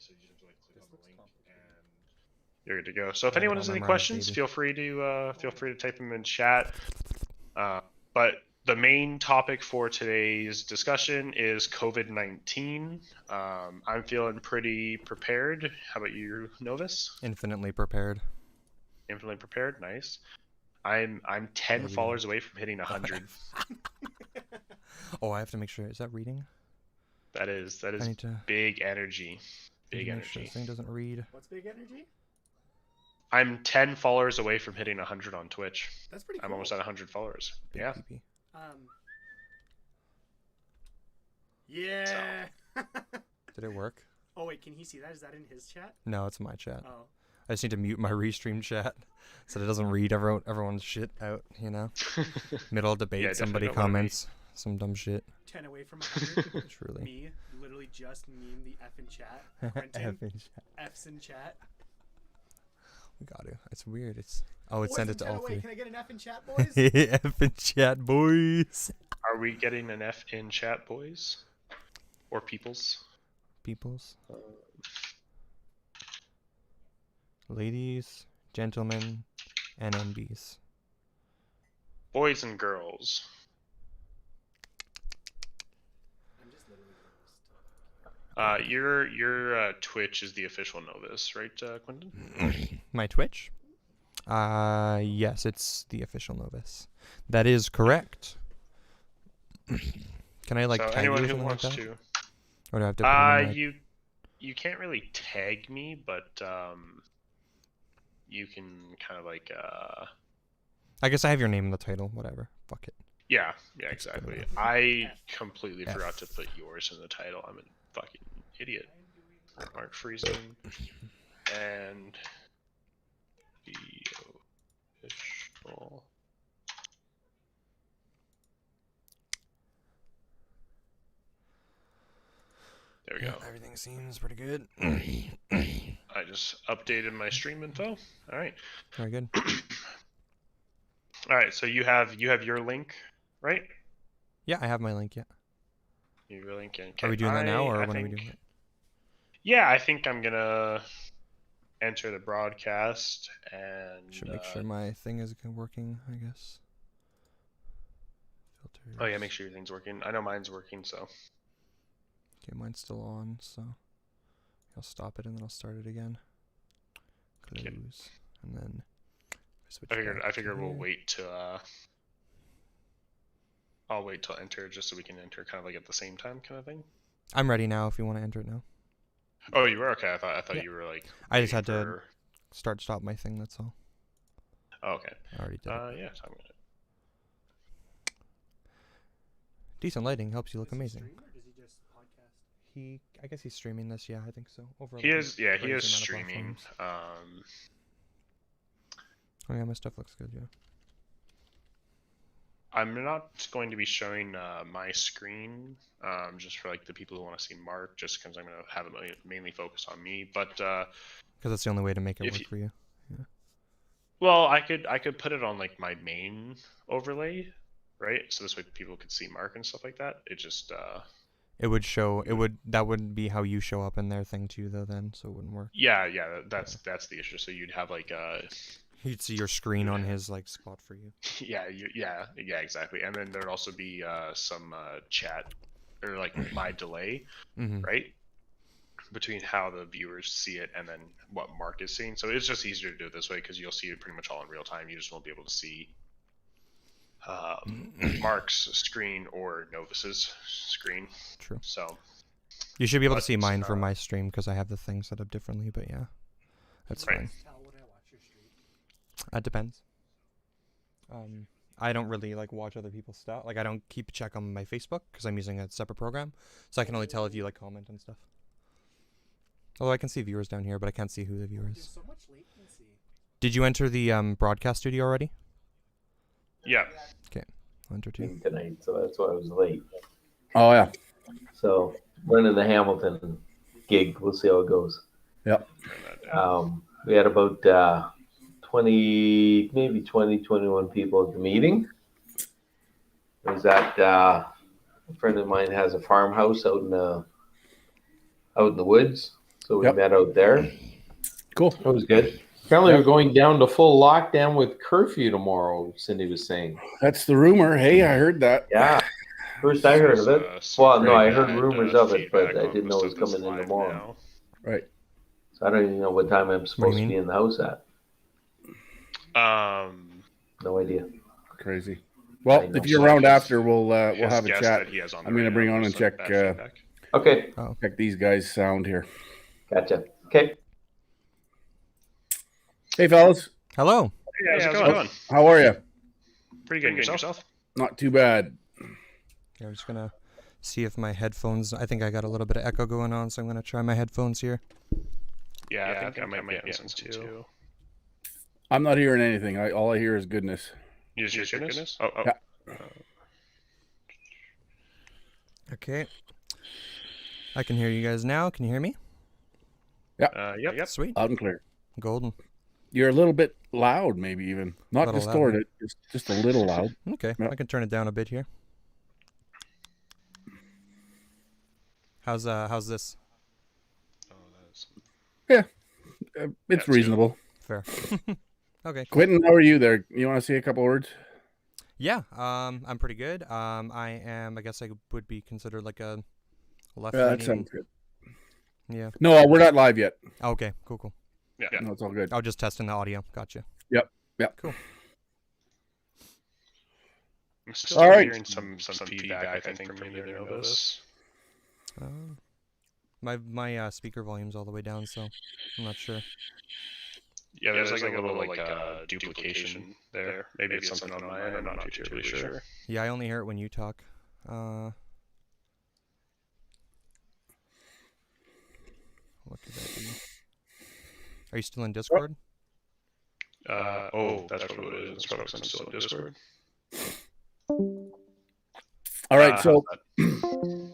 so you just have to like click on the link and you're good to go. So if anyone has any questions, feel free to type them in chat. But the main topic for today's discussion is COVID-19. I'm feeling pretty prepared. How about you, Novus? Infinitely prepared. Infinitely prepared. Nice. I'm 10 followers away from hitting 100. Oh, I have to make sure. Is that reading? That is big energy. Big energy. Sure this thing doesn't read. What's big energy? I'm 10 followers away from hitting 100 on Twitch. That's pretty cool. I'm almost at 100 followers. Big yeah. PP. Yeah. Did it work? Oh wait, can he see that? Is that in his chat? No, it's my chat. Oh. I just need to mute my restream chat so that it doesn't read everyone's shit out, you know? Middle debate, Yeah, somebody comments some dumb shit. 10 away from 100. Truly. Me, literally just meme the F in chat. F in chat. F's in chat. We got to. It's weird. It sent it to all three. Can I get an F in chat, boys? F in chat, boys. Are we getting an F in chat, boys? Or peoples? Peoples. Ladies, gentlemen, and NBs. Boys and girls. I'm just literally Your Twitch is the official Novus, right, Quentin? My Twitch? Yes, it's the official Novus. That is correct. Can I so tag anyone you or who something wants like that? to? Or do I have to? Put You can't really tag me, but you can kind of I guess I have your name in the title. Whatever. Fuck it. Yeah, exactly. I completely forgot to put yours in the title. I'm a fucking idiot. Mark Friesen and the official. There we go. Everything seems pretty good. I just updated my stream info. All right. Very good. All right. So you have your link, right? Yeah, I have my link. Yeah. Your link. Okay. Are we doing that now, or when are we doing it? Yeah, I think I'm gonna enter the broadcast and. Should make sure my thing is working. I guess. Filters. Oh yeah, make sure your thing's working. I know mine's working, so. Okay, mine's still on, so I'll stop it and then I'll start it again. Close, and then switch. I figured we'll wait to. I'll wait till enter just so we can enter kind of at the same time, kind of thing. I'm ready now. If you want to enter it now. Oh, you were okay. I thought you were I just had to stop my thing. That's all. Oh, okay. I already did. Yeah. So I'm gonna. Decent lighting helps you look amazing. I guess he's streaming this. Yeah, I think so. He is streaming. Oh yeah, my stuff looks good. Yeah. I'm not going to be showing my screen, just for the people who want to see Mark, just because I'm going to have it mainly focused on me. But because that's the only way to make it work for you. Yeah. Well, I could put it on my main overlay, right? So this way people could see Mark and stuff like that. It just it would show. That wouldn't be how you show up in their thing too, though. Then, so it wouldn't work. Yeah. That's the issue. So you'd have You'd see your screen on his spot for you. Yeah, exactly. And then there'd also be some chat or my delay, right, between how the viewers see it and then what Mark is seeing. So it's just easier to do it this way because you'll see it pretty much all in real time. You just won't be able to see Mark's screen or Novus's screen. True. So you should be able to see mine from my stream because I have the thing set up differently. But yeah, that's fine. It depends. I don't really watch other people's stuff. I don't keep check on my Facebook because I'm using a separate program, so I can only tell if you comment and stuff. Although I can see viewers down here, but I can't see who the viewer is. There's so much latency. Did you enter the broadcast studio already? Yeah. Okay, I'll enter too. Tonight, so that's why I was late. Oh yeah. So running the Hamilton gig, we'll see how it goes. Yep. We had about 21 people at the meeting. It was that a friend of mine has a farmhouse out in the woods, So we met out there. Cool. That was good. Apparently, we're going down to full lockdown with curfew tomorrow, Cindy was saying. That's the rumor. Hey, I heard that. Yeah. First I heard of it. Well, no, I heard rumors of it, but I feedback didn't know it was most of coming in live tomorrow. Right. So I don't even know what time I'm supposed to mean? be in the house at. now. No idea. Crazy. I Well, know. if you're around after, we'll His have a guest chat. that he has on the I'm gonna radio bring on was and some check bad feedback. Okay. check these guys' sound here. Gotcha. Okay. Hey, fellas. Hello. Hey, how's it going? How are you? Pretty good. Yourself? Not too bad. Yeah, I'm just gonna see if my headphones. I think I got a little bit of echo going on, so I'm gonna try my headphones here. Yeah, I think I might be getting some too. I'm not hearing anything. All I hear is goodness. You just hear goodness? Oh. Yeah. Okay. I can hear you guys now. Can you hear me? Yep. Sweet. Loud and clear. Golden. You're a little bit loud, maybe even. Not Little distorted, just a little loud. Okay, Yeah. I can turn it down a bit here. How's this? Oh, that's... It's Yeah, reasonable. Fair. Okay. Cool. Quentin, how are you there? You want to say a couple words? Yeah. I'm pretty good. I guess I would be considered like a left. Yeah, that sounds good. Yeah. No, we're not live yet. Okay. Cool. Yeah. No, it's all good. Oh, just testing the audio. Gotcha. Yep. Cool. I'm still All right. hearing some feedback, I think, from maybe Novus. My speaker volume's all the way down, so I'm not sure. Yeah, there's like a little duplication there. Maybe it's something on my end. I'm not too really sure. Yeah, I only hear it when you talk. What could that be? Are you still in Discord? That's what it is. It's probably 'cause I'm still in Discord. All right, so how's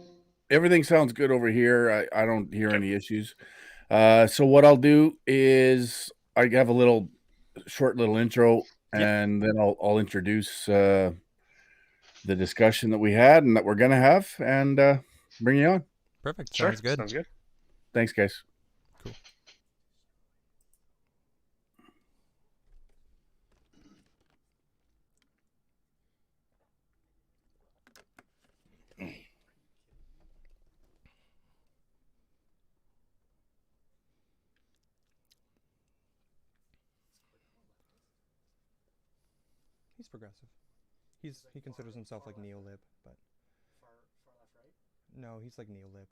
everything sounds good over here. I don't hear any issues. So what I'll do is I have a short little intro, and then I'll introduce the discussion that we had and that we're gonna have, and bring you on. Perfect. Sure. Sounds good. Sounds good. Thanks, guys. Cool. He's progressive. He considers himself like neo-lib, but Far left, right? no, he's like neo-lib.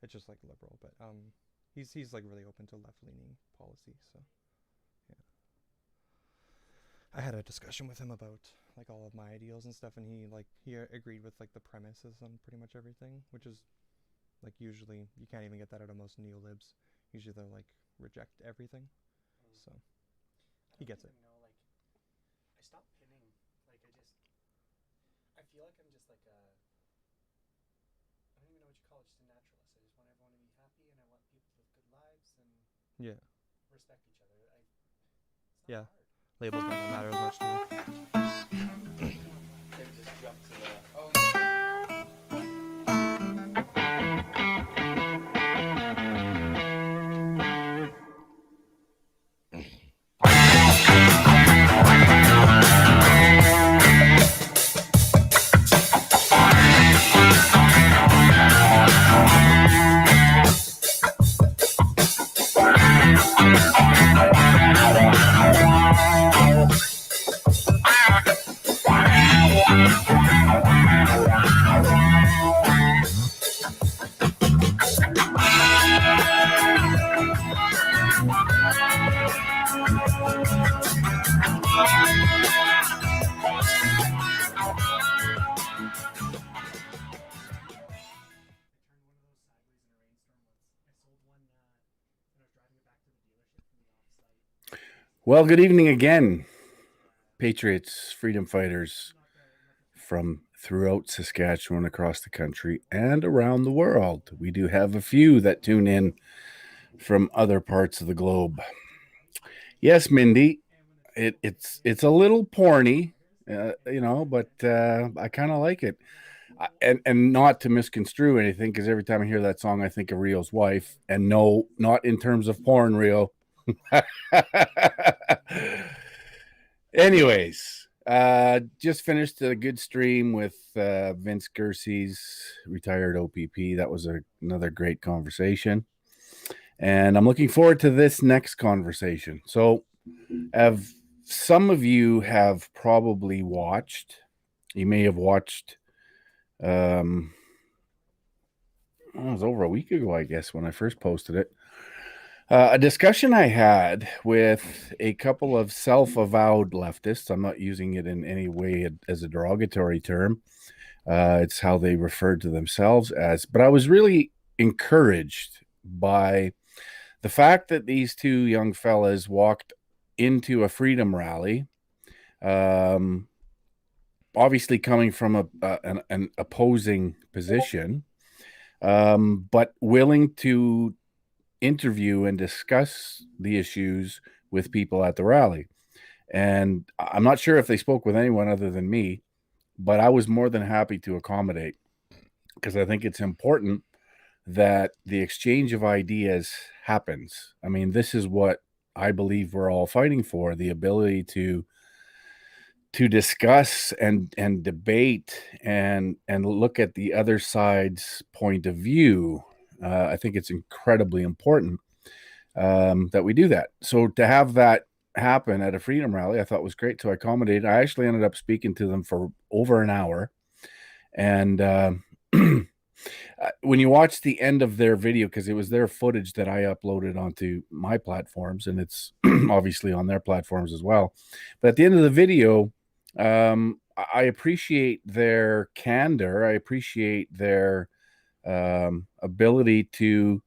It's just like liberal, but he's like really open to left-leaning policy. So yeah, I had a discussion with him about like all of my ideals and stuff, and he agreed with like the premises on pretty much everything, which is like usually you can't even get that out of most neo-libs. Usually they'll like reject everything. So he gets it. I stopped pinning. I feel like I'm just like I don't even know what you call it, just a naturalist. I just want everyone to be happy, and I want people to live good lives and Yeah. respect each other. It's not Yeah. hard. Labels don't matter as much to me. Well, good evening again, patriots, freedom fighters from throughout Saskatchewan, across the country, and around the world. We do have a few that tune in from other parts of the globe. Yes, Mindy, it's a little porny, but I kind of like it. and not to misconstrue anything, because every time I hear that song, I think of Rio's wife, and no, not in terms of porn, Rio. Anyways, just finished a good stream with Vince Gersey's retired OPP. That was another great conversation, and I'm looking forward to this next conversation. So, some of you have probably watched. You may have watched. It was over a week ago, I guess, when I first posted it. A discussion I had with a couple of self-avowed leftists. I'm not using it in any way as a derogatory term. It's how they refer to themselves as. But I was really encouraged by the fact that these two young fellas walked into a freedom rally, obviously coming from an opposing position, but willing to interview and discuss the issues with people at the rally. And I'm not sure if they spoke with anyone other than me, but I was more than happy to accommodate, because I think it's important that the exchange of ideas happens. I mean, this is what I believe we're all fighting for, the ability to discuss and debate and look at the other side's point of view. I think it's incredibly important that we do that. So to have that happen at a freedom rally, I thought was great to accommodate. I actually ended up speaking to them for over an hour. And when you watch the end of their video, because it was their footage that I uploaded onto my platforms, and it's obviously on their platforms as well. But at the end of the video, I appreciate their candor. I appreciate their ability to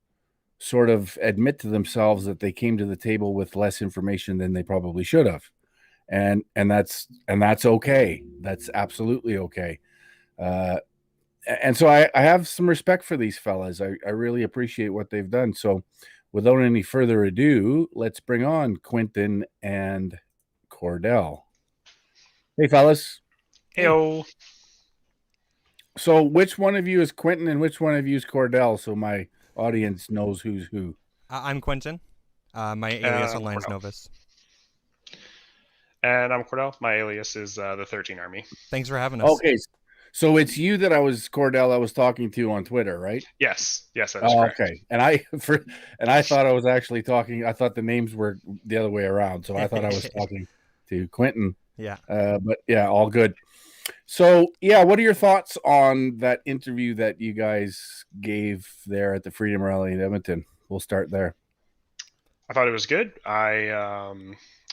sort of admit to themselves that they came to the table with less information than they probably should have. And that's okay. That's absolutely okay. And so I have some respect for these fellas. I really appreciate what they've done. So without any further ado, let's bring on Quentin and Cordell. Hey, fellas. Heyo. So which one of you is Quentin and which one of you is Cordell, so my audience knows who's who? I'm Quentin. My alias on Lions Cordell. Novus. And I'm Cordell. My alias is the 13Army. Thanks for having us. Okay, so it's you that Cordell I was talking to on Twitter, right? Yes, that is correct. Okay, and I thought I was actually talking. I thought the names were the other way around, so I thought I was talking to Quentin. Yeah. But yeah, all good. So yeah, what are your thoughts on that interview that you guys gave there at the Freedom Rally in Edmonton? We'll start there. I thought it was good. I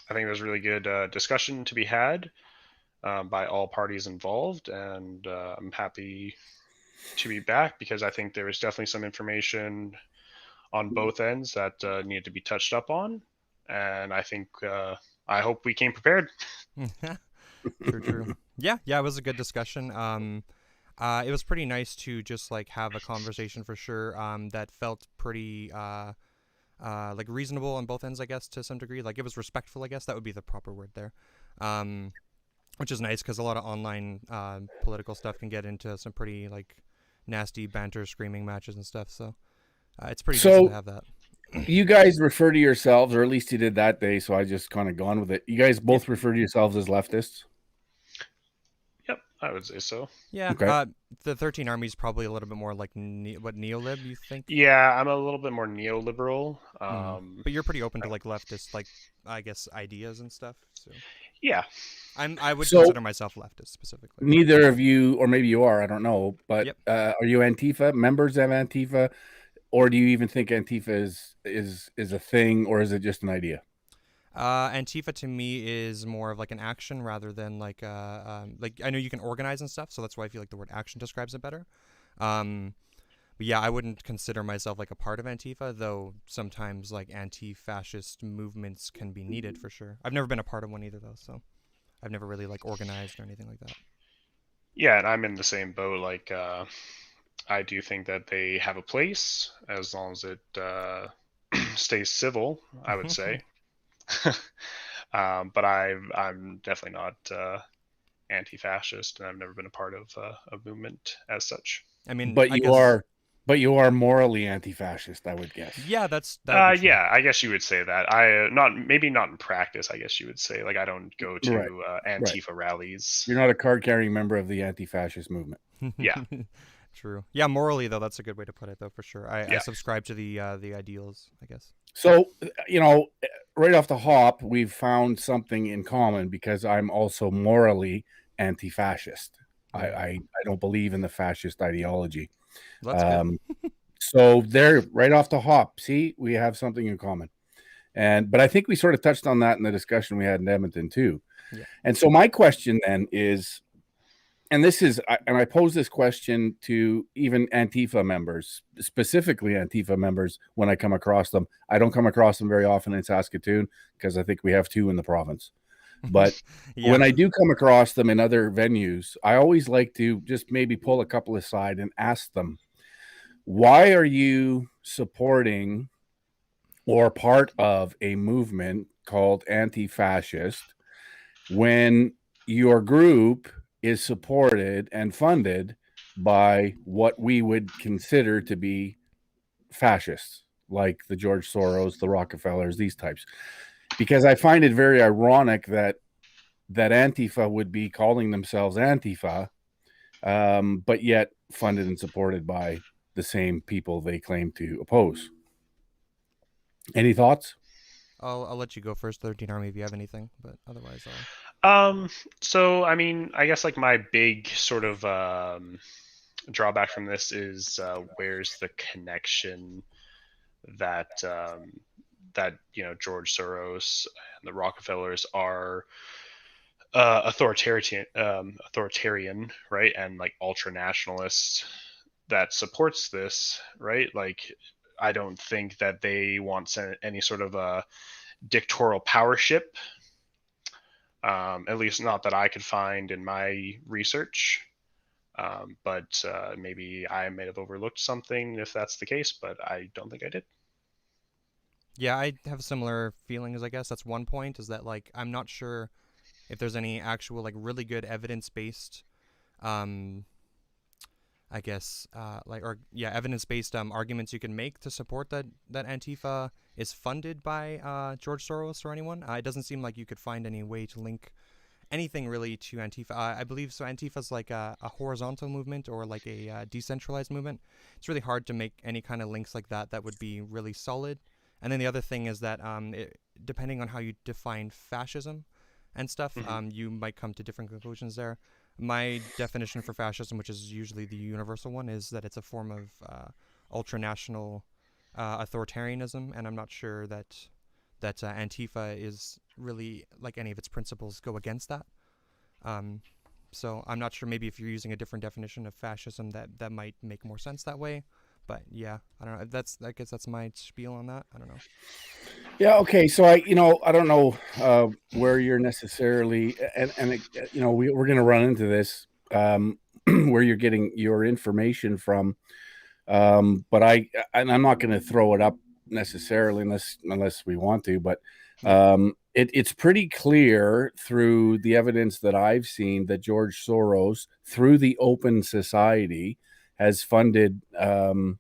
think it was really good discussion to be had by all parties involved, and I'm happy to be back because I think there was definitely some information on both ends that needed to be touched up on, and I think I hope we came prepared. True. Yeah, it was a good discussion. It was pretty nice to just like have a conversation for sure. That felt pretty like reasonable on both ends, I guess, to some degree. Like it was respectful, I guess that would be the proper word there. Which is nice because a lot of online political stuff can get into some pretty like nasty banter, screaming matches and stuff. So it's pretty decent to have that. You guys refer to yourselves, or at least you did that day, so I just kind of gone with it. You guys both refer to yourselves as leftists? Yep, I would say so. Yeah, okay. The 13Army is probably a little bit more like what neolib, you think? Yeah, I'm a little bit more neoliberal. But you're pretty open to like leftist, like I guess ideas and stuff. So yeah, I would consider myself leftist specifically. Neither of you, or maybe you are, I don't know. But yep. Are you Antifa, members of Antifa, or do you even think Antifa is a thing, or is it just an idea? Antifa to me is more of like an action rather than like I know you can organize and stuff, so that's why I feel like the word action describes it better. But yeah, I wouldn't consider myself like a part of Antifa, though sometimes like anti-fascist movements can be needed for sure. I've never been a part of one either though, so I've never really like organized or anything like that. Yeah, and I'm in the same boat. Like I do think that they have a place as long as it stays civil, I would say. But I'm definitely not anti-fascist, and I've never been a part of a movement as such. I mean, But I you guess, are, but you are morally anti-fascist, I would guess. yeah, that would be true. Yeah, I guess you would say that. I maybe not in practice. I guess you would say, like, I don't go to Right. Antifa rallies. You're not a card-carrying member of the anti-fascist movement. Yeah. True. Yeah, morally though, that's a good way to put it, though, for sure. I Yeah. subscribe to the ideals, I guess. So, right off the hop, we've found something in common because I'm also morally anti-fascist. I don't believe in the fascist ideology. That's good. So there, right off the hop, see, we have something in common. But I think we sort of touched on that in the discussion we had in Edmonton too. Yeah. And so my question then is, and I pose this question to even Antifa members, specifically Antifa members, when I come across them. I don't come across them very often in Saskatoon because I think we have 2 in the province. But Yeah. when I do come across them in other venues, I always like to just maybe pull a couple aside and ask them, why are you supporting or part of a movement called anti-fascist when your group is supported and funded by what we would consider to be fascists, like the George Soros, the Rockefellers, these types? Because I find it very ironic that Antifa would be calling themselves Antifa, but yet funded and supported by the same people they claim to oppose. Any thoughts? I'll let you go first, 13Army, if you have anything, but otherwise So I mean, I guess like my big sort of drawback from this is where's the connection that that George Soros and the Rockefellers are authoritarian, right, and like ultra nationalists that supports this, right? Like, I don't think that they want any sort of a dictatorial power ship. At least not that I could find in my research. But maybe I might have overlooked something if that's the case, but I don't think I did. Yeah, I have similar feelings, I guess. That's one point, is that, like, I'm not sure if there's any actual, like, really good evidence-based, I guess, evidence-based arguments you can make to support that Antifa is funded by George Soros or anyone. It doesn't seem like you could find any way to link anything really to Antifa. I believe so. Antifa's like a horizontal movement or like a decentralized movement. It's really hard to make any kind of links like that would be really solid. And then the other thing is that depending on how you define fascism and stuff, you might come to different conclusions there. My definition for fascism, which is usually the universal one, is that it's a form of ultranational authoritarianism, and I'm not sure that Antifa is really, like, any of its principles go against that. So I'm not sure. Maybe if you're using a different definition of fascism, that might make more sense that way. But yeah, I don't know. I guess that's my spiel on that. I don't know. Yeah. Okay. So I don't know where you're necessarily, and we're going to run into this where you're getting your information from. But I'm not going to throw it up necessarily unless we want to. But it's pretty clear through the evidence that I've seen that George Soros, through the Open Society, has funded, and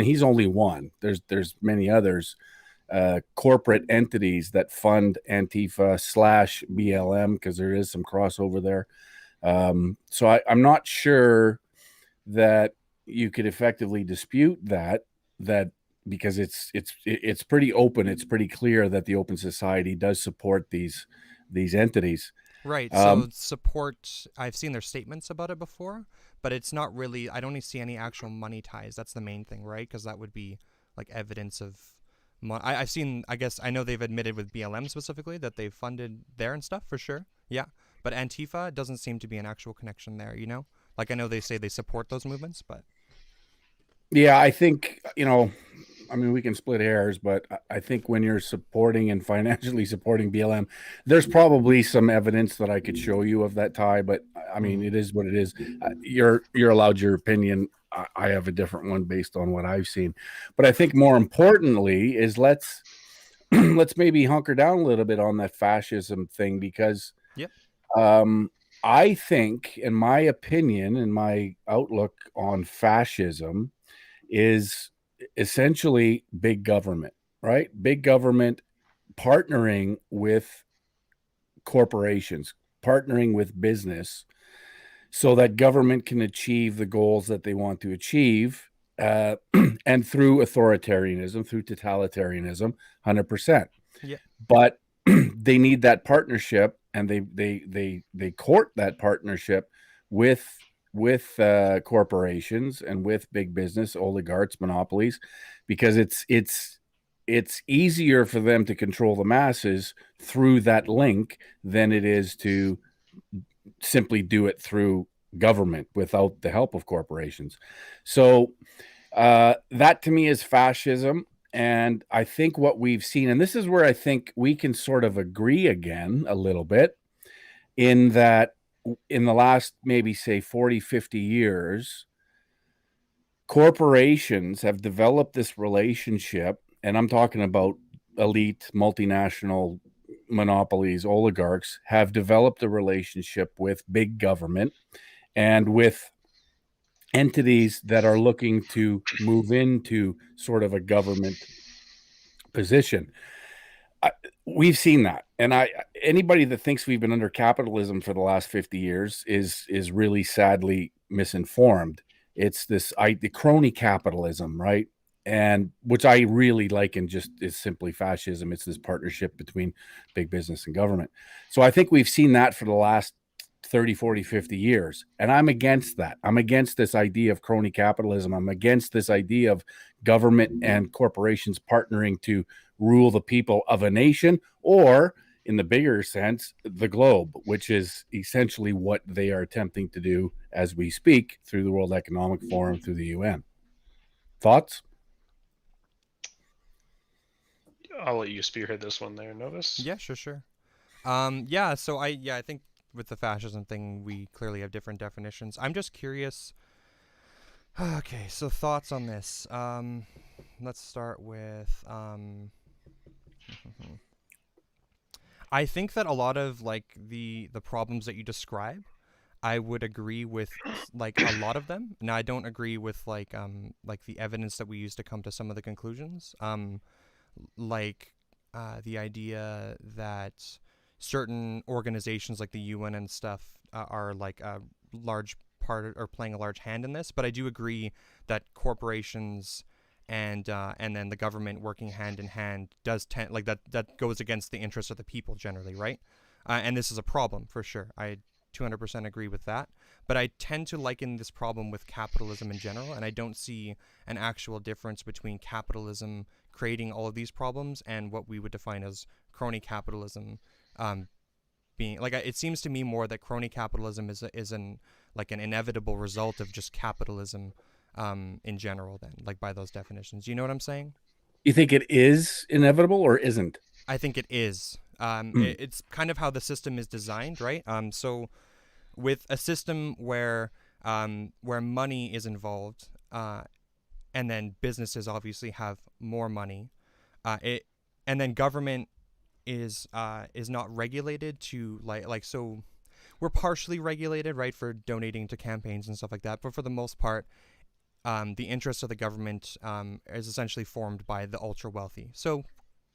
he's only one. There's many others, corporate entities that fund Antifa / BLM, because there is some crossover there. So I'm not sure that you could effectively dispute that because it's pretty open. It's pretty clear that the Open Society does support these entities. Right. So support, I've seen their statements about it before, but it's not really, I don't see any actual money ties. That's the main thing, right? Because that would be like evidence of I've seen, I guess, I know they've admitted with BLM specifically that they've funded there and stuff for sure. Yeah. But Antifa doesn't seem to be an actual connection there, you know? Like, I know they say they support those movements, but. Yeah, I think, I mean, we can split hairs, but I think when you're supporting and financially supporting BLM, there's probably some evidence that I could show you of that tie. But I mean, it is what it is. You're allowed your opinion. I have a different one based on what I've seen. But I think more importantly is let's maybe hunker down a little bit on that fascism thing, because I think, in my opinion, and my outlook on fascism is essentially big government, right? Big government partnering with corporations, partnering with business so that government can achieve the goals that they want to achieve. And through authoritarianism, through totalitarianism, 100%. Yeah. But they need that partnership, and they court that partnership with corporations and with big business, oligarchs, monopolies, because it's easier for them to control the masses through that link than it is to simply do it through government without the help of corporations. So that to me is fascism. And I think what we've seen, and this is where I think we can sort of agree again a little bit, in that in the last maybe say 40, 50 years, corporations have developed this relationship, and I'm talking about elite multinational monopolies, oligarchs, have developed a relationship with big government and with entities that are looking to move into sort of a government position. We've seen that, and anybody that thinks we've been under capitalism for the last 50 years is really sadly misinformed. It's the crony capitalism, right? And which I really like, and just is simply fascism. It's this partnership between big business and government. So I think we've seen that for the last 30, 40, 50 years. And I'm against that. I'm against this idea of crony capitalism. I'm against this idea of government and corporations partnering to rule the people of a nation, or in the bigger sense, the globe, which is essentially what they are attempting to do as we speak through the World Economic Forum, through the UN. Thoughts? I'll let you spearhead this one there, Novus. Yeah, sure. So I think with the fascism thing, we clearly have different definitions. I'm just curious. Okay, so thoughts on this. Let's start with I think that a lot of like the problems that you describe, I would agree with like a lot of them. Now I don't agree with like the evidence that we use to come to some of the conclusions. The idea that certain organizations like the UN and stuff are like a large part or playing a large hand in this, but I do agree that corporations and then the government working hand in hand does tend like that goes against the interests of the people generally, right? And this is a problem for sure. I 200% agree with that, but I tend to liken this problem with capitalism in general, and I don't see an actual difference between capitalism creating all of these problems and what we would define as crony capitalism. Being like, it seems to me more that crony capitalism is an inevitable result of just capitalism in general, then, like by those definitions. You know what I'm saying? You think it is inevitable or isn't? I think it is. It's kind of how the system is designed, right? So with a system where money is involved, and then businesses obviously have more money, and then government is not regulated to so we're partially regulated, right, for donating to campaigns and stuff like that, but for the most part, the interest of the government is essentially formed by the ultra wealthy, so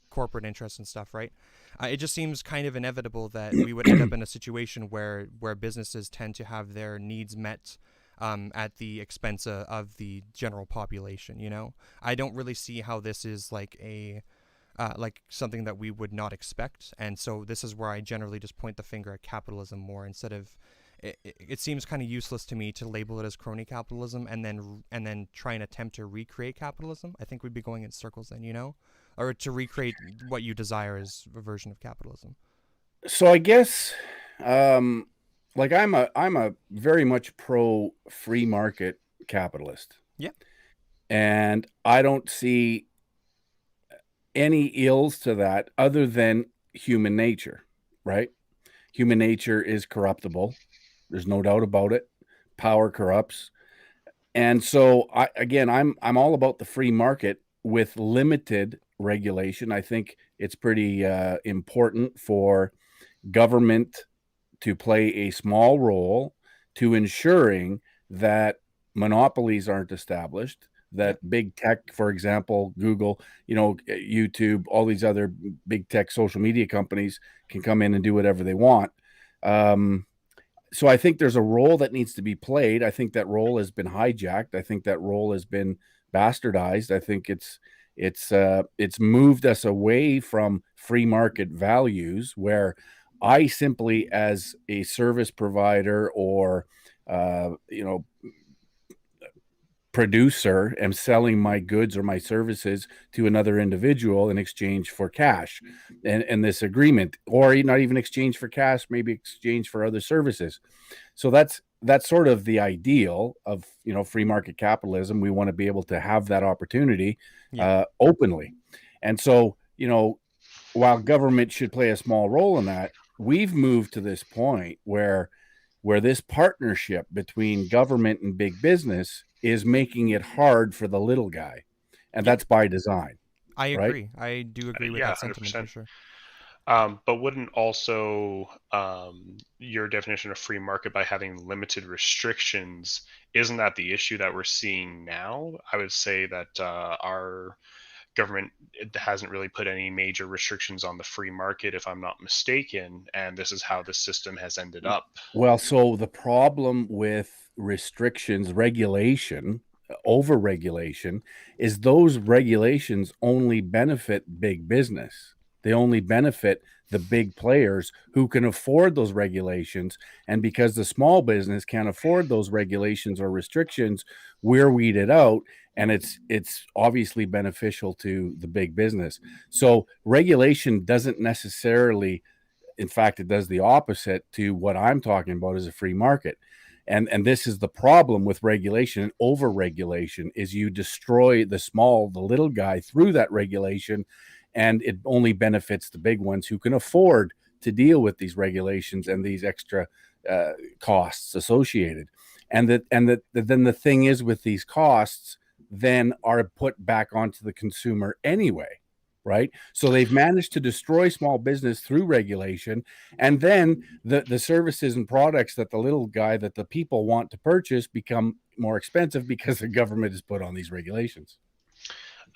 corporate interests and stuff, right? It just seems kind of inevitable that we would end up in a situation where businesses tend to have their needs met at the expense of the general population. You know, I don't really see how this is like something that we would not expect, and so this is where I generally just point the finger at capitalism more instead of. It seems kind of useless to me to label it as crony capitalism and then try and attempt to recreate capitalism. I think we'd be going in circles then, you know, or to recreate what you desire as a version of capitalism. So I guess, I'm a very much pro free market capitalist. Yeah, and I don't see any ills to that other than human nature, right? Human nature is corruptible. There's no doubt about it. Power corrupts. And so I'm all about the free market with limited regulation. I think it's pretty important for government to play a small role to ensuring that monopolies aren't established, that big tech, for example, Google, YouTube, all these other big tech social media companies can come in and do whatever they want. So I think there's a role that needs to be played. I think that role has been hijacked. I think that role has been bastardized. I think it's moved us away from free market values, where I simply, as a service provider or producer, am selling my goods or my services to another individual in exchange for cash, and this agreement, or not even exchange for cash, maybe exchange for other services. So that's sort of the ideal of free market capitalism. We want to be able to have that opportunity openly, and so while government should play a small role in that, we've moved to this point where this partnership between government and big business is making it hard for the little guy, and that's by design. I agree. Right? I do agree with that sentiment 100%. for sure. But wouldn't also your definition of free market by having limited restrictions, isn't that the issue that we're seeing now? I would say that our government hasn't really put any major restrictions on the free market, if I'm not mistaken, and this is how the system has ended up. Well, so the problem with restrictions, regulation, over-regulation, is those regulations only benefit big business. They only benefit the big players who can afford those regulations. And because the small business can't afford those regulations or restrictions, we're weeded out. And it's obviously beneficial to the big business. So regulation doesn't necessarily, in fact, it does the opposite to what I'm talking about as a free market. And this is the problem with regulation and over-regulation, is you destroy the little guy through that regulation, and it only benefits the big ones who can afford to deal with these regulations and these extra costs associated. And then the thing is, with these costs then are put back onto the consumer anyway. Right. So they've managed to destroy small business through regulation. And then the services and products that the little guy, that the people want to purchase, become more expensive because the government has put on these regulations.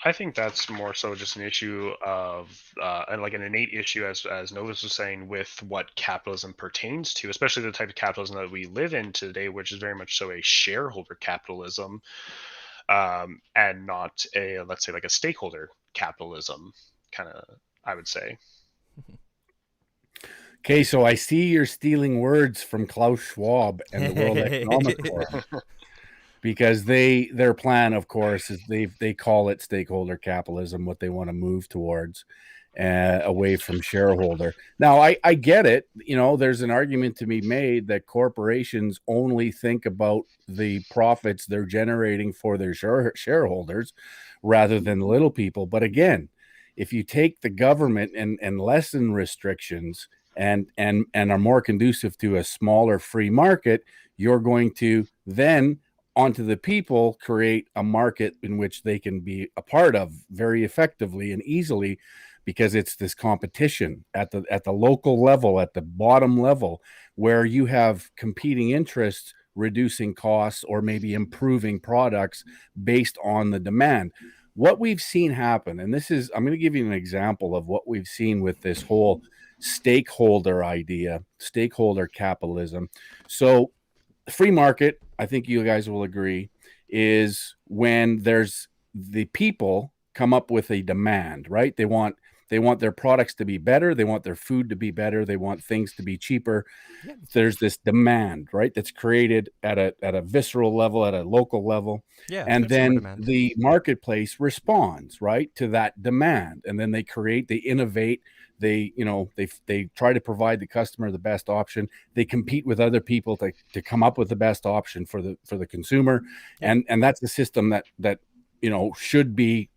I think that's more so just an issue of like an innate issue, as Novus was saying, with what capitalism pertains to, especially the type of capitalism that we live in today, which is very much so a shareholder capitalism, and not a, let's say, like a stakeholder capitalism, kind of, I would say. Okay, so I see you're stealing words from Klaus Schwab and the World Economic Forum, because their plan, of course, is they call it stakeholder capitalism, what they want to move towards, away from shareholder. Now, I get it. There's an argument to be made that corporations only think about the profits they're generating for their shareholders rather than little people. But again, if you take the government and lessen restrictions and are more conducive to a smaller free market, you're going to then, onto the people, create a market in which they can be a part of very effectively and easily, because it's this competition at the local level, at the bottom level, where you have competing interests reducing costs or maybe improving products based on the demand. What we've seen happen, and I'm going to give you an example of what we've seen with this whole stakeholder idea, stakeholder capitalism. So free market, I think you guys will agree, is when there's the people come up with a demand, right? They want their products to be better. They want their food to be better. They want things to be cheaper. Yeah. There's this demand, right, that's created at a visceral level, at a local level. Yeah. And then the marketplace responds, right, to that demand. And then they innovate. They try to provide the customer the best option. They compete with other people to come up with the best option for the consumer. Yeah. And that's the system that should be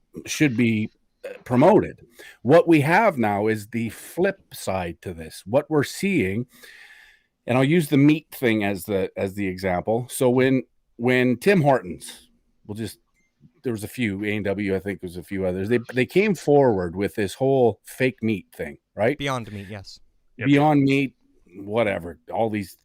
promoted. What we have now is the flip side to this. What we're seeing, and I'll use the meat thing as the example. So when Tim Hortons, there was a few, A&W, I think there was a few others, they came forward with this whole fake meat thing, right? Beyond Meat, yes. Yep. Beyond Meat, whatever, all these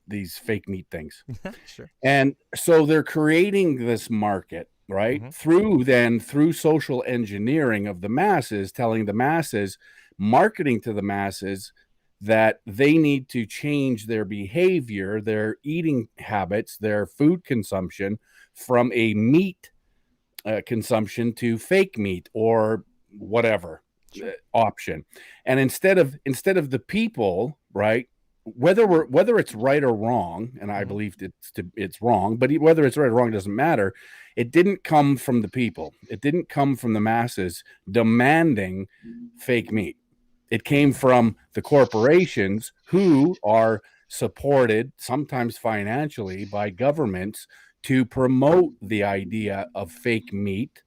fake meat things. Sure. And so they're creating this market, right? Through social engineering of the masses, telling the masses, marketing to the masses that they need to change their behavior, their eating habits, their food consumption from a meat consumption to fake meat or whatever option. And instead of the people, right, whether it's right or wrong, and I believe it's wrong, but whether it's right or wrong doesn't matter. It didn't come from the people. It didn't come from the masses demanding fake meat. It came from the corporations who are supported, sometimes financially, by governments to promote the idea of fake meat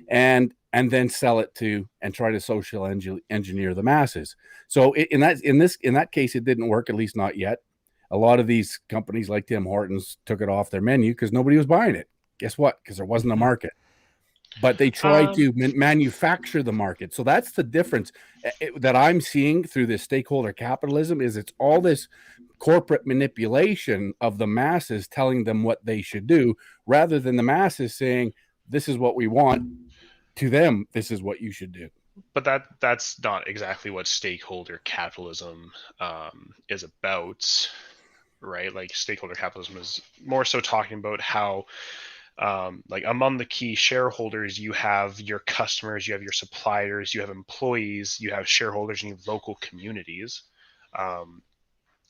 and then sell it to and try to social engineer the masses. So in that case, it didn't work, at least not yet. A lot of these companies like Tim Hortons took it off their menu because nobody was buying it. Guess what? Because there wasn't a market. But they tried to manufacture the market. So that's the difference that I'm seeing through this stakeholder capitalism. Is it's all this corporate manipulation of the masses telling them what they should do, rather than the masses saying, this is what we want. To them, this is what you should do. But that's not exactly what stakeholder capitalism is about, right? Like, stakeholder capitalism is more so talking about how like, among the key shareholders, you have your customers, you have your suppliers, you have employees, you have shareholders, and you have local communities.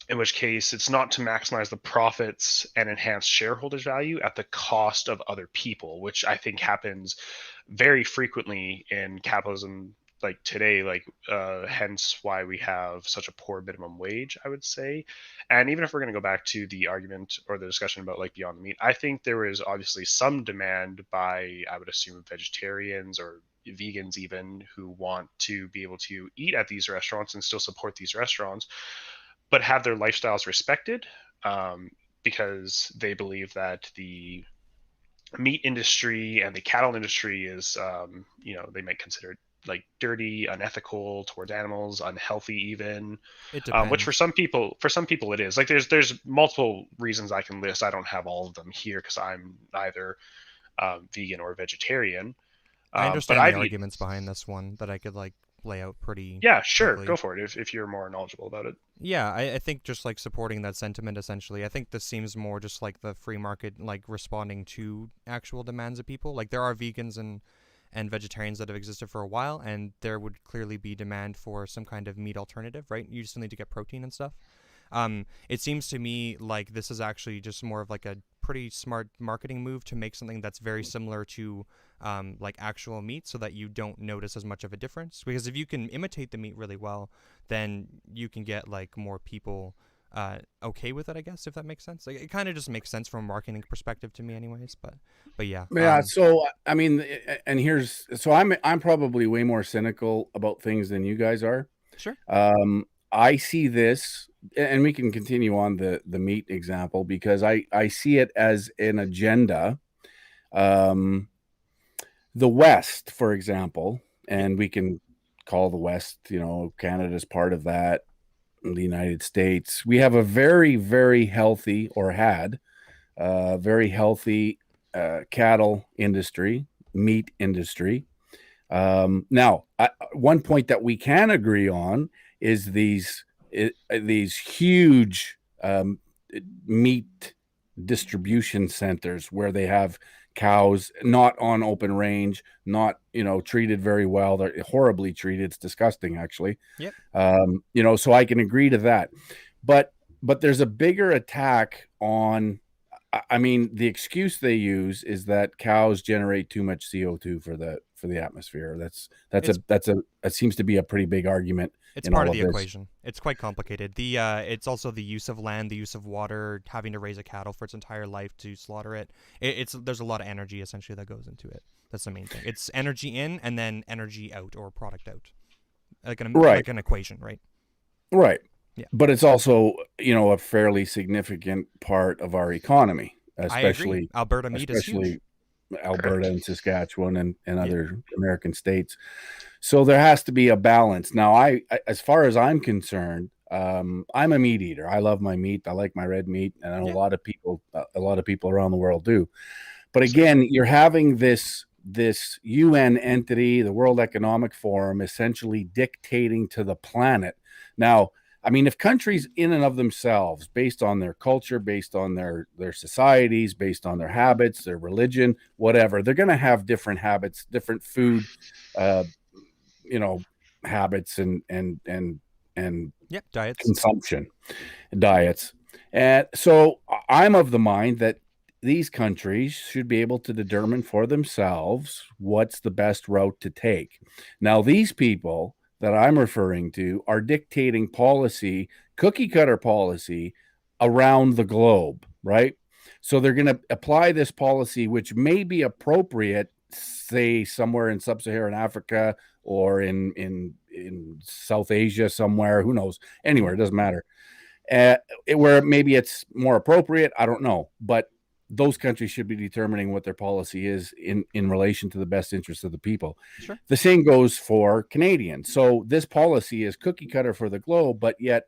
In which case, it's not to maximize the profits and enhance shareholders' value at the cost of other people, which I think happens very frequently in capitalism, like today, like hence why we have such a poor minimum wage, I would say. And even if we're going to go back to the argument or the discussion about, like, Beyond the Meat, I think there is obviously some demand by, I would assume, vegetarians or vegans even, who want to be able to eat at these restaurants and still support these restaurants, but have their lifestyles respected, because they believe that the meat industry and the cattle industry is, they might consider it like dirty, unethical towards animals, unhealthy even. It depends. Which for some people it is. Like, there's multiple reasons I can list. I don't have all of them here because I'm neither vegan or vegetarian. I understand but the arguments behind this one that I could lay out pretty. Yeah, sure, quickly. Go for it if you're more knowledgeable about it. Yeah, I think just supporting that sentiment, essentially. I think this seems more just like the free market, responding to actual demands of people. Like, there are vegans and vegetarians that have existed for a while, and there would clearly be demand for some kind of meat alternative, right? You still need to get protein and stuff. It seems to me like this is actually just more of a pretty smart marketing move to make something that's very similar to actual meat, so that you don't notice as much of a difference. Because if you can imitate the meat really well, then you can get more people okay with it, I guess, if that makes sense. It kind of just makes sense from a marketing perspective to me anyways, but yeah. So I mean, and I'm probably way more cynical about things than you guys are. Sure. I see this, and we can continue on the meat example, because I see it as an agenda. The West, for example, and we can call the West, Canada's part of that, the United States. We have a very, very healthy, or had very healthy cattle industry, meat industry. Now, one point that we can agree on is these huge meat distribution centers where they have cows not on open range, not treated very well. They're horribly treated. It's disgusting, actually. Yep. So I can agree to that, but there's a bigger attack on. I mean, the excuse they use is that cows generate too much CO2 for the atmosphere. That seems to be a pretty big argument. It's part of the equation. It's quite complicated. It's also the use of land, the use of water, having to raise a cattle for its entire life to slaughter it. There's a lot of energy essentially that goes into it. That's the main thing. It's energy in and then energy out, or product out, like an equation, right? Right. Yeah. But it's also, a fairly significant part of our economy, especially Alberta meat is huge. Alberta and Saskatchewan and other American states. So there has to be a balance. Now, as far as I'm concerned, I'm a meat eater. I love my meat. I like my red meat, and I know a lot of people around the world do. But again, you're having this UN entity, the World Economic Forum, essentially dictating to the planet. Now, I mean, if countries in and of themselves, based on their culture, based on their societies, based on their habits, their religion, whatever, they're going to have different habits, different food, habits and diets, consumption diets. And so I'm of the mind that these countries should be able to determine for themselves what's the best route to take. Now, these people that I'm referring to are dictating policy, cookie cutter policy around the globe, right? So they're going to apply this policy, which may be appropriate, say somewhere in sub-Saharan Africa or in South Asia somewhere, who knows, anywhere, it doesn't matter. Where maybe it's more appropriate, I don't know, but those countries should be determining what their policy is in relation to the best interest of the people. Sure. The same goes for Canadians. So this policy is cookie cutter for the globe, but yet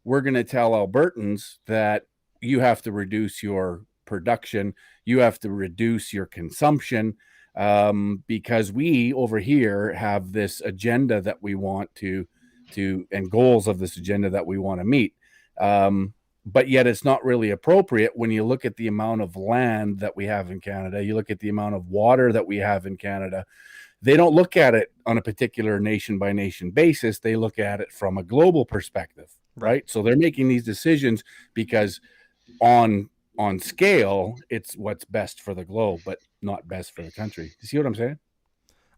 we're going to tell Albertans that you have to reduce your production, you have to reduce your consumption, because we over here have this agenda that we want to and goals of this agenda that we want to meet. But yet it's not really appropriate when you look at the amount of land that we have in Canada. You look at the amount of water that we have in Canada. They don't look at it on a particular nation by nation basis. They look at it from a global perspective, right? So they're making these decisions because on scale, it's what's best for the globe, but not best for the country. You see what I'm saying?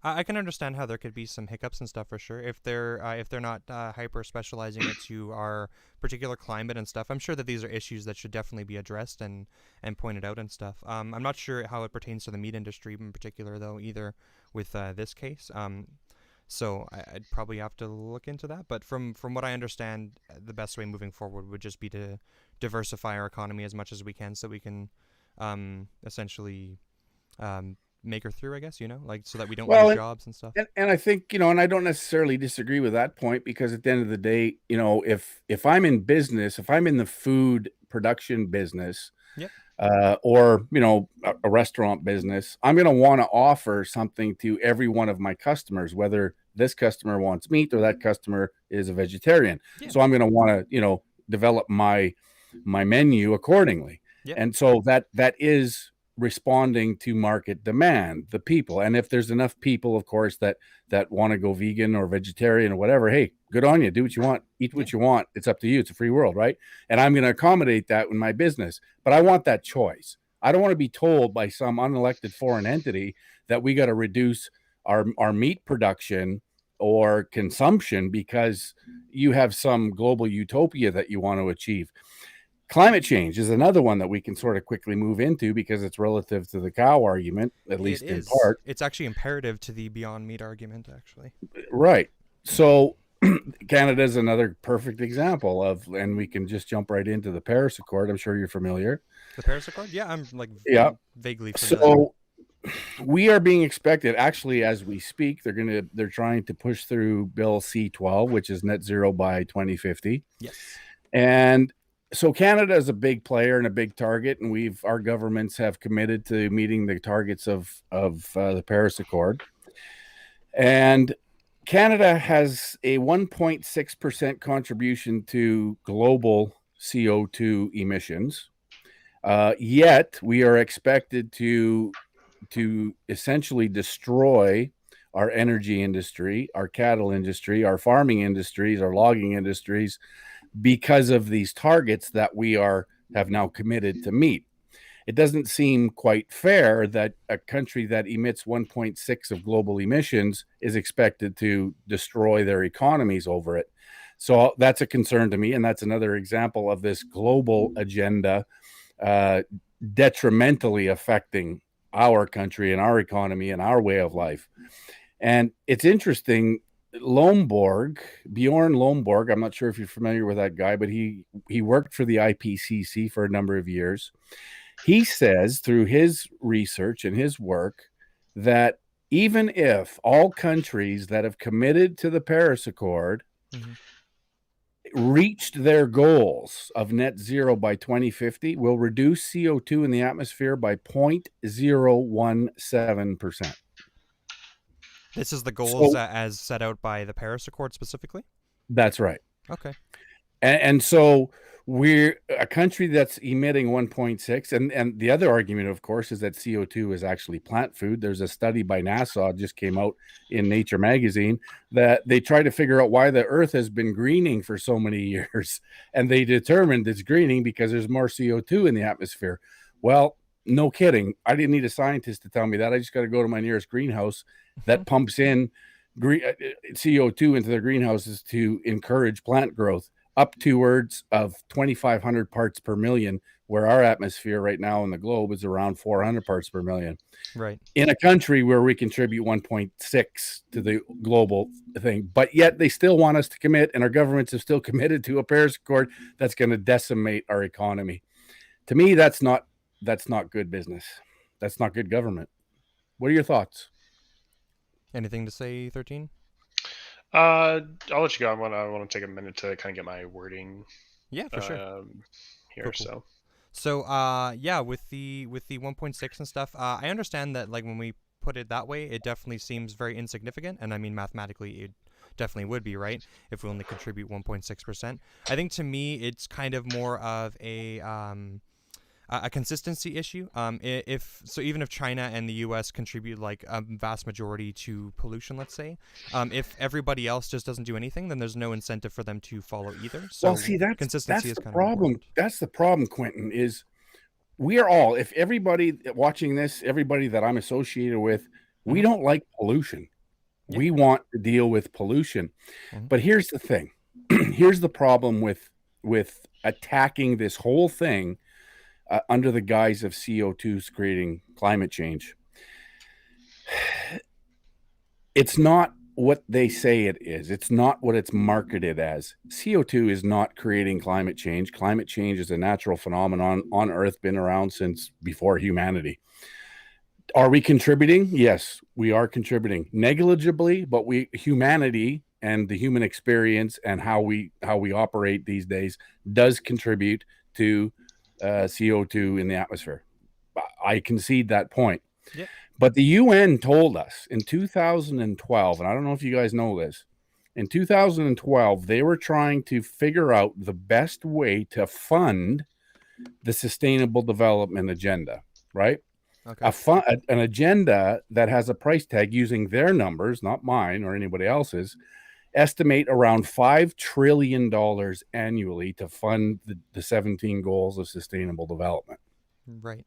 I can understand how there could be some hiccups and stuff for sure if they're not hyper specializing it to our particular climate and stuff. I'm sure that these are issues that should definitely be addressed and pointed out and stuff. I'm not sure how it pertains to the meat industry in particular though either with this case. So I'd probably have to look into that. But from what I understand, the best way moving forward would just be to diversify our economy as much as we can, so we can essentially make her through, I guess, so that we don't lose jobs and stuff. And I think, and I don't necessarily disagree with that point, because at the end of the day, if I'm in business, if I'm in the food production business, or, a restaurant business, I'm going to want to offer something to every one of my customers, whether this customer wants meat or that customer is a vegetarian. So I'm going to want to, develop my menu accordingly. And so that is responding to market demand, the people. And if there's enough people, of course, that want to go vegan or vegetarian or whatever, hey, good on you. Do what you want, eat what you want. It's up to you. It's a free world, right? And I'm going to accommodate that in my business, but I want that choice. I don't want to be told by some unelected foreign entity that we got to reduce our meat production or consumption because you have some global utopia that you want to achieve. Climate change is another one that we can sort of quickly move into because it's relative to the cow argument, at least in part. It's actually imperative to the Beyond Meat argument, actually. Right. So Canada is another perfect example of, and we can just jump right into the Paris Accord. I'm sure you're familiar. The Paris Accord? Yeah, I'm vaguely familiar. So we are being expected, actually, as we speak, they're trying to push through Bill C-12, which is net zero by 2050. Yes. And so Canada is a big player and a big target, and our governments have committed to meeting the targets of the Paris Accord. And Canada has a 1.6% contribution to global CO2 emissions. Yet we are expected to essentially destroy our energy industry, our cattle industry, our farming industries, our logging industries, because of these targets that we have now committed to meet. It doesn't seem quite fair that a country that emits 1.6 of global emissions is expected to destroy their economies over it. So that's a concern to me, and that's another example of this global agenda detrimentally affecting our country and our economy and our way of life. And it's interesting, Bjorn Lomborg, I'm not sure if you're familiar with that guy, but he worked for the IPCC for a number of years. He says through his research and his work that even if all countries that have committed to the Paris Accord reached their goals of net zero by 2050, will reduce CO2 in the atmosphere by 0.017%. This is the goals as set out by the Paris Accord specifically? That's right. Okay. And so we're a country that's emitting 1.6. And the other argument, of course, is that CO2 is actually plant food. There's a study by NASA just came out in Nature magazine that they try to figure out why the Earth has been greening for so many years. And they determined it's greening because there's more CO2 in the atmosphere. Well, no kidding. I didn't need a scientist to tell me that. I just got to go to my nearest greenhouse that pumps in CO2 into their greenhouses to encourage plant growth, up towards of 2,500 parts per million, where our atmosphere right now in the globe is around 400 parts per million. Right. In a country where we contribute 1.6 to the global thing, but yet they still want us to commit, and our governments have still committed to a Paris Accord that's going to decimate our economy. To me, that's not good business. That's not good government. What are your thoughts? Anything to say, 13? I'll let you go. I want to take a minute to kind of get my wording. Yeah, for sure. Here, cool. So, yeah, with the 1.6 and stuff, I understand that, like, when we put it that way, it definitely seems very insignificant, and I mean, mathematically, it definitely would be, right, if we only contribute 1.6%. I think, to me, it's kind of more of a consistency issue. Even if China and the U.S. contribute like a vast majority to pollution, let's say, if everybody else just doesn't do anything, then there's no incentive for them to follow either. So well, see, consistency is the kind problem. of important. That's the problem, Quentin, is we are all, if everybody watching this, everybody that I'm associated with, we don't like pollution. Yeah. We want to deal with pollution. But here's the thing. Here's the problem with attacking this whole thing under the guise of CO2's creating climate change. It's not what they say it is. It's not what it's marketed as. CO2 is not creating climate change. Climate change is a natural phenomenon on Earth, been around since before humanity. Are we contributing? Yes, we are contributing negligibly, but humanity and the human experience and how we operate these days does contribute to CO2 in the atmosphere. I concede that point. Yep. But the UN told us in 2012, and I don't know if you guys know this, in 2012, they were trying to figure out the best way to fund the Sustainable Development Agenda, right? Okay. An agenda that has a price tag using their numbers, not mine or anybody else's, estimate around $5 trillion annually to fund the 17 goals of sustainable development. Right.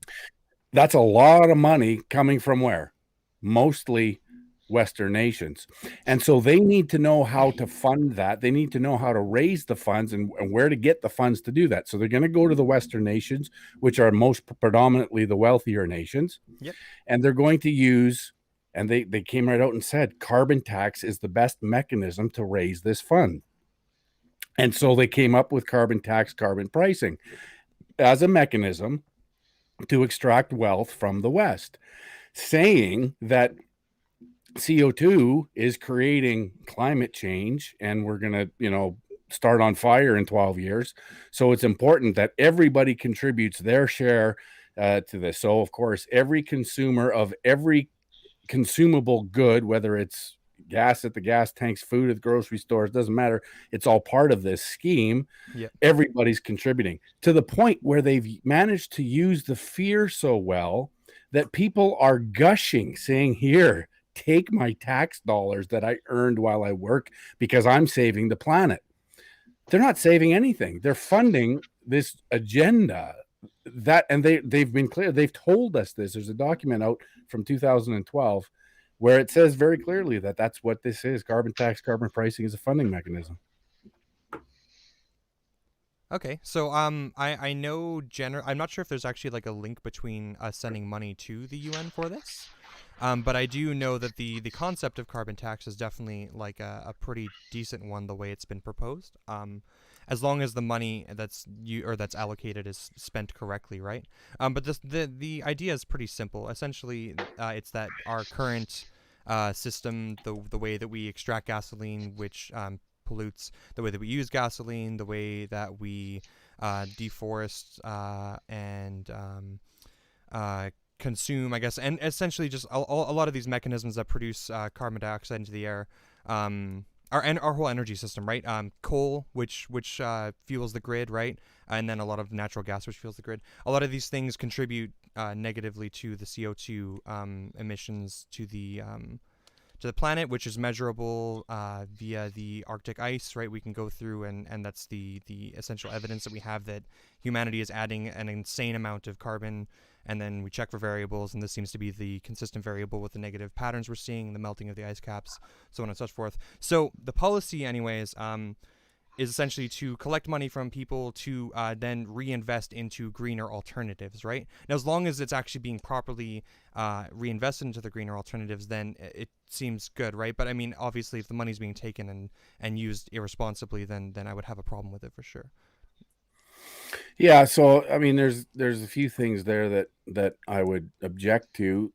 That's a lot of money coming from where? Mostly Western nations. And so they need to know how to fund that. They need to know how to raise the funds and where to get the funds to do that. So they're going to go to the Western nations, which are most predominantly the wealthier nations. Yep. And they're going to use, and they came right out and said, carbon tax is the best mechanism to raise this fund. And so they came up with carbon tax, carbon pricing as a mechanism to extract wealth from the West, saying that CO2 is creating climate change and we're going to, start on fire in 12 years. So it's important that everybody contributes their share to this. So, of course, every consumer of every consumable good, whether it's gas at the gas tanks, food at the grocery stores, doesn't matter. It's all part of this scheme. Yep. Everybody's contributing to the point where they've managed to use the fear so well that people are gushing, saying, here, take my tax dollars that I earned while I work because I'm saving the planet. They're not saving anything. They're funding this agenda and they've been clear. They've told us this. There's a document out from 2012 where it says very clearly that that's what this is. Carbon tax, carbon pricing is a funding mechanism. Okay, so I know I'm not sure if there's actually like a link between us sending money to the UN for this, but I do know that the concept of carbon tax is definitely like a pretty decent one the way it's been proposed. As long as the money that's allocated is spent correctly, right? But the idea is pretty simple. Essentially, it's that our current system, the way that we extract gasoline, which pollutes, the way that we use gasoline, the way that we deforest and consume, I guess, and essentially just a lot of these mechanisms that produce carbon dioxide into the air. Our whole energy system, right? Coal, which fuels the grid, right? And then a lot of natural gas, which fuels the grid. A lot of these things contribute negatively to the CO2 emissions to the planet, which is measurable via the Arctic ice, right? We can go through, and that's the essential evidence that we have that humanity is adding an insane amount of carbon. And then we check for variables, and this seems to be the consistent variable with the negative patterns we're seeing, the melting of the ice caps, so on and so forth. So the policy, anyways, is essentially to collect money from people to then reinvest into greener alternatives, right? Now, as long as it's actually being properly reinvested into the greener alternatives, then it seems good, right? But I mean, obviously, if the money's being taken and used irresponsibly, then I would have a problem with it for sure. Yeah, so I mean, there's a few things there that I would object to.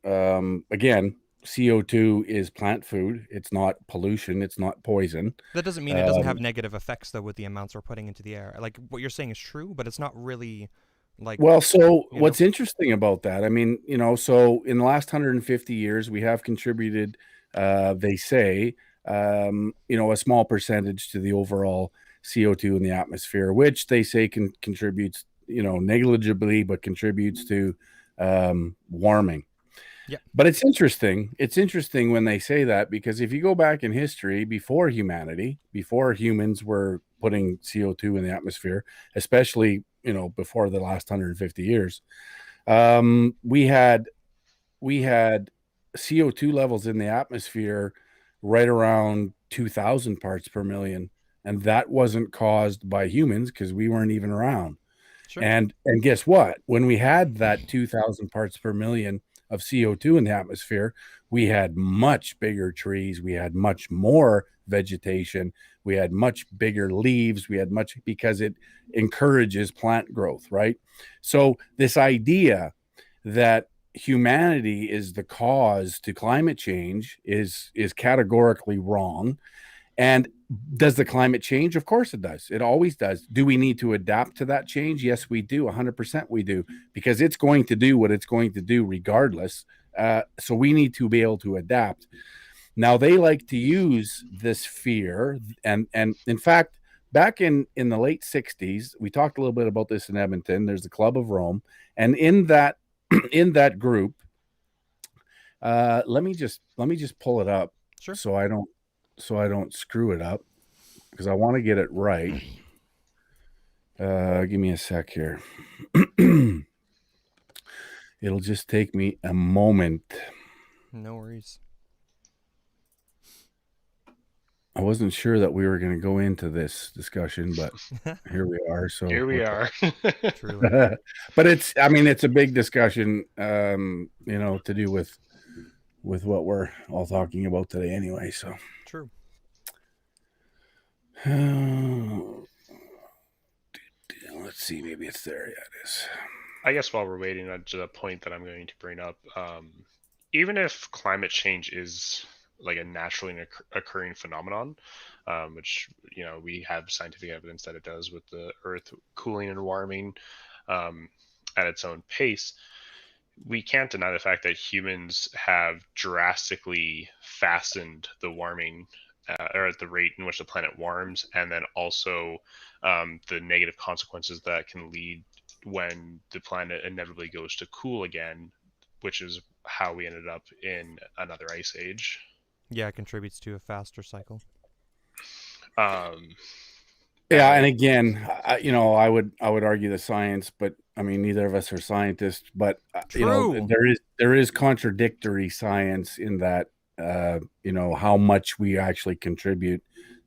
Again, CO2 is plant food. It's not pollution. It's not poison. That doesn't mean it doesn't have negative effects, though, with the amounts we're putting into the air. Like, what you're saying is true, but it's not really like. Well, so what's interesting about that? I mean, so in the last 150 years, we have contributed, they say, a small percentage to the overall CO2 in the atmosphere, which they say contributes, negligibly, but contributes to warming. Yeah. But it's interesting. It's interesting when they say that, because if you go back in history, before humans were putting CO2 in the atmosphere, especially, before the last 150 years, we had CO2 levels in the atmosphere right around 2,000 parts per million. And that wasn't caused by humans because we weren't even around. Sure. And guess what? When we had that 2,000 parts per million of CO2 in the atmosphere, we had much bigger trees. We had much more vegetation. We had much bigger leaves. Because it encourages plant growth, right? So this idea that humanity is the cause to climate change is categorically wrong. And does the climate change? Of course it does. It always does. Do we need to adapt to that change? Yes, we do. 100% we do, because it's going to do what it's going to do regardless. So we need to be able to adapt. Now, they like to use this fear. And in fact, back in the late 60s, we talked a little bit about this in Edmonton. There's the Club of Rome. And in that group, let me just pull it up. Sure. So I don't screw it up, because I want to get it right. Give me a sec here. It'll just take me a moment. No worries. I wasn't sure that we were going to go into this discussion, but here we are. So here we are. Truly. But it's a big discussion, to do with what we're all talking about today anyway. So true. Let's see, maybe it's there. Yeah, it is. I guess while we're waiting on to the point that I'm going to bring up, even if climate change is like a naturally occurring phenomenon, which we have scientific evidence that it does, with the Earth cooling and warming at its own pace, we can't deny the fact that humans have drastically fastened the warming, or at the rate in which the planet warms, and then also the negative consequences that can lead when the planet inevitably goes to cool again, which is how we ended up in another ice age. Yeah, it contributes to a faster cycle. Yeah, and again, I would argue the science, but I mean, neither of us are scientists. But there is contradictory science in that. How much we actually contribute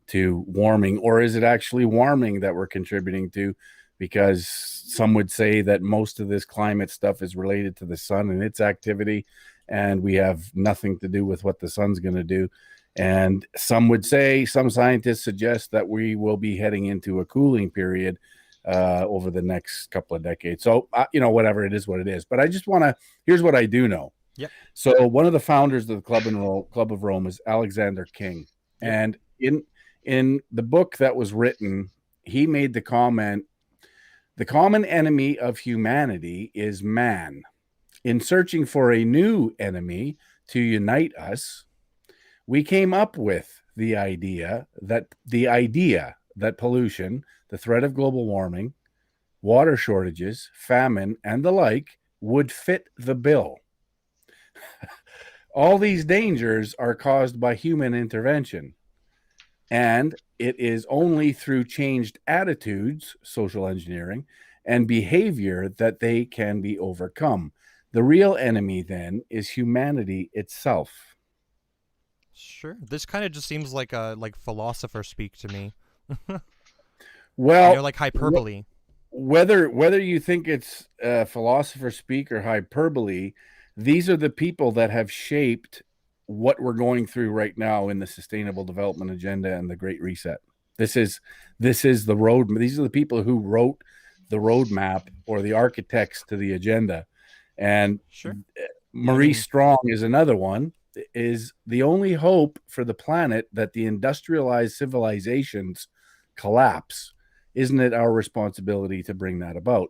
to warming, or is it actually warming that we're contributing to? Because some would say that most of this climate stuff is related to the sun and its activity, and we have nothing to do with what the sun's going to do. And some scientists suggest that we will be heading into a cooling period over the next couple of decades. So, whatever, it is what it is. But I just here's what I do know. Yep. So one of the founders of the Club of Rome is Alexander King. Yep. And in the book that was written, he made the comment, the common enemy of humanity is man. In searching for a new enemy to unite us, we came up with the idea that pollution, the threat of global warming, water shortages, famine, and the like would fit the bill. All these dangers are caused by human intervention, and it is only through changed attitudes, social engineering, and behavior that they can be overcome. The real enemy, then, is humanity itself. Sure. This kind of just seems like philosopher speak to me. Well, like hyperbole. Whether you think it's philosopher speak or hyperbole, these are the people that have shaped what we're going through right now in the Sustainable Development Agenda and the Great Reset. This is the road. These are the people who wrote the roadmap or the architects to the agenda. And sure. Marie Strong is another one. Is the only hope for the planet that the industrialized civilizations collapse. Isn't it our responsibility to bring that about?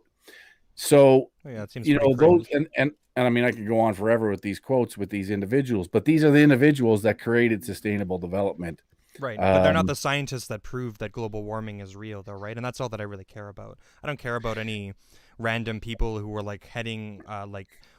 So, it seems those, and I mean, I could go on forever with these quotes with these individuals, but these are the individuals that created sustainable development. Right. But they're not the scientists that prove that global warming is real, though, right? And that's all that I really care about. I don't care about any random people who are heading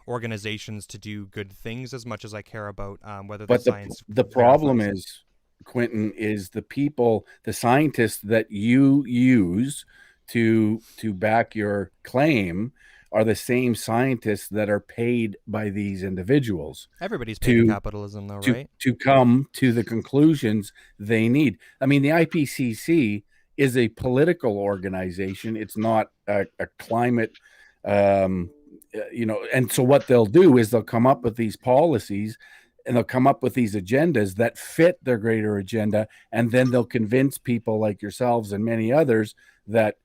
organizations to do good things as much as I care about whether the science. The problem is, Quentin, is the people, the scientists that you use to back your claim are the same scientists that are paid by these individuals. Everybody's paid in capitalism, though, right? To come to the conclusions they need. I mean, the IPCC is a political organization. It's not a climate, and so what they'll do is they'll come up with these policies and they'll come up with these agendas that fit their greater agenda. And then they'll convince people like yourselves and many others that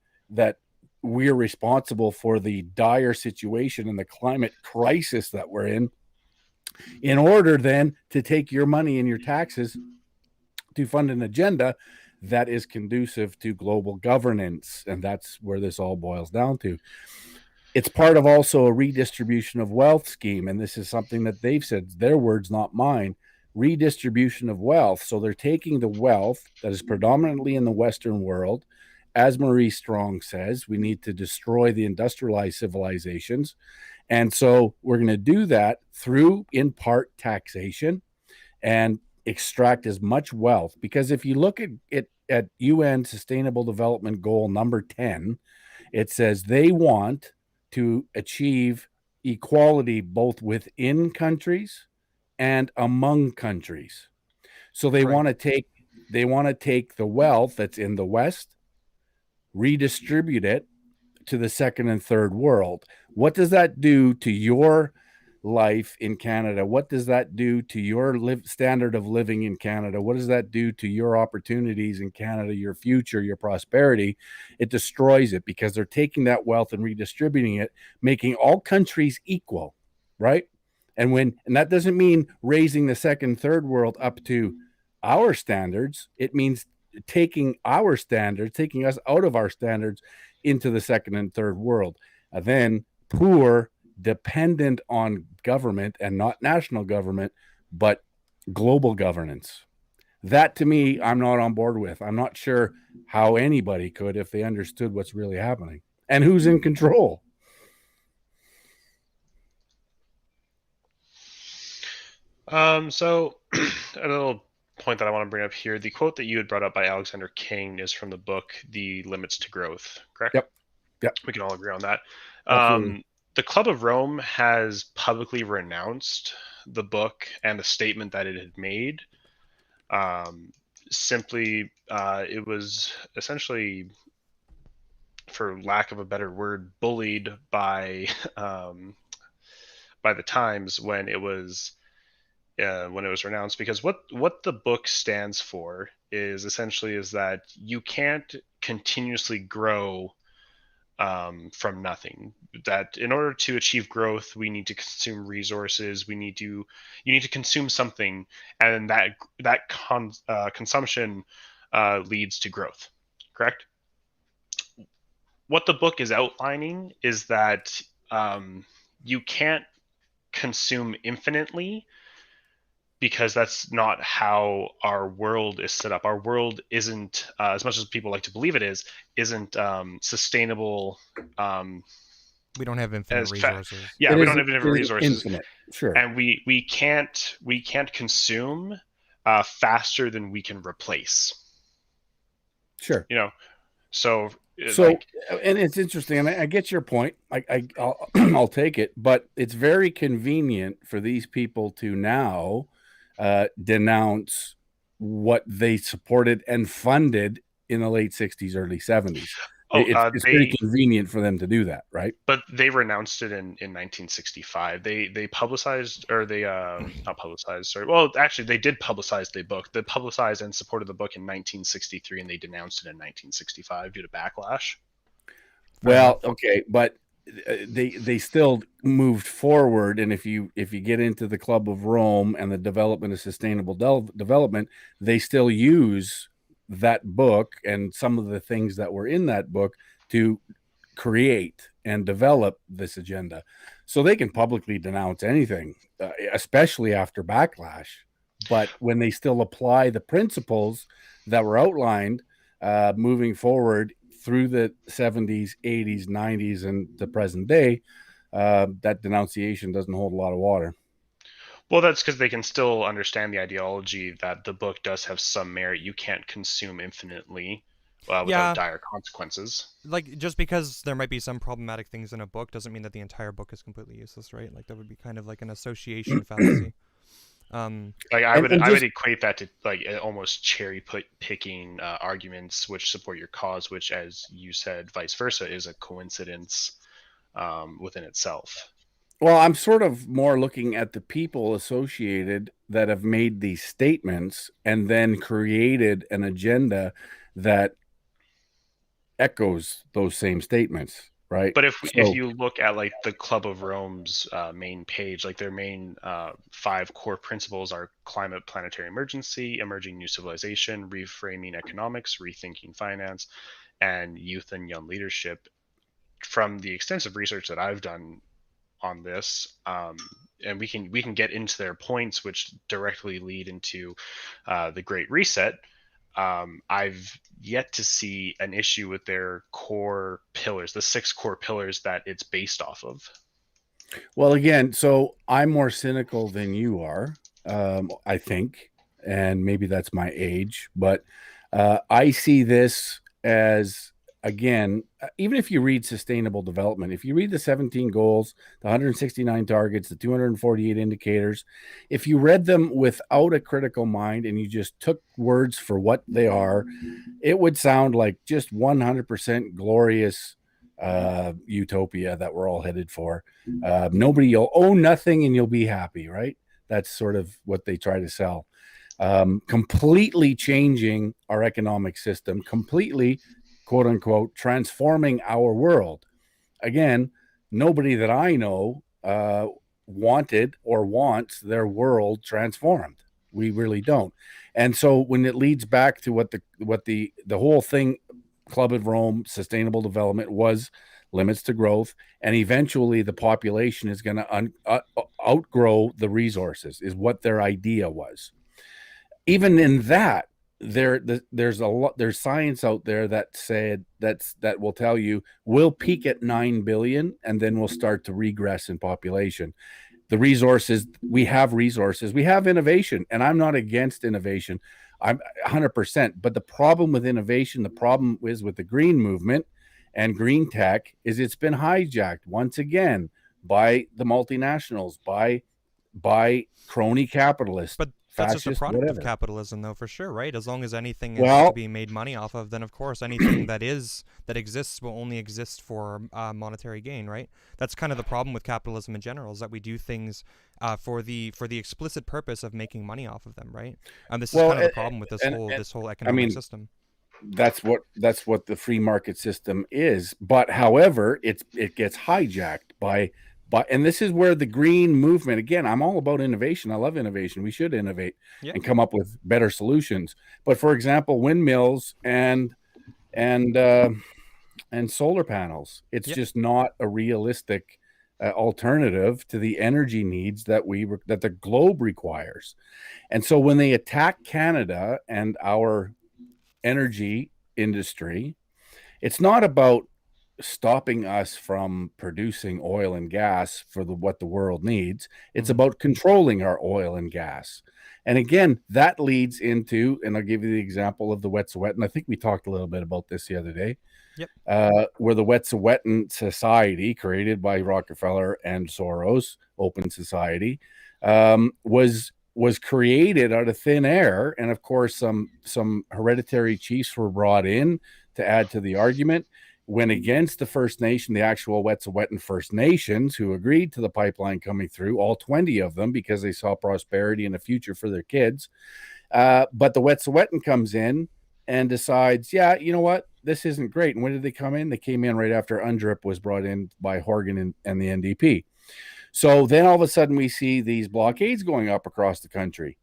we're responsible for the dire situation and the climate crisis that we're in order then to take your money and your taxes to fund an agenda that is conducive to global governance. And that's where this all boils down to. It's part of also a redistribution of wealth scheme. And this is something that they've said, their words, not mine, redistribution of wealth. So they're taking the wealth that is predominantly in the Western world. As Marie Strong says, we need to destroy the industrialized civilizations. And so we're going to do that through, in part, taxation and extract as much wealth. Because if you look at it at UN Sustainable Development Goal number 10, it says they want to achieve equality both within countries and among countries. So they want to take the wealth that's in the West, redistribute it to the second and third world. What does that do to your life in Canada? What does that do to your standard of living in Canada? What does that do to your opportunities in Canada, your future, your prosperity? It destroys it because they're taking that wealth and redistributing it, making all countries equal, right? And that doesn't mean raising the second, third world up to our standards. It means taking our standards, taking us out of our standards into the second and third world. And then poor, dependent on government and not national government, but global governance. That, to me, I'm not on board with. I'm not sure how anybody could if they understood what's really happening and who's in control. So a little point that I want to bring up here, the quote that you had brought up by Alexander King is from the book, The Limits to Growth, correct? Yep. We can all agree on that. Absolutely. The Club of Rome has publicly renounced the book and the statement that it had made. Simply, it was essentially, for lack of a better word, bullied by the Times when it was renounced, because what the book stands for is that you can't continuously grow from nothing. That in order to achieve growth, we need to consume resources. You need to consume something, and that consumption leads to growth. Correct? What the book is outlining is that you can't consume infinitely, because that's not how our world is set up. Our world isn't, as much as people like to believe it is, isn't sustainable. We don't have infinite resources. Yeah, we don't have infinite resources. Infinite, sure. And we can't consume faster than we can replace. Sure. So and it's interesting, and I get your point. I'll take it, but it's very convenient for these people to now denounce what they supported and funded in the late 60s, early 70s. It's pretty convenient for them to do that, right? But they renounced it in 1965. They publicized, or they not publicized. Sorry. Well, actually, they did publicize the book. They publicized and supported the book in 1963, and they denounced it in 1965 due to backlash. Well, okay, but they still moved forward, and if you get into the Club of Rome and the development of sustainable development, they still use that book and some of the things that were in that book to create and develop this agenda. So they can publicly denounce anything, especially after backlash. But when they still apply the principles that were outlined moving forward through the 70s, 80s, 90s, and the present day, that denunciation doesn't hold a lot of water. Well, that's because they can still understand the ideology that the book does have some merit. You can't consume infinitely without dire consequences. Like, just because there might be some problematic things in a book doesn't mean that the entire book is completely useless, right? Like, that would be kind of like an association fallacy. I would equate that to like almost cherry picking arguments which support your cause, which, as you said, vice versa, is a coincidence within itself. Well, I'm sort of more looking at the people associated that have made these statements and then created an agenda that echoes those same statements, right? But if you look at like the Club of Rome's main page, like their main 5 core principles are climate, planetary emergency, emerging new civilization, reframing economics, rethinking finance, and youth and young leadership. From the extensive research that I've done on this, and we can get into their points, which directly lead into the Great Reset. I've yet to see an issue with their core pillars, the 6 core pillars that it's based off of. Well, again, so I'm more cynical than you are, I think, and maybe that's my age, but I see this as, again, even if you read sustainable development, if you read the 17 goals, the 169 targets, the 248 indicators, if you read them without a critical mind and you just took words for what they are, it would sound like just 100% glorious utopia that we're all headed for. You'll own nothing and you'll be happy, right? That's sort of what they try to sell. Completely changing our economic system, completely, quote unquote, transforming our world. Again, nobody that I know wanted or wants their world transformed. We really don't. And so when it leads back to what the whole thing, Club of Rome, sustainable development, was limits to growth, and eventually the population is going to outgrow the resources, is what their idea was. Even in that, there's science out there that said that will tell you we'll peak at 9 billion and then we'll start to regress in population. The resources, we have innovation, and I'm not against innovation. I'm 100%. But the problem with innovation, the problem is with the green movement and green tech, is it's been hijacked once again by the multinationals, by crony capitalists. But that's just a product of capitalism, though, for sure, right? As long as anything is to be made money off of, then of course anything that exists will only exist for monetary gain, right? That's kind of the problem with capitalism in general, is that we do things for the explicit purpose of making money off of them, right? And this is kind of the problem with this whole economic system. That's what the free market system is. But however, it gets hijacked by And this is where the green movement, again, I'm all about innovation. I love innovation. We should innovate and come up with better solutions. But for example, windmills and solar panels, it's just not a realistic alternative to the energy needs that that the globe requires. And so when they attack Canada and our energy industry, it's not about stopping us from producing oil and gas for what the world needs. It's about controlling our oil and gas. And again, that leads into, and I'll give you the example of the Wet'suwet'en. I think we talked a little bit about this the other day. Where the Wet'suwet'en Society, created by Rockefeller and Soros, open society, was created out of thin air. And of course, some hereditary chiefs were brought in to add to the argument, went against the First Nation, the actual Wet'suwet'en First Nations, who agreed to the pipeline coming through, all 20 of them, because they saw prosperity and a future for their kids. But the Wet'suwet'en comes in and decides, yeah, you know what? This isn't great. And when did they come in? They came in right after UNDRIP was brought in by Horgan and the NDP. So then all of a sudden we see these blockades going up across the country.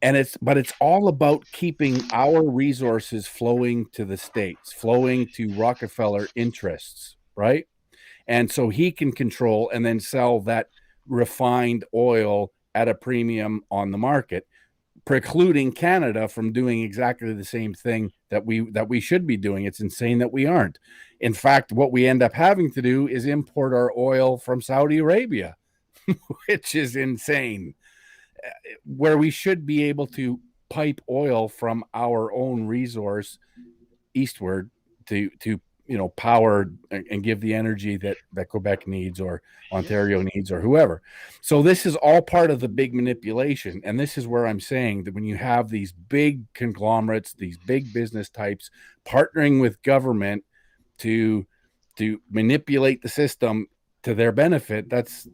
And it's all about keeping our resources flowing to the states, flowing to Rockefeller interests, right? And so he can control and then sell that refined oil at a premium on the market, precluding Canada from doing exactly the same thing that we should be doing. It's insane that we aren't. In fact, what we end up having to do is import our oil from Saudi Arabia, which is insane, where we should be able to pipe oil from our own resource eastward to power and give the energy that Quebec needs or Ontario needs or whoever. So this is all part of the big manipulation. And this is where I'm saying that when you have these big conglomerates, these big business types partnering with government to manipulate the system to their benefit, that's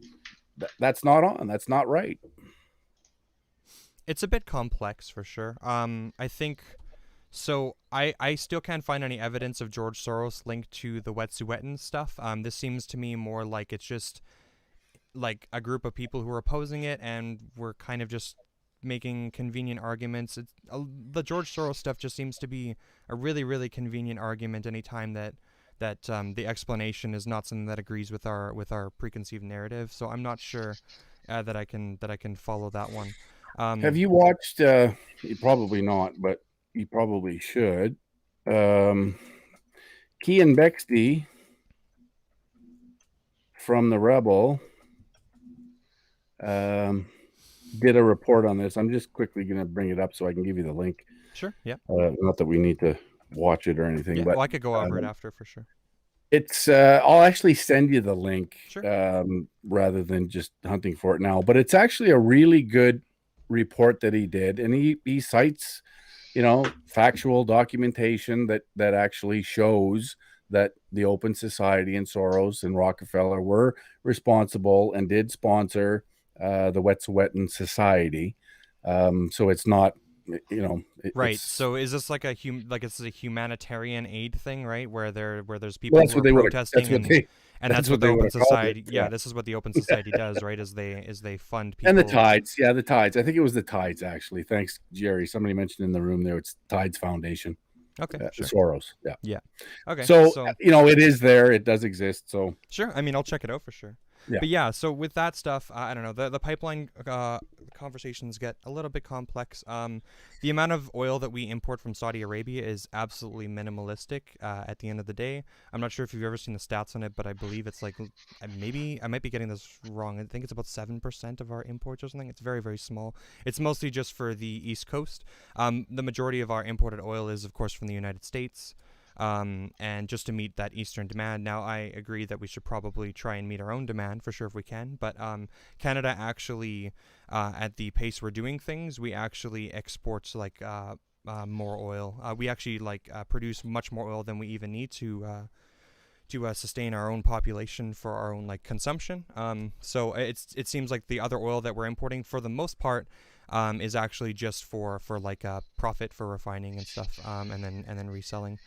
not on. That's not right. It's a bit complex for sure. I think so. I still can't find any evidence of George Soros linked to the Wet'suwet'en stuff. This seems to me more like it's just like a group of people who are opposing it, and we're kind of just making convenient arguments. The George Soros stuff just seems to be a really, really convenient argument anytime that the explanation is not something that agrees with our preconceived narrative. So I'm not sure that I can follow that one. Have you watched? Probably not, but you probably should. Kean Bexty from the Rebel did a report on this. I'm just quickly going to bring it up so I can give you the link. Sure. Yeah. Not that we need to watch it or anything, yeah, but I could go over it after for sure. It's I'll actually send you the link, sure. Rather than just hunting for it now. But it's actually a really good report that he did, and he cites, factual documentation that actually shows that the Open Society and Soros and Rockefeller were responsible and did sponsor the Wet'suwet'en Society. So it's not, right. So is this like it's a humanitarian aid thing, right? Where there's people who are protesting that's what the Open Society. Yeah, this is what the Open Society does, right? Is they fund people. And the Tides, the Tides. I think it was the Tides actually. Thanks, Jerry. Somebody mentioned in the room there. It's Tides Foundation. Okay, sure. Soros. Yeah. Yeah. Okay. So it is there. It does exist. So sure. I mean, I'll check it out for sure. Yeah. But yeah, so with that stuff, I don't know, the pipeline conversations get a little bit complex. The amount of oil that we import from Saudi Arabia is absolutely minimalistic at the end of the day. I'm not sure if you've ever seen the stats on it, but I believe it's like, maybe I might be getting this wrong. I think it's about 7% of our imports or something. It's very, very small. It's mostly just for the East Coast. The majority of our imported oil is, of course, from the United States. And just to meet that Eastern demand. Now, I agree that we should probably try and meet our own demand for sure if we can, but Canada actually, at the pace we're doing things, we actually export more oil. We actually produce much more oil than we even need to sustain our own population for our own consumption. So it seems like the other oil that we're importing, for the most part, is actually just for profit for refining and stuff, and then reselling.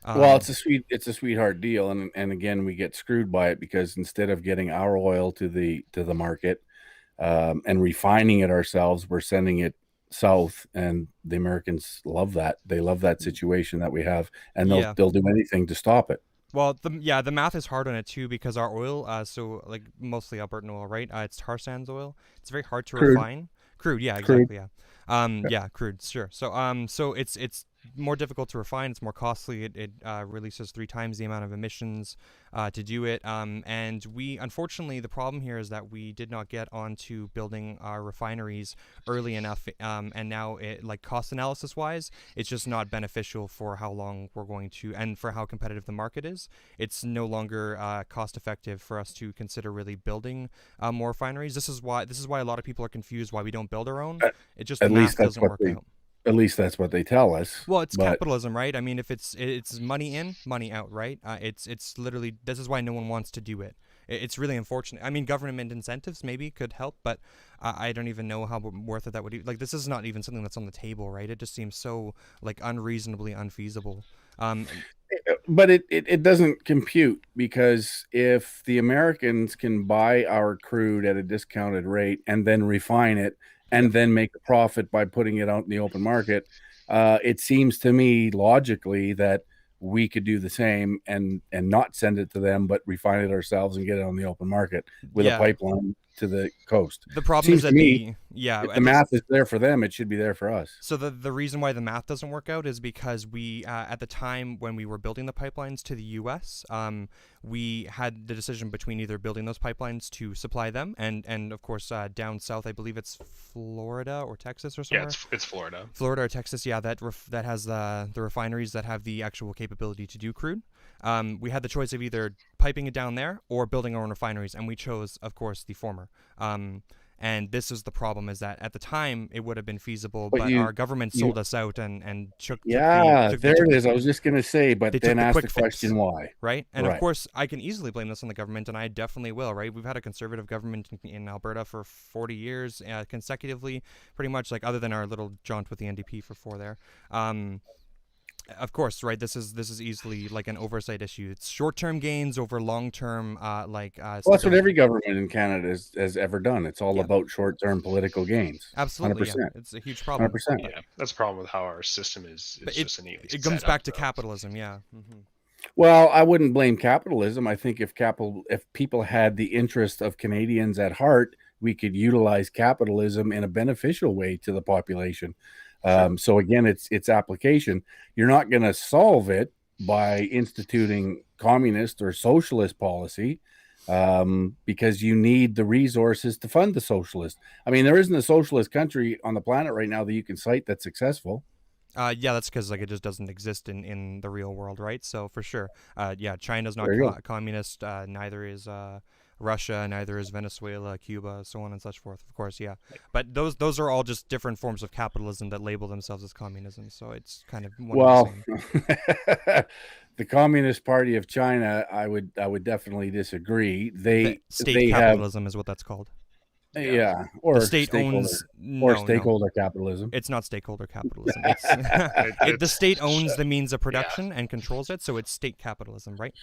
Well, it's a sweetheart deal, and again, we get screwed by it because instead of getting our oil to the market and refining it ourselves, we're sending it south, and the Americans love that. They love that situation that we have, and Yeah. they'll do anything to stop it. Well, the math is hard on it too because our oil, so like mostly Albertan oil, right? It's tar sands oil. It's very hard to Crude. refine. Crude, yeah, Crude. exactly, yeah. Yeah, crude, sure. So it's more difficult to refine. It's more costly. It releases 3 times the amount of emissions to do it. And we, unfortunately, the problem here is that we did not get onto building our refineries early enough. And now, like cost analysis wise, it's just not beneficial for how long we're going to, and for how competitive the market is. It's no longer cost effective for us to consider really building more refineries. This is why a lot of people are confused why we don't build our own. It just, the math doesn't work out. At least that's what they tell us. Well, it's capitalism, right? I mean, if it's money in, money out, right? It's literally, this is why no one wants to do it. It's really unfortunate. I mean, government incentives maybe could help, but I don't even know how worth it that would be. Like, this is not even something that's on the table, right? It just seems so like unreasonably unfeasible. But it doesn't compute, because if the Americans can buy our crude at a discounted rate and then refine it and then make a profit by putting it out in the open market, it seems to me logically that we could do the same and not send it to them, but refine it ourselves and get it on the open market with a pipeline to the coast. The problem is that if the math is there for them, it should be there for us. So the reason why the math doesn't work out is because we, at the time when we were building the pipelines to the U.S., we had the decision between either building those pipelines to supply them and of course down south, I believe it's Florida or Texas or somewhere. Yeah, it's Florida. Florida or Texas, yeah, that has the refineries that have the actual capability to do crude. We had the choice of either piping it down there or building our own refineries, and we chose, of course, the former. And this is the problem, is that at the time it would have been feasible, but our government sold us out and took there it is. I was just going to say, but then ask the question why. Right? And of course, I can easily blame this on the government, and I definitely will, right? We've had a conservative government in Alberta for 40 years consecutively, pretty much, like other than our little jaunt with the NDP for 4 there. Of course, right. This is easily like an oversight issue. It's short-term gains over long-term, well, that's what every government in Canada has ever done. It's all about short-term political gains. Absolutely, 100%. Yeah. It's a huge problem. 100%. Yeah, that's the problem with how our system is. It comes back to capitalism. Yeah. Mm-hmm. Well, I wouldn't blame capitalism. I think if people had the interest of Canadians at heart, we could utilize capitalism in a beneficial way to the population. So again, it's application. You're not going to solve it by instituting communist or socialist policy, because you need the resources to fund the socialist. I mean, there isn't a socialist country on the planet right now that you can cite that's successful. Yeah, that's because like it just doesn't exist in the real world, right? So for sure, yeah, China's not communist. Neither is Russia, neither is Venezuela, Cuba, so on and such forth. Of course, yeah. But those are all just different forms of capitalism that label themselves as communism. So it's kind of the Communist Party of China, I would definitely disagree. State capitalism is what that's called. Yeah, or the state owns stakeholder capitalism. It's not stakeholder capitalism. It's the state owns the means of production and controls it, so it's state capitalism, right?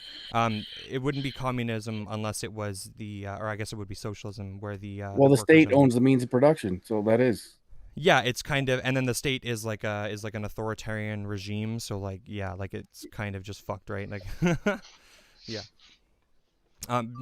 It wouldn't be communism unless it was or I guess it would be socialism, where the state owns the means of production, so that is. Yeah, it's kind of, and then the state is like an authoritarian regime, so like like it's kind of just fucked, right? Like, yeah.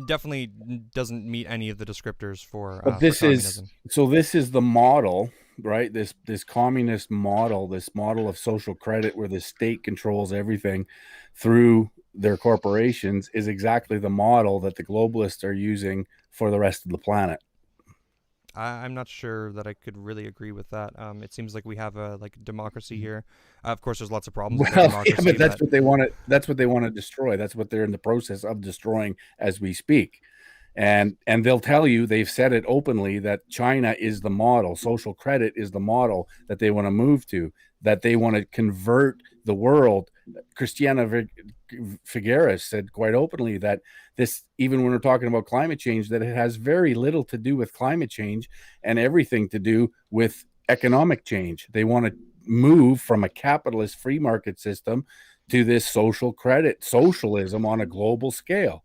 Definitely doesn't meet any of the descriptors for. But this is the model, right? This communist model, this model of social credit, where the state controls everything through their corporations, is exactly the model that the globalists are using for the rest of the planet. I'm not sure that I could really agree with that. It seems like we have a democracy here. Of course, there's lots of problems with democracy. Yeah, but that's what they want to. That's what they want to destroy. That's what they're in the process of destroying as we speak. And they'll tell you, they've said it openly, that China is the model. Social credit is the model that they want to move to. That they want to convert the world. Christiana Figueres said quite openly that this, even when we're talking about climate change, that it has very little to do with climate change and everything to do with economic change. They want to move from a capitalist free market system to this social credit, socialism on a global scale.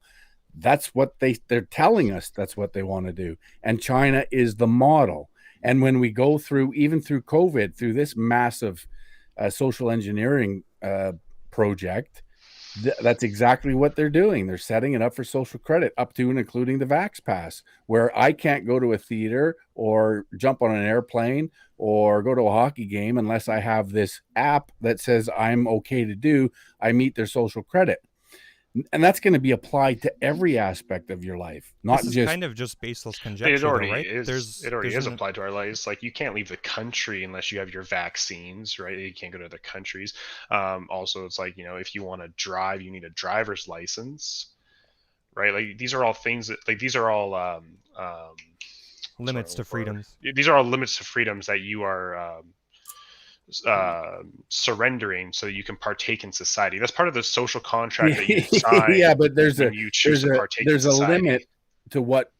That's what they're telling us. That's what they want to do. And China is the model. And when we go through, even through COVID, through this massive social engineering project, that's exactly what they're doing. They're setting it up for social credit, up to and including the Vax Pass, where I can't go to a theater or jump on an airplane or go to a hockey game unless I have this app that says I'm okay to do. I meet their social credit. And that's going to be applied to every aspect of your life, not this is just kind of just baseless conjecture. It already though, right? is. It already is applied to our lives. Like, you can't leave the country unless you have your vaccines, right? You can't go to other countries. Also, it's like, if you want to drive, you need a driver's license, right? Like, these are all things that, like, these are all limits to freedoms. These are all limits to freedoms that you are surrendering so that you can partake in society. That's part of the social contract that you sign. Yeah, but there's a limit to what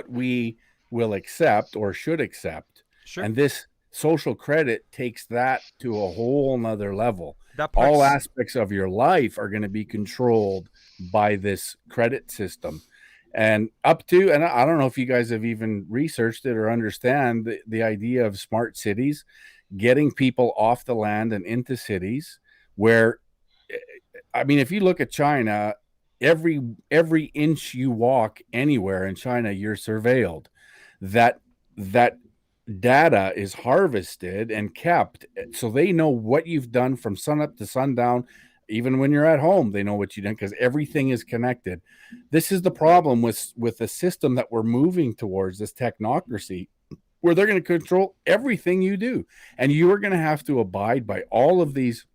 we will accept or should accept. Sure. And this social credit takes that to a whole nother level. All aspects of your life are going to be controlled by this credit system. And I don't know if you guys have even researched it or understand the idea of smart cities, getting people off the land and into cities where, I mean, if you look at China, every inch you walk anywhere in China, you're surveilled. That data is harvested and kept, so they know what you've done from sunup to sundown. Even when you're at home, they know what you've done because everything is connected. This is the problem with the system that we're moving towards, this technocracy, where they're going to control everything you do. And you are going to have to abide by all of these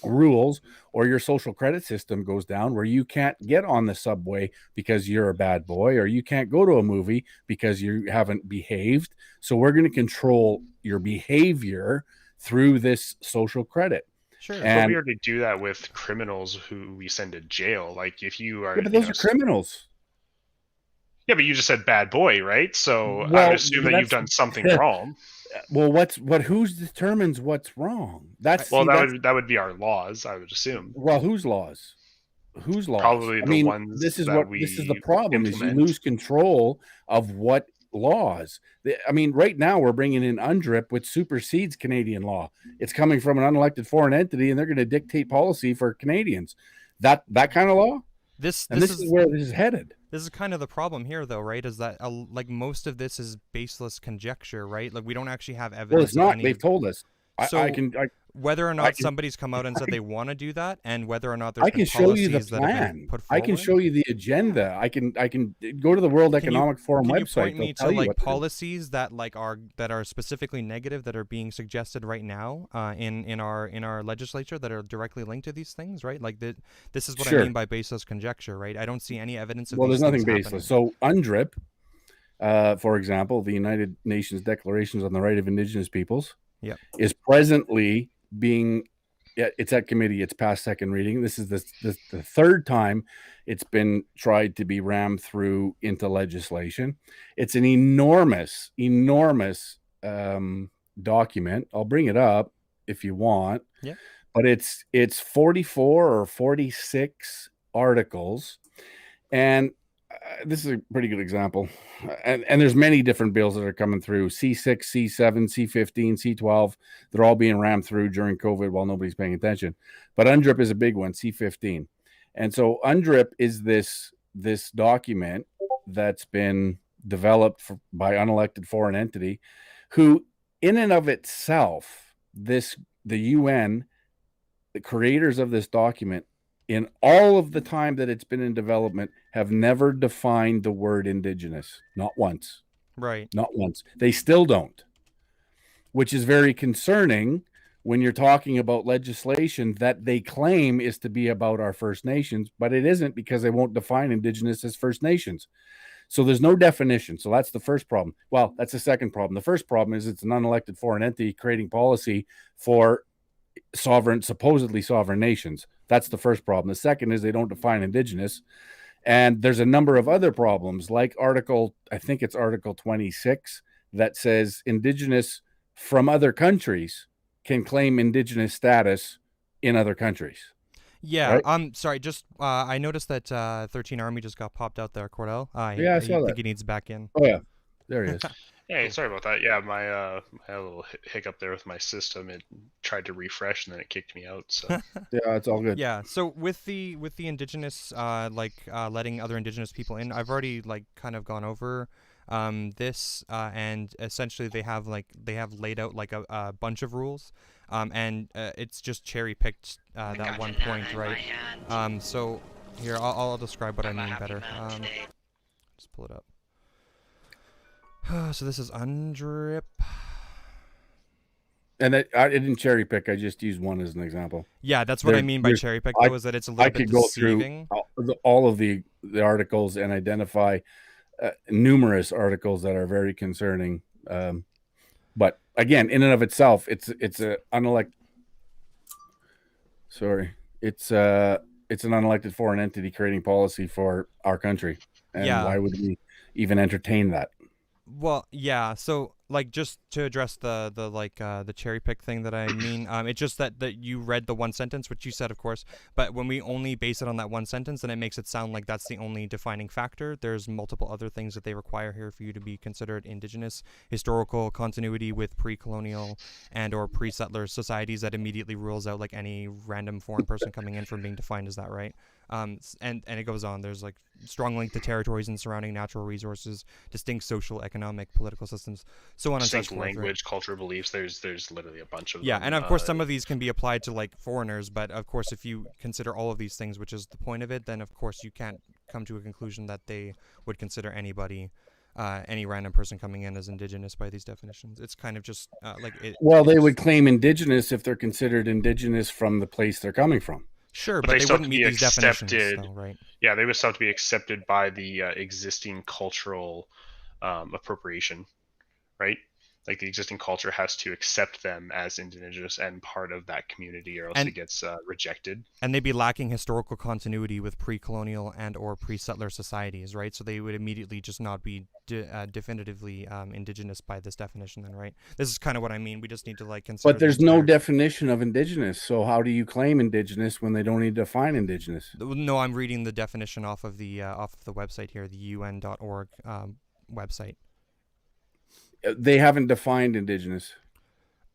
rules, or your social credit system goes down, where you can't get on the subway because you're a bad boy, or you can't go to a movie because you haven't behaved. So we're going to control your behavior through this social credit. Sure. But we already do that with criminals who we send to jail. Like, if you are... Yeah, but those are criminals. Yeah, but you just said bad boy, right? So I would assume that you've done something wrong. Well, who determines what's wrong? That would be our laws, I would assume. Well, whose laws? Whose laws? Probably the ones. This is the problem: is you lose control of what laws. I mean, right now we're bringing in UNDRIP, which supersedes Canadian law. It's coming from an unelected foreign entity, and they're going to dictate policy for Canadians. That kind of law. This is where this is headed. This is kind of the problem here, though, right? Is that like most of this is baseless conjecture, right? Like, we don't actually have evidence. Well, it's not. They've told us. Whether or not somebody's come out and said they want to do that, and whether or not there's I can show you the plan. I can show you the agenda. I can go to the World Economic Forum website. Can you point me to like policies that are specifically negative that are being suggested right now in our legislature that are directly linked to these things, right? Like this is what I mean by baseless conjecture, right? I don't see any evidence of. Well, there's nothing baseless. So UNDRIP, for example, the United Nations Declarations on the Right of Indigenous Peoples, is presently it's at committee. It's past second reading. This is the third time it's been tried to be rammed through into legislation. It's an enormous document. I'll bring it up if you want. Yeah. But it's 44 or 46 articles, and this is a pretty good example. And there's many different bills that are coming through: C6, C7, C15, C12. They're all being rammed through during COVID while nobody's paying attention. But UNDRIP is a big one, C15. And so UNDRIP is this document that's been developed by unelected foreign entity, who in and of itself, the UN, the creators of this document, in all of the time that it's been in development, have never defined the word indigenous. Not once. Right. Not once. They still don't. Which is very concerning when you're talking about legislation that they claim is to be about our First Nations, but it isn't, because they won't define indigenous as First Nations. So there's no definition. So that's the first problem. Well, that's the second problem. The first problem is it's an unelected foreign entity creating policy for supposedly sovereign nations. That's the first problem. The second is they don't define indigenous. And there's a number of other problems, like Article 26, that says indigenous from other countries can claim indigenous status in other countries. Yeah. right? Sorry. Just I noticed that 13 Army just got popped out there, Cordell. Yeah, I I saw think that. he needs back in. Oh yeah, there he is. Hey, Cool. sorry about that. Yeah, my I had a little hiccup there with my system. It tried to refresh and then it kicked me out. So Yeah, it's all good. Yeah. So with the indigenous, letting other indigenous people in, I've already like kind of gone over this, and essentially they have laid out like a bunch of rules, and it's just cherry picked that one point, right? So here I'll describe what I mean better. Just pull it up. So this is UNDRIP. And I didn't cherry pick. I just used one as an example. Yeah, that's what I mean by cherry pick, though, is that it's a little I bit could go through deceiving. all of the articles and identify numerous articles that are very concerning. But again, in and of itself, it's a unelected. Sorry, it's an unelected foreign entity creating policy for our country, and Yeah. why would we even entertain that? Well, yeah. So, like, just to address the cherry pick thing that I mean, it's just that you read the one sentence, which you said, of course. But when we only base it on that one sentence, then it makes it sound like that's the only defining factor. There's multiple other things that they require here for you to be considered indigenous: historical continuity with pre-colonial and/or pre-settler societies. That immediately rules out like any random foreign person coming in from being defined as that, right? And it goes on. There's like strong link to territories and surrounding natural resources, distinct social, economic, political systems, so on and so distinct forth. language, Right? cultural beliefs. There's literally a bunch of Yeah, them. and of course some of these can be applied to like foreigners, but of course if you consider all of these things, which is the point of it, then of course you can't come to a conclusion that they would consider anybody, any random person coming in as indigenous by these definitions. It's kind of just Well, they would claim indigenous if they're considered indigenous from the place they're coming from. Sure, But but they they still have wouldn't to be meet these definitions, accepted. though, right? Yeah, they would still have to be accepted by the existing cultural appropriation, right? Like the existing culture has to accept them as indigenous and part of that community, or else And- it gets rejected. And they'd be lacking historical continuity with pre-colonial and/or pre-settler societies, right? So they would immediately just not be definitively indigenous by this definition, then, right? This is kind of what I mean. We just need to like consider. But there's no definition of indigenous, so how do you claim indigenous when they don't need to define indigenous? No, I'm reading the definition off of the website here, the UN.org website. They haven't defined indigenous.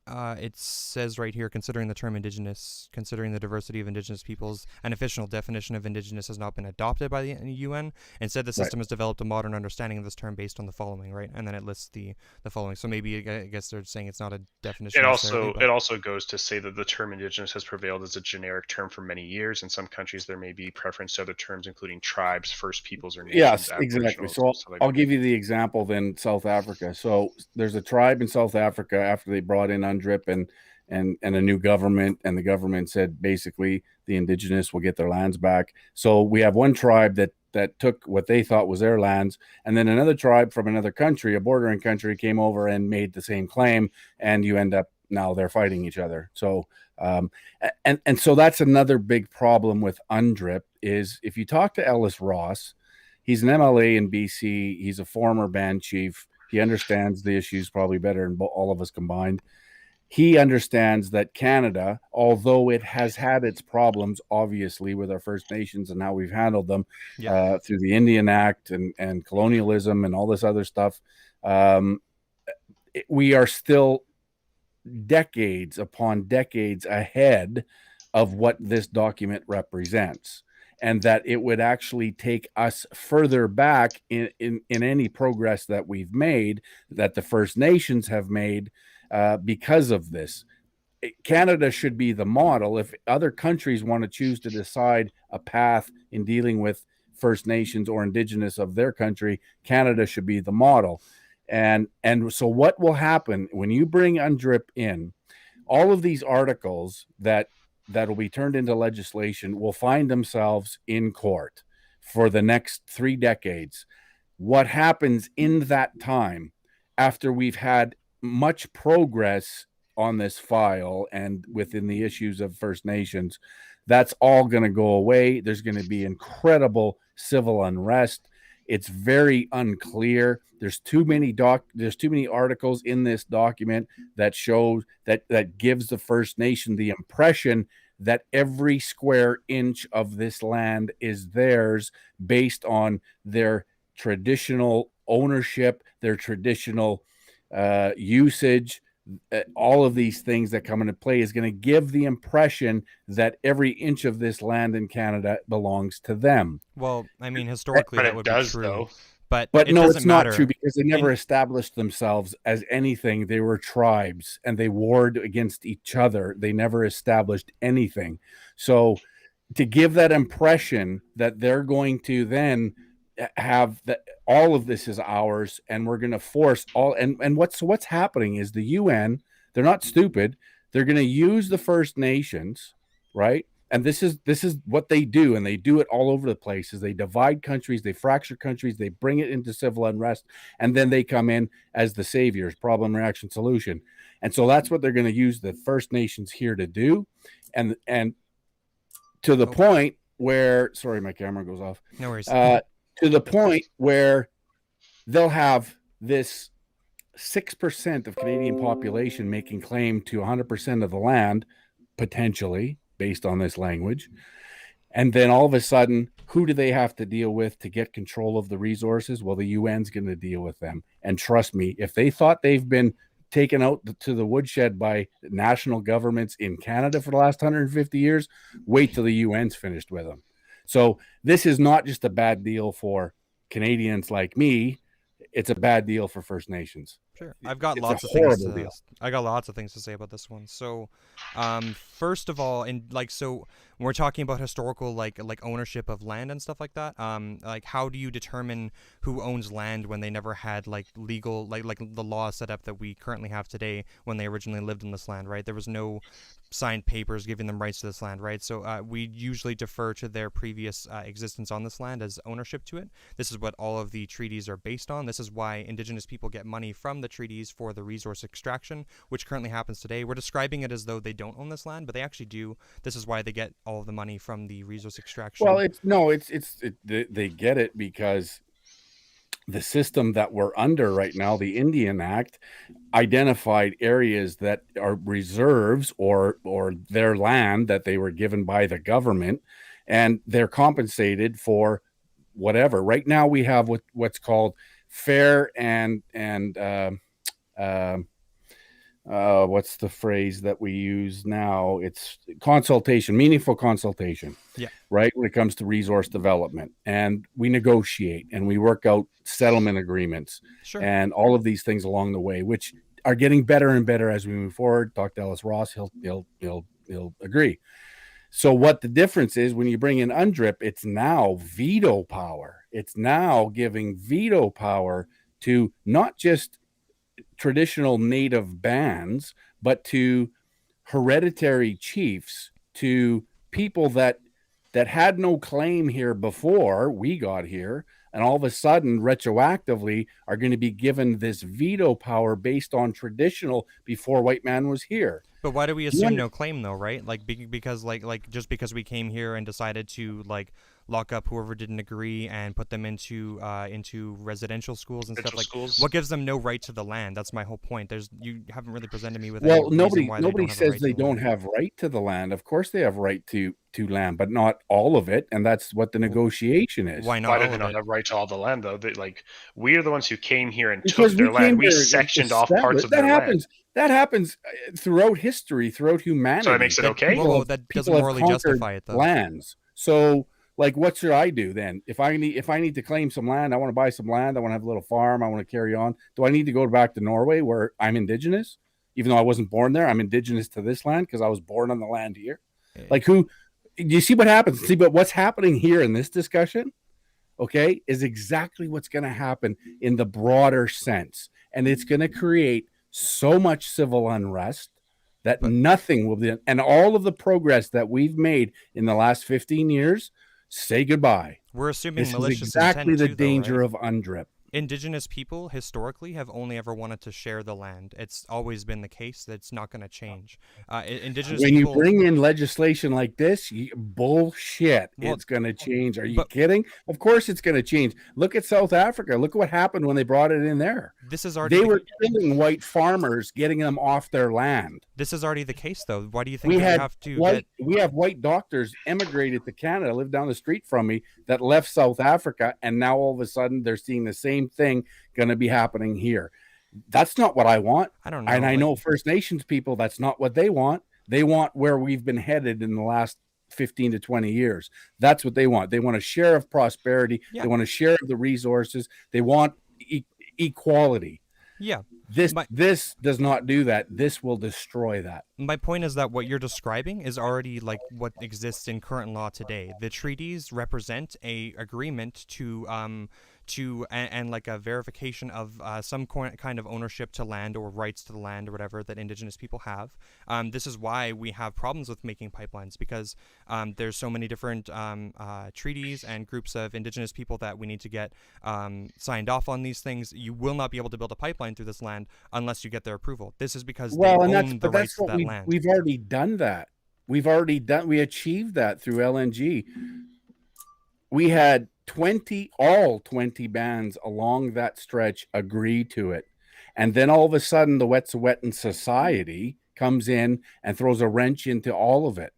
It says right here, considering the term indigenous, considering the diversity of indigenous peoples, an official definition of indigenous has not been adopted by the UN. Instead, the system has developed a modern understanding of this term based on the following, right? And then it lists the following. So maybe I guess they're saying it's not a definition. It also goes to say that the term indigenous has prevailed as a generic term for many years. In some countries, there may be preference to other terms, including tribes, first peoples, or nations. Yes, exactly. So I'll give you the example then. South Africa. So there's a tribe in South Africa after they brought in UNDRIP and a new government, and the government said basically the indigenous will get their lands back. So we have one tribe that took what they thought was their lands, and then another tribe from another country, a bordering country, came over and made the same claim, and you end up now they're fighting each other. So and so that's another big problem with UNDRIP is if you talk to Ellis Ross, he's an MLA in BC, he's a former band chief, he understands the issues probably better than all of us combined. He understands that Canada, although it has had its problems, obviously, with our First Nations and how we've handled them through the Indian Act and colonialism and all this other stuff, we are still decades upon decades ahead of what this document represents. And that it would actually take us further back in any progress that we've made, that the First Nations have made, because of this. Canada should be the model. If other countries want to choose to decide a path in dealing with First Nations or Indigenous of their country, Canada should be the model. And so what will happen when you bring UNDRIP in, all of these articles that will be turned into legislation will find themselves in court for the next 3 decades. What happens in that time after we've had much progress on this file and within the issues of First Nations, that's all going to go away. There's going to be incredible civil unrest. It's very unclear. There's too many articles in this document that shows that gives the First Nation the impression that every square inch of this land is theirs based on their traditional ownership, their traditional usage. All of these things that come into play is going to give the impression that every inch of this land in Canada belongs to them. Well, I mean, historically But that it would does, be true, though. but it no, doesn't it's not matter. true because they never In- established themselves as anything. They were tribes and they warred against each other. They never established anything. So to give that impression that they're going to then have that all of this is ours and we're going to force all and what's happening is the UN, they're not stupid. They're going to use the First Nations, right? And this is what they do, and they do it all over the place. Is they divide countries, they fracture countries, they bring it into civil unrest, and then they come in as the saviors, problem, reaction, solution. And so that's what they're going to use the First Nations here to do, and to the point where, sorry, my camera goes off. No worries. To the point where they'll have this 6% of Canadian population making claim to 100% of the land, potentially, based on this language. And then all of a sudden, who do they have to deal with to get control of the resources? Well, the UN's going to deal with them. And trust me, if they thought they've been taken out to the woodshed by national governments in Canada for the last 150 years, wait till the UN's finished with them. So this is not just a bad deal for Canadians like me. It's a bad deal for First Nations. Sure. I've got It's lots a of things horrible deal. I got lots of things to say about this one. So, first of all, so when we're talking about historical like ownership of land and stuff like that, like how do you determine who owns land when they never had like legal like the law set up that we currently have today when they originally lived in this land, right? There was no signed papers giving them rights to this land, right? So we usually defer to their previous existence on this land as ownership to it. This is what all of the treaties are based on. This is why Indigenous people get money from the treaties for the resource extraction, which currently happens today. We're describing it as though they don't own this land, but they actually do. This is why they get all of the money from the resource extraction. Well, they get it because the system that we're under right now, the Indian Act, identified areas that are reserves or their land that they were given by the government, and they're compensated for whatever. Right now we have what's called fair and what's the phrase that we use now? It's consultation, meaningful consultation. Yeah. Right. When it comes to resource development, and we negotiate and we work out settlement agreements. Sure. And all of these things along the way, which are getting better and better as we move forward. Talk to Ellis Ross. He'll agree. So what the difference is when you bring in UNDRIP, it's now veto power. It's now giving veto power to not just traditional native bands, but to hereditary chiefs, to people that had no claim here before we got here, and all of a sudden retroactively are going to be given this veto power based on traditional before white man was here. But why do we assume no claim though, right? Like because like just because we came here and decided to like lock up whoever didn't agree and put them into residential schools and stuff like schools. What gives them no right to the land? That's my whole point. You haven't really presented me with well, any nobody reason why says they don't have right to the land. Of course they have right to land, but not all of it, and that's what the negotiation is. Why not? Why do they not have right to all the land though? We are the ones who came here and because took their land. We here sectioned off parts of that their happens. land. That happens throughout history, throughout humanity. So that makes it okay? Well, that doesn't morally justify it though. Lands. So like, what should I do then? If I need to claim some land, I want to buy some land, I want to have a little farm, I want to carry on. Do I need to go back to Norway where I'm Indigenous? Even though I wasn't born there, I'm Indigenous to this land because I was born on the land here. Like, who? You see what happens? See, but what's happening here in this discussion, okay, is exactly what's going to happen in the broader sense. And it's going to create so much civil unrest that nothing will be, and all of the progress that we've made in the last 15 years, say goodbye. We're assuming this malicious is exactly intent the too, danger though, right? of UNDRIP. Indigenous people historically have only ever wanted to share the land. It's always been the case. That's not going to change. Indigenous when people, you bring in legislation like this, bullshit, Well, it's going to change. Are you kidding? Of course it's going to change. Look at South Africa. Look what happened when they brought it in there. This is already They were killing white farmers, getting them off their land. This is already the case, though. Why do you think We that had you have to white, we have white doctors emigrated to Canada, live down the street from me, that left South Africa, and now all of a sudden they're seeing the same thing going to be happening here. That's not what I want. I don't know. And I know First Nations people, that's not what they want. They want where we've been headed in the last 15 to 20 years. That's what they want. They want a share of prosperity. Yeah. They want a share of the resources. They want equality. Yeah. This does not do that. This will destroy that. My point is that what you're describing is already like what exists in current law today. The treaties represent a agreement to and like a verification of some kind of ownership to land or rights to the land or whatever that Indigenous people have. This is why we have problems with making pipelines, because there's so many different treaties and groups of Indigenous people that we need to get signed off on these things. You will not be able to build a pipeline through this land unless you get their approval. This is because they own the rights to that land. We've already done that. We achieved that through LNG. We had 20 bands along that stretch agree to it. And then all of a sudden the Wet'suwet'en Society comes in and throws a wrench into all of it,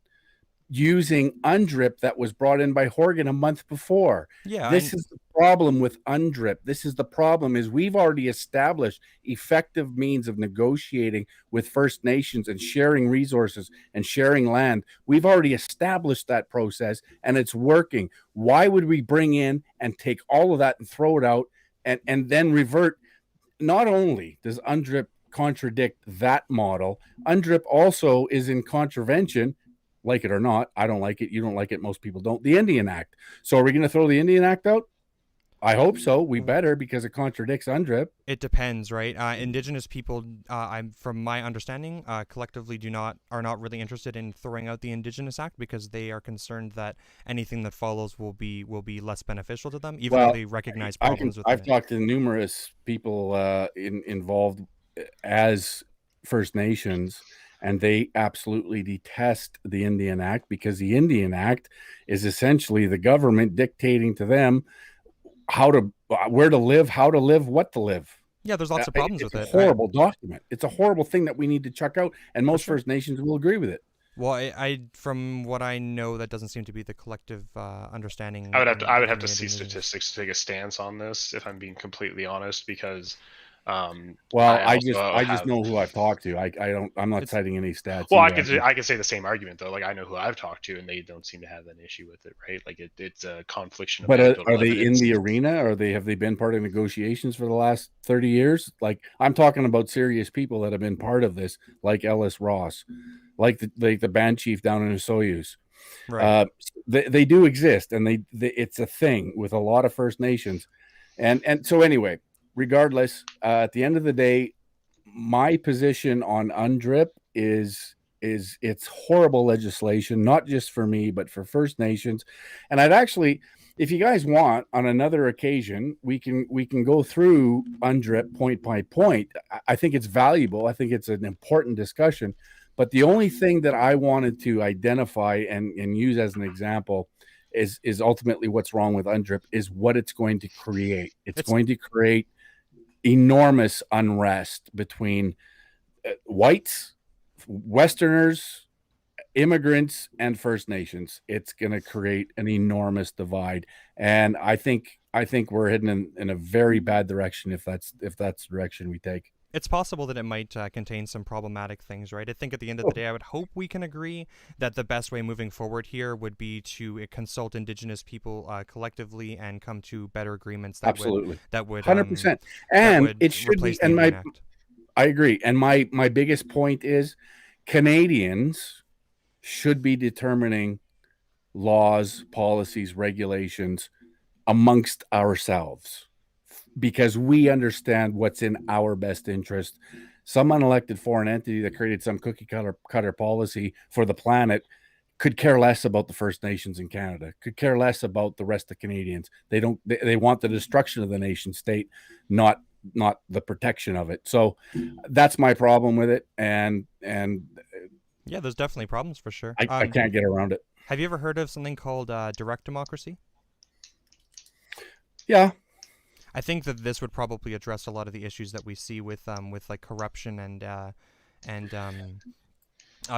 using UNDRIP that was brought in by Horgan a month before. Yeah, this is the problem with UNDRIP. This is the problem, is we've already established effective means of negotiating with First Nations and sharing resources and sharing land. We've already established that process and it's working. Why would we bring in and take all of that and throw it out and then revert? Not only does UNDRIP contradict that model, UNDRIP also is in contravention, like it or not, I don't like it, you don't like it, most people don't, the Indian Act. So are we going to throw the Indian Act out? I hope so. We better, because it contradicts UNDRIP. It depends, right? Indigenous people, from my understanding, collectively are not really interested in throwing out the Indigenous Act, because they are concerned that anything that follows will be less beneficial to them, even though they recognize problems with it. I've talked to numerous people involved as First Nations, and they absolutely detest the Indian Act, because the Indian Act is essentially the government dictating to them where to live, how to live, what to live. Yeah, there's lots of problems with it. It's a horrible document. It's a horrible thing that we need to chuck out, and most First Nations will agree with it. Well, I from what I know, that doesn't seem to be the collective understanding. I would have to see statistics to take a stance on this, if I'm being completely honest, because I just know who I've talked to. I'm not citing any stats. Well, I could say the same argument though. Like, I know who I've talked to, and they don't seem to have an issue with it, right? Like it's a confliction. But are they in the arena? Have they been part of negotiations for the last 30 years? Like, I'm talking about serious people that have been part of this, like Ellis Ross, like the band chief down in Osoyoos. Right. They do exist, and it's a thing with a lot of First Nations, and so anyway. Regardless, at the end of the day, my position on UNDRIP is it's horrible legislation, not just for me, but for First Nations. And I'd actually, if you guys want, on another occasion, we can go through UNDRIP point by point. I think it's valuable. I think it's an important discussion. But the only thing that I wanted to identify and use as an example is ultimately what's wrong with UNDRIP is what it's going to create. It's going to create enormous unrest between whites, Westerners, immigrants, and First Nations. It's going to create an enormous divide, and I think we're heading in a very bad direction if that's the direction we take. It's possible that it might contain some problematic things, right? I think at the end of the day, I would hope we can agree that the best way moving forward here would be to consult Indigenous people collectively and come to better agreements. That would 100%. And it should be. And I agree. And my biggest point is Canadians should be determining laws, policies, regulations amongst ourselves, because we understand what's in our best interest. Some unelected foreign entity that created some cookie cutter policy for the planet could care less about the First Nations in Canada, could care less about the rest of Canadians. They want the destruction of the nation state, not the protection of it. So that's my problem with it. And yeah, there's definitely problems for sure. I can't get around it. Have you ever heard of something called direct democracy? Yeah. I think that this would probably address a lot of the issues that we see with like corruption and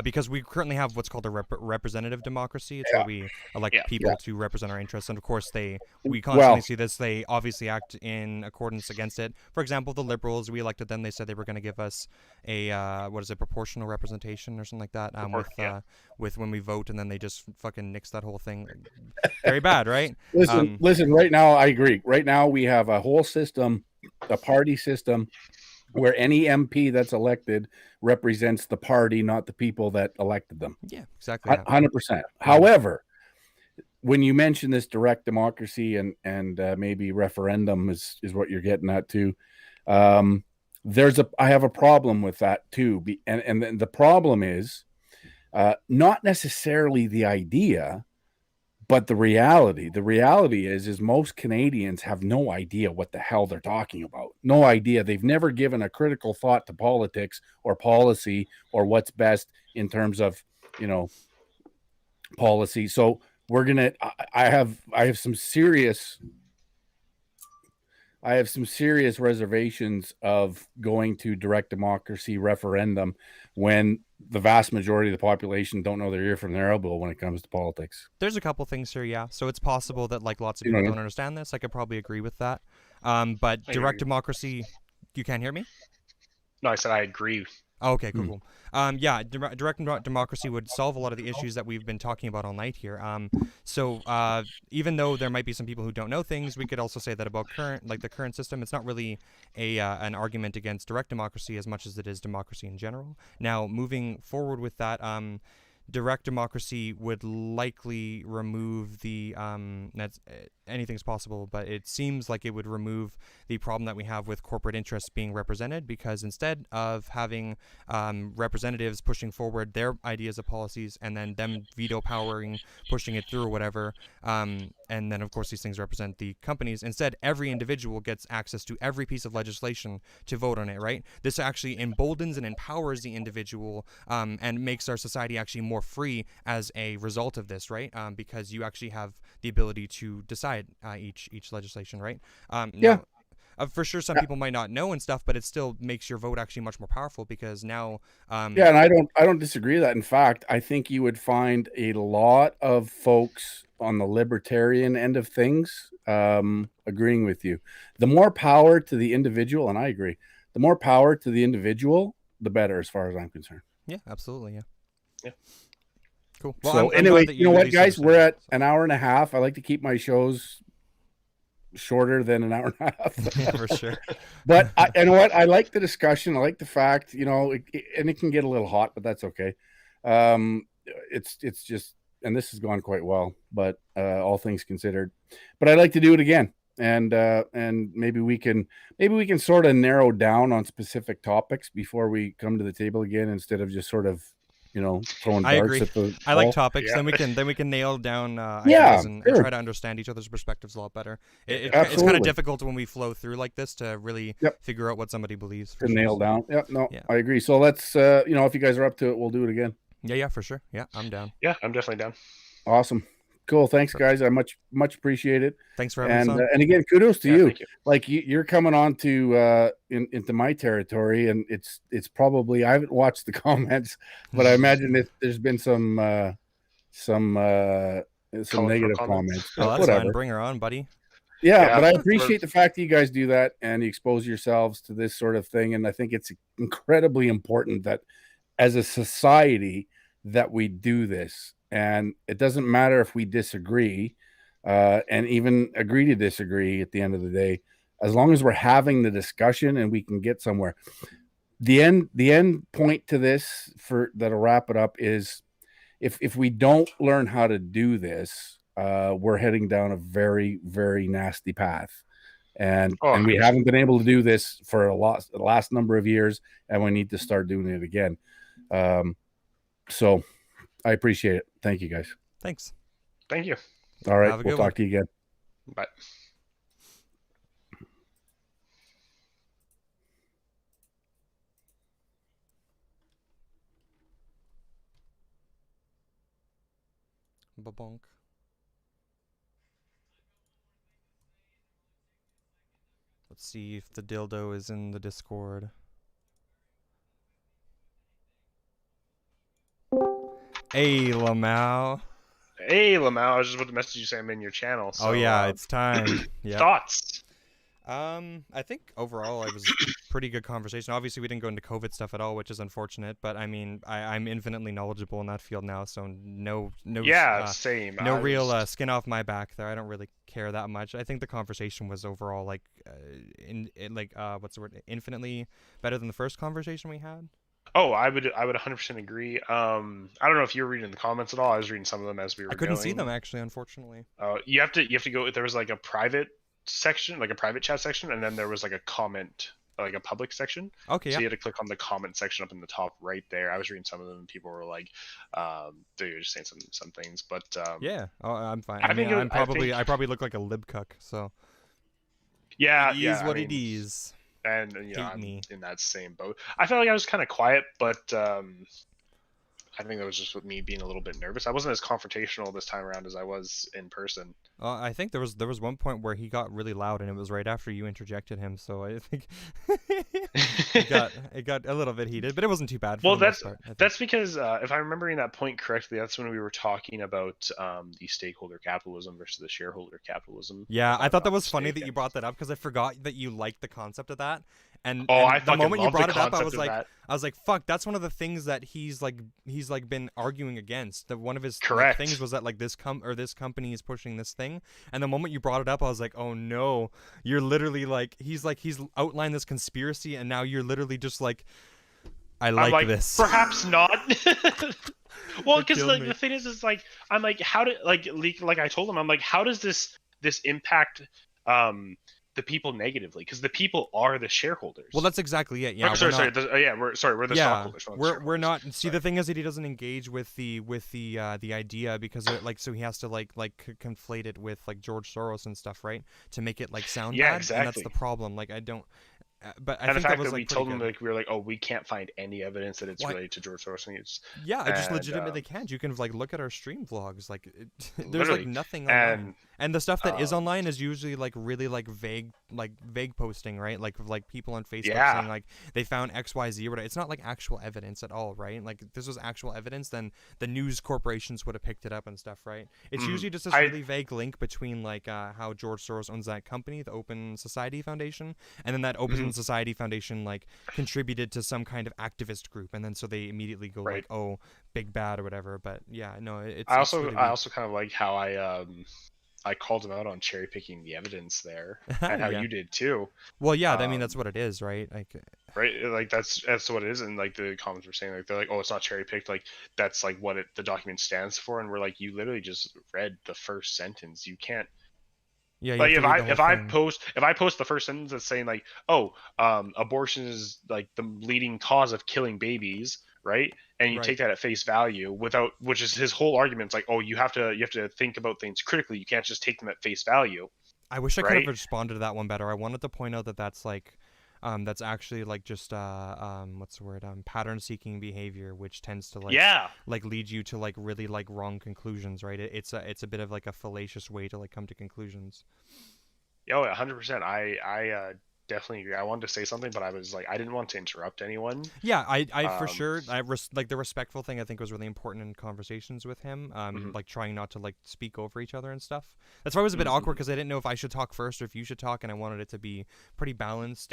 Because we currently have what's called a representative democracy. It's where we elect people to represent our interests, and of course we constantly see this. They obviously act in accordance against it. For example, the Liberals, we elected them. They said they were going to give us a proportional representation or something like that. With when we vote, and then they just fucking nix that whole thing. Very bad, right? Listen. Right now, I agree. Right now, we have a whole system, a party system, where any MP that's elected represents the party, not the people that elected them. Yeah, exactly. 100%. However, when you mention this direct democracy and maybe referendum is what you're getting at too, I have a problem with that too. And the problem is not necessarily the idea, but the reality. The reality is most Canadians have no idea what the hell they're talking about. No idea. They've never given a critical thought to politics or policy or what's best in terms of, policy. So I have some serious reservations of going to direct democracy referendum when the vast majority of the population don't know their ear from their elbow when it comes to politics. There's a couple things here, yeah. So it's possible that lots of people don't understand this. I could probably agree with that. But direct democracy, you can't hear me? No, I said I agree. Oh, okay, cool. Yeah, direct democracy would solve a lot of the issues that we've been talking about all night here. So even though there might be some people who don't know things, we could also say that about the current system, it's not really an argument against direct democracy as much as it is democracy in general. Now, moving forward with that, direct democracy would likely remove the anything's possible, but it seems like it would remove the problem that we have with corporate interests being represented, because instead of having representatives pushing forward their ideas of policies and then them veto powering pushing it through or whatever, and then of course these things represent the companies, instead every individual gets access to every piece of legislation to vote on it, right? This actually emboldens and empowers the individual, and makes our society actually more free as a result of this, right? Because you actually have the ability to decide each legislation, right? Now, for sure, some people might not know and stuff, but it still makes your vote actually much more powerful, because now. And I don't disagree with that. In fact, I think you would find a lot of folks on the libertarian end of things agreeing with you. The more power to the individual, and I agree, the more power to the individual, the better, as far as I'm concerned. Yeah, absolutely. Yeah. Cool. Well, so anyway, you know what, guys? We're at an hour and a half. I like to keep my shows shorter than an hour and a half. Yeah, for sure. But you know what? I like the discussion. I like the fact, and it can get a little hot, but that's okay. It's just, and this has gone quite well, but all things considered. But I'd like to do it again, and maybe we can sort of narrow down on specific topics before we come to the table again, instead of just sort of throwing darts. I agree. At the I like topics. Then we can nail down ideas and try to understand each other's perspectives a lot better. It's kind of difficult when we flow through like this to really figure out what somebody believes. To nail down. I agree. So let's if you guys are up to it, we'll do it again. Yeah, for sure. Yeah, I'm down. Yeah, I'm definitely down. Awesome. Cool. Thanks, guys. I much appreciate it. Thanks for having us on. And again, kudos to you. Thank you. Like you're coming on to into my territory, and it's probably, I haven't watched the comments, but I imagine there's been some negative comments. Oh, that's whatever. fine. Bring her on, buddy. Yeah, but I appreciate the fact that you guys do that and you expose yourselves to this sort of thing, and I think it's incredibly important that as a society that we do this. And it doesn't matter if we disagree, and even agree to disagree at the end of the day, as long as we're having the discussion and we can get somewhere. The end point to this, that'll wrap it up, is if we don't learn how to do this, we're heading down a very, very nasty path. And we haven't been able to do this for the last number of years, and we need to start doing it again. So I appreciate it. Thank you, guys. Thanks. Thank you. All right. We'll talk to you again. Bye. Ba-bonk. Let's see if the dildo is in the Discord. Hey, lmao. Hey, lmao. I was just about to message you saying I'm in your channel. So, Oh yeah, it's time. Yeah. Thoughts? I think overall it was pretty good conversation. Obviously, we didn't go into COVID stuff at all, which is unfortunate. But I mean, I'm infinitely knowledgeable in that field now, so Yeah, same. no real skin off my back there. I don't really care that much. I think the conversation was overall like, what's the word? Infinitely better than the first conversation we had. Oh, I would 100% agree. I don't know if you were reading the comments at all. I was reading some of them as we were going. I couldn't see them actually, unfortunately. You have to go. There was like a private section, like a private chat section, and then there was like a comment, like a public section. Okay. So yeah. you had to click on the comment section up in the top right there. I was reading some of them, and people were like, they were just saying some things, but yeah. Oh, I'm fine. I probably look like a libcuck, so. Yeah, it is what it is. And I'm in that same boat. I felt like I was kind of quiet, but I think that was just with me being a little bit nervous. I wasn't as confrontational this time around as I was in person. I think there was one point where he got really loud, and it was right after you interjected him. So I think it got a little bit heated, but it wasn't too bad. Well, that's because if I'm remembering that point correctly, that's when we were talking about the stakeholder capitalism versus the shareholder capitalism. Yeah, I thought that was funny that you brought that up because I forgot that you liked the concept of that. And the moment you brought it up, I was like, fuck, that's one of the things that he's been arguing against. That one of his things was that like this company is pushing this thing. And the moment you brought it up, I was like, oh no, you're literally he's outlined this conspiracy, and now you're literally just like, I like this. Perhaps not. Well, because the thing is like, I'm like, how did like I told him, I'm like, how does this impact the people negatively, because the people are the shareholders. Well, that's exactly it. Yeah. We're the stockholders. We're not. See, the thing is that he doesn't engage with the idea because so he has to conflate it with like George Soros and stuff, right? To make it sound bad. Exactly. And that's the problem. I don't. But I and think the fact that was that we told him we were like, oh, we can't find any evidence that it's related to George Soros. I just legitimately can't. You can look at our stream vlogs. There's nothing online. And the stuff that is online is usually really vague posting, right? Like people on Facebook saying they found XYZ or whatever. It's not actual evidence at all, right? If this was actual evidence, then the news corporations would have picked it up and stuff, right? It's usually just this really vague link between how George Soros owns that company, the Open Society Foundation, and then that Open Society Foundation contributed to some kind of activist group, and then so they immediately go oh, big bad or whatever. But yeah, no, it's. I also kind of like how I called him out on cherry picking the evidence there, and how you did too. Well, yeah, I mean that's what it is, right? Right, that's what it is, and the comments were saying they're like, oh, it's not cherry picked, that's what the document stands for, and we're like, you literally just read the first sentence. You can't. Yeah, if I post the first sentence that's saying abortion is the leading cause of killing babies, right? And you take that at face value which is his whole argument. It's like, oh, you have to think about things critically. You can't just take them at face value. I wish I could have responded to that one better. I wanted to point out that that's that's actually just what's the word? Pattern seeking behavior, which tends to lead you to really wrong conclusions, right? It's a bit of a fallacious way to come to conclusions. Oh, 100%. I definitely agree. I wanted to say something, but I was I didn't want to interrupt anyone. Yeah, I for sure. The respectful thing I think was really important in conversations with him. Trying not to speak over each other and stuff. That's why it was a bit awkward because I didn't know if I should talk first or if you should talk, and I wanted it to be pretty balanced.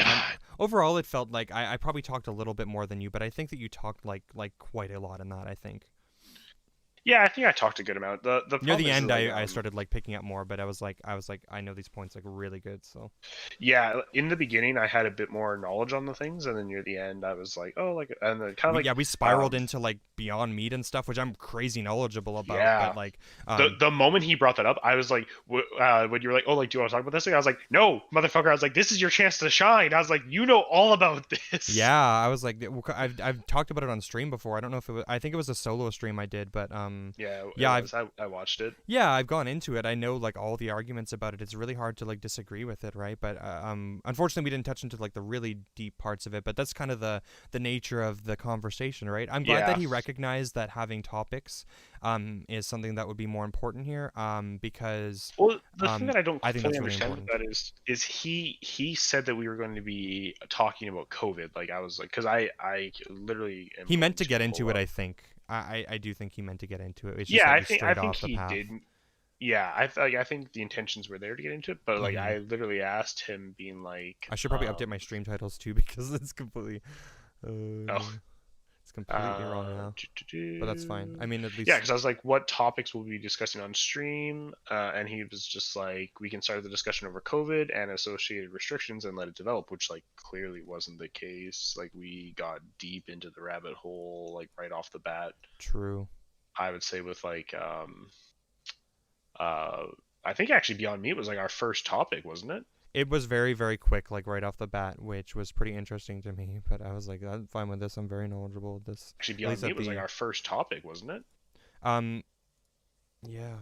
Overall, it felt like I probably talked a little bit more than you, but I think that you talked quite a lot in that. I think. Yeah, I think I talked a good amount. The near the end, I started picking up more, but I was like, I know these points really good. So yeah, in the beginning, I had a bit more knowledge on the things, and then near the end, I was like, oh, and then kind of we spiraled into Beyond Meat and stuff, which I'm crazy knowledgeable about. Yeah. But the moment he brought that up, I was like, when you were like, oh, do you want to talk about this thing? I was like, no, motherfucker. I was like, this is your chance to shine. I was like, you know all about this. Yeah, I was like, I've talked about it on stream before. I don't know if it was. I think it was a solo stream I did, but I watched it. Yeah, I've gone into it. I know all the arguments about it. It's really hard to disagree with it, right? But unfortunately, we didn't touch into the really deep parts of it. But that's kind of the nature of the conversation, right? I'm glad that he recognized that having topics is something that would be more important here. Because the thing that I don't fully understand about that is he said that we were going to be talking about COVID. I was because I literally he meant to get into it. I think. I do think he meant to get into it. It's just Yeah, that I we think strayed off the he path. did. Yeah, I think the intentions were there to get into it, but like Mhm. I literally asked him, being like, I should probably update my stream titles too because it's completely it's completely wrong now. But that's fine. I mean, at least Yeah, because I was like, what topics will we be discussing on stream? And he was just like, we can start the discussion over COVID and associated restrictions and let it develop, which like clearly wasn't the case. Like we got deep into the rabbit hole like right off the bat. True. I would say with like I think actually Beyond Meat was like our first topic, wasn't it? It was very, very quick, like right off the bat, which was pretty interesting to me. But I was like, I'm fine with this. I'm very knowledgeable with this. Actually, Beyond Meat was like our first topic, wasn't it? Yeah.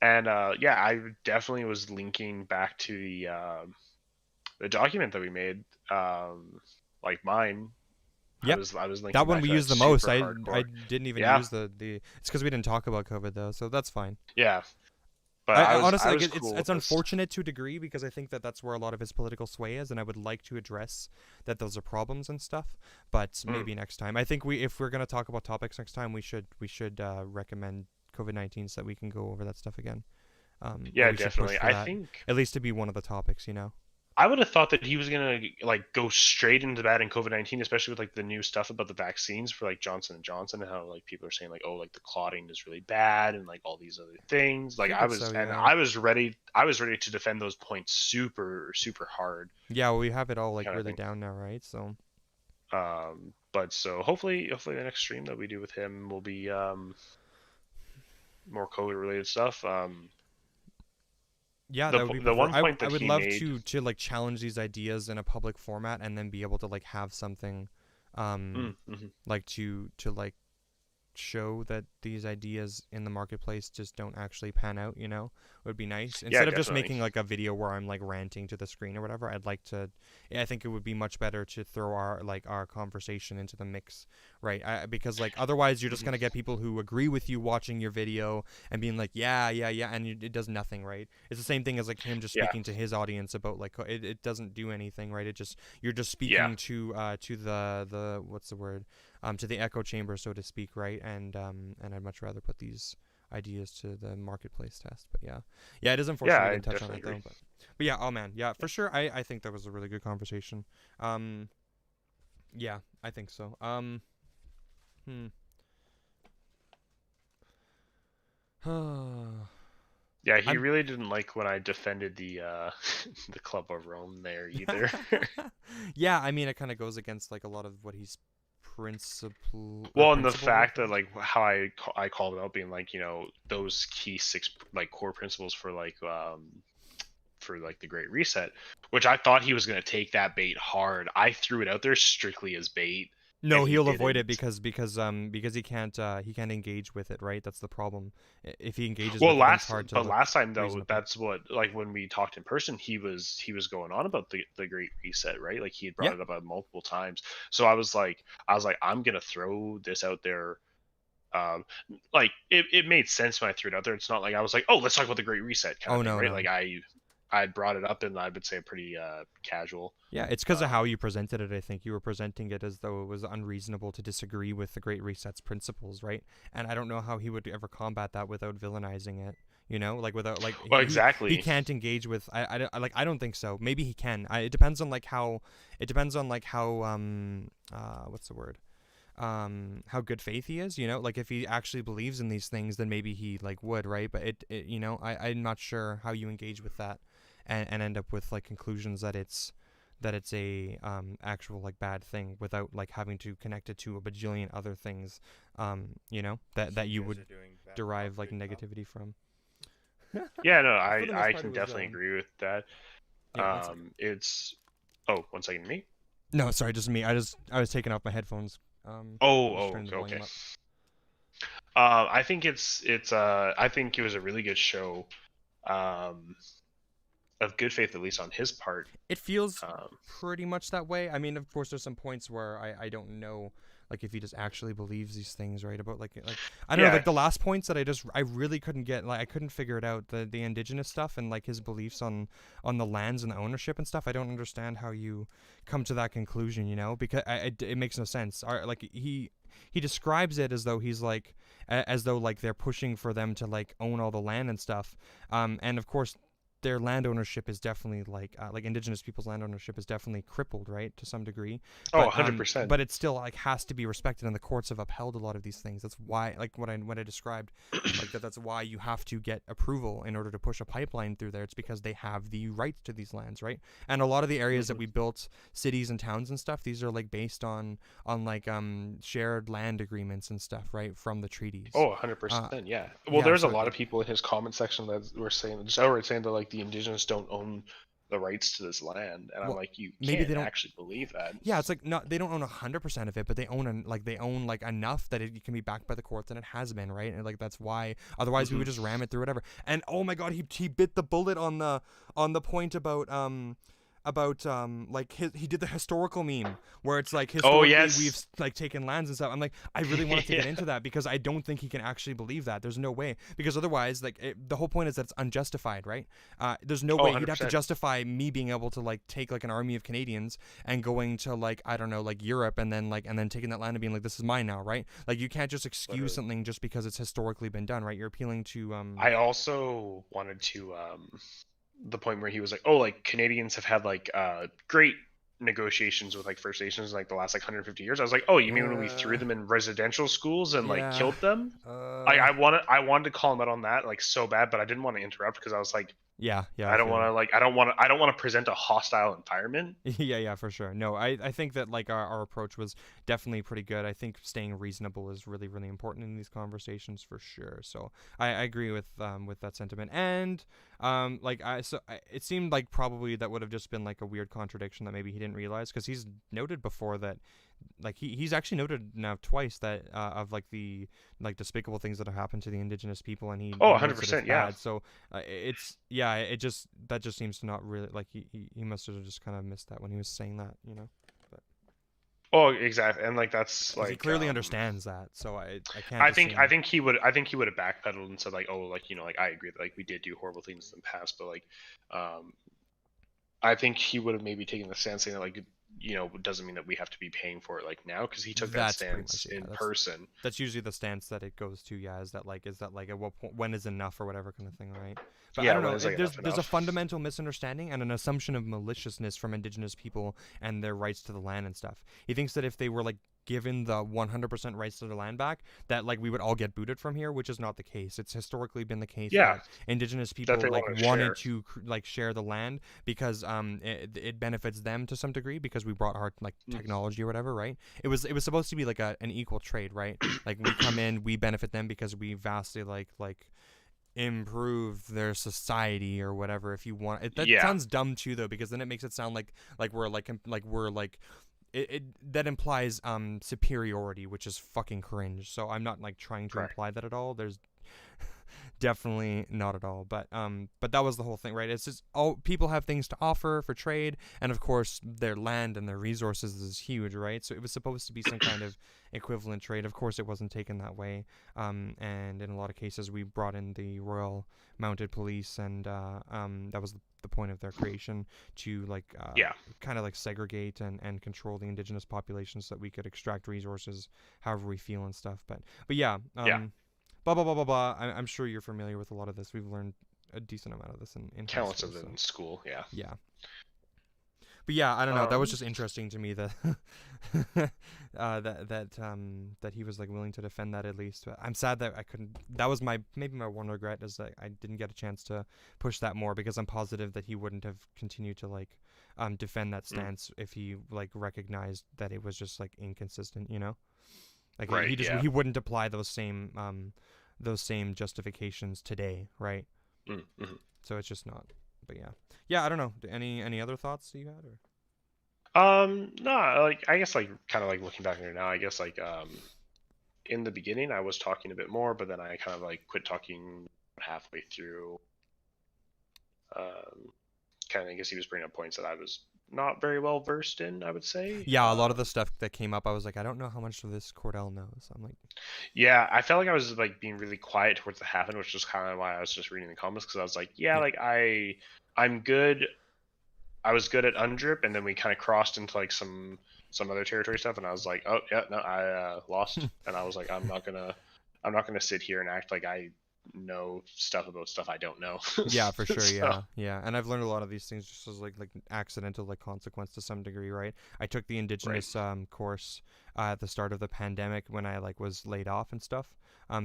And yeah, I definitely was linking back to the document that we made, like mine. Yep. I was linking that one back we to used the most. I hardcore. didn't even use the. It's because we didn't talk about COVID though, so that's fine. Yeah. But honestly, like, it's unfortunate to a degree because I think that that's where a lot of his political sway is, and I would like to address that those are problems and stuff. But maybe next time. I think if we're gonna talk about topics next time, we should recommend COVID-19 so that we can go over that stuff again. Yeah, definitely. I think at least to be one of the topics, I would have thought that he was gonna like go straight into that in COVID-19, especially with like the new stuff about the vaccines for like Johnson and Johnson, and how like people are saying like, oh, like the clotting is really bad and like all these other things. Like I was ready to defend those points super hard. Yeah, well, we have it all like really down now, right? So but so hopefully the next stream that we do with him will be more COVID related stuff. Yeah, that would be the one point that I would love to like challenge these ideas in a public format and then be able to like have something like to like show that these ideas in the marketplace just don't actually pan out, would be nice. Instead of just making like a video where I'm like ranting to the screen or whatever, I think it would be much better to throw our conversation into the mix, right? Because like otherwise you're just going to get people who agree with you watching your video and being like, yeah, and it does nothing, right? It's the same thing as like him just speaking to his audience about like, it doesn't do anything, right? You're just speaking to the what's the word? To the echo chamber, so to speak, right? And I'd much rather put these ideas to the marketplace test. But yeah, it is unfortunate we didn't touch on it though. But yeah, oh man, yeah, for sure. I think that was a really good conversation. Yeah, I think so. Yeah, he really didn't like when I defended the the Club of Rome there either. Yeah, I mean, it kind of goes against like a lot of what he's and the fact that like how I called it out being like, those key 6 like core principles for like the Great Reset, which I thought he was going to take that bait hard. I threw it out there strictly as bait. No, he'll avoid it because he can't engage with it, right? That's the problem. If he engages with it, it's hard to last time though, that's what, like when we talked in person, he was going on about the Great Reset, right? Like he had brought it up multiple times. So I was like I'm gonna throw this out there. Like it made sense when I threw it out there. It's not like I was like, oh, let's talk about the Great Reset kind of thing, right? No. Like I brought it up and I would say pretty casual. Yeah, it's because of how you presented it. I think you were presenting it as though it was unreasonable to disagree with the Great Reset's principles, right? And I don't know how he would ever combat that without villainizing it. Like without like. Well, exactly. He can't engage with. I don't think so. Maybe he can. It depends on like how. It depends on like how. What's the word? How good faith he is, like if he actually believes in these things, then maybe he like would, right? But I'm not sure how you engage with that and end up with like conclusions that it's a actual like bad thing without like having to connect it to a bajillion other things, that you would derive like negativity from. Yeah, no, I can definitely agree with that. It's 1 second, me? No, sorry, just me. I was taking off my headphones. Okay. I think I think it was a really good show, of good faith, at least on his part. It feels pretty much that way. I mean, of course, there's some points where I don't know, like if he just actually believes these things, right? About like I don't know, like the last points that I really couldn't get, like I couldn't figure it out, the indigenous stuff and like his beliefs on the lands and the ownership and stuff. I don't understand how you come to that conclusion, because it makes no sense. Like he describes it as though he's like as though like they're pushing for them to like own all the land and stuff. And of course their land ownership is definitely like indigenous people's land ownership is definitely crippled, right, to some degree. Oh, But, 100%. but it still like has to be respected, and the courts have upheld a lot of these things. That's why, like what I described, like that's why you have to get approval in order to push a pipeline through there. It's because they have the rights to these lands, right? And a lot of the areas that we built cities and towns and stuff, these are like based on like shared land agreements and stuff, right, from the treaties. Oh, 100%. Yeah. Well, yeah, there's a so lot of people in his comment section that were saying just outright saying that like the indigenous don't own the rights to this land, and I'm Well, like, you maybe can't they don't actually believe that. Yeah, it's like not they don't own 100% of it, but they own like enough that it can be backed by the courts, and it has been, right? And like that's why otherwise we would just ram it through whatever. And oh my god, he bit the bullet on the point about like he did the historical meme where it's like historically we've like taken lands and stuff. I'm like, I really wanted to get into that because I don't think he can actually believe that. There's no way, because otherwise like the whole point is that it's unjustified, right? There's no way 100%. he'd have to justify me being able to like take like an army of Canadians and going to like I don't know like Europe and then taking that land and being like, this is mine now, right? Like you can't just excuse something just because it's historically been done, right? You're appealing to I also wanted to the point where he was like, oh, like Canadians have had like great negotiations with like First Nations in like the last like 150 years. I was like, oh, you mean when we threw them in residential schools and like killed them? I wanted to call him out on that like so bad, but I didn't want to interrupt because I was like, yeah, I don't want to present a hostile environment. yeah, for sure. No, I think that like our approach was definitely pretty good. I think staying reasonable is really, really important in these conversations for sure. So I agree with that sentiment. And it seemed like probably that would have just been like a weird contradiction that maybe he didn't realize, because he's noted before that like he's actually noted now twice that of like the like despicable things that have happened to the indigenous people, and he 100%, yeah. So it just seems to not really like he must have just kind of missed that when he was saying that, you know. But oh, exactly, and like that's like he clearly understands that, so I can't. I think he would have backpedaled and said like, oh, like, you know, like I agree that like we did do horrible things in the past, but like I think he would have maybe taken the stance saying that like, you know, it doesn't mean that we have to be paying for it like now, because he took that stance in person. That's usually the stance that it goes to. Yeah, is that like at what point, when is enough or whatever kind of thing, right? But yeah, I don't know. Like there's a fundamental misunderstanding and an assumption of maliciousness from indigenous people and their rights to the land and stuff. He thinks that if they were like given the 100% rights to their land back, that like we would all get booted from here, which is not the case. It's historically been the case that indigenous people like wanted to like share the land because it benefits them to some degree because we brought our like technology or whatever, right? It was supposed to be like an equal trade, right? Like we come in, we benefit them because we vastly like improve their society or whatever, if you want. That sounds dumb too though, because then it makes it sound like we're it that implies superiority, which is fucking cringe. So I'm not like trying to imply that at all. There's definitely not at all. But that was the whole thing, right? It's just all people have things to offer for trade, and of course their land and their resources is huge, right? So it was supposed to be some kind of equivalent trade. Of course it wasn't taken that way. And in a lot of cases we brought in the Royal Mounted Police, and that was the point of their creation, to like kind of like segregate and control the indigenous populations so that we could extract resources however we feel and stuff. But blah blah blah blah blah. I'm sure you're familiar with a lot of this. We've learned a decent amount of this in countless of it in school. Yeah. But yeah, I don't know. That was just interesting to me that that he was like willing to defend that at least. But I'm sad that I couldn't. That was maybe my one regret, is that I didn't get a chance to push that more, because I'm positive that he wouldn't have continued to like defend that stance if he like recognized that it was just like inconsistent, you know. Like he wouldn't apply those same justifications today, right? Mm-hmm. So it's just not. But yeah, I don't know. Any other thoughts you had, or? No, like I guess like kind of like looking back on it now, I guess like in the beginning I was talking a bit more, but then I kind of like quit talking halfway through. Kind of, I guess he was bringing up points that I was not very well versed in, I would say. Yeah, a lot of the stuff that came up, I was like, I don't know how much of this Cordell knows. I'm like, yeah, I felt like I was like being really quiet towards the half end, which is kind of why I was just reading the comments, because I was like, like I'm good. I was good at UNDRIP, and then we kind of crossed into like some some other territory stuff, and I was like, oh yeah, no, I lost, and I was like, I'm not gonna sit here and act like I know stuff about stuff I don't know. Yeah, for sure. So, Yeah. And I've learned a lot of these things just as like accidental like consequence to some degree, right? I took the indigenous course at the start of the pandemic when I like was laid off and stuff.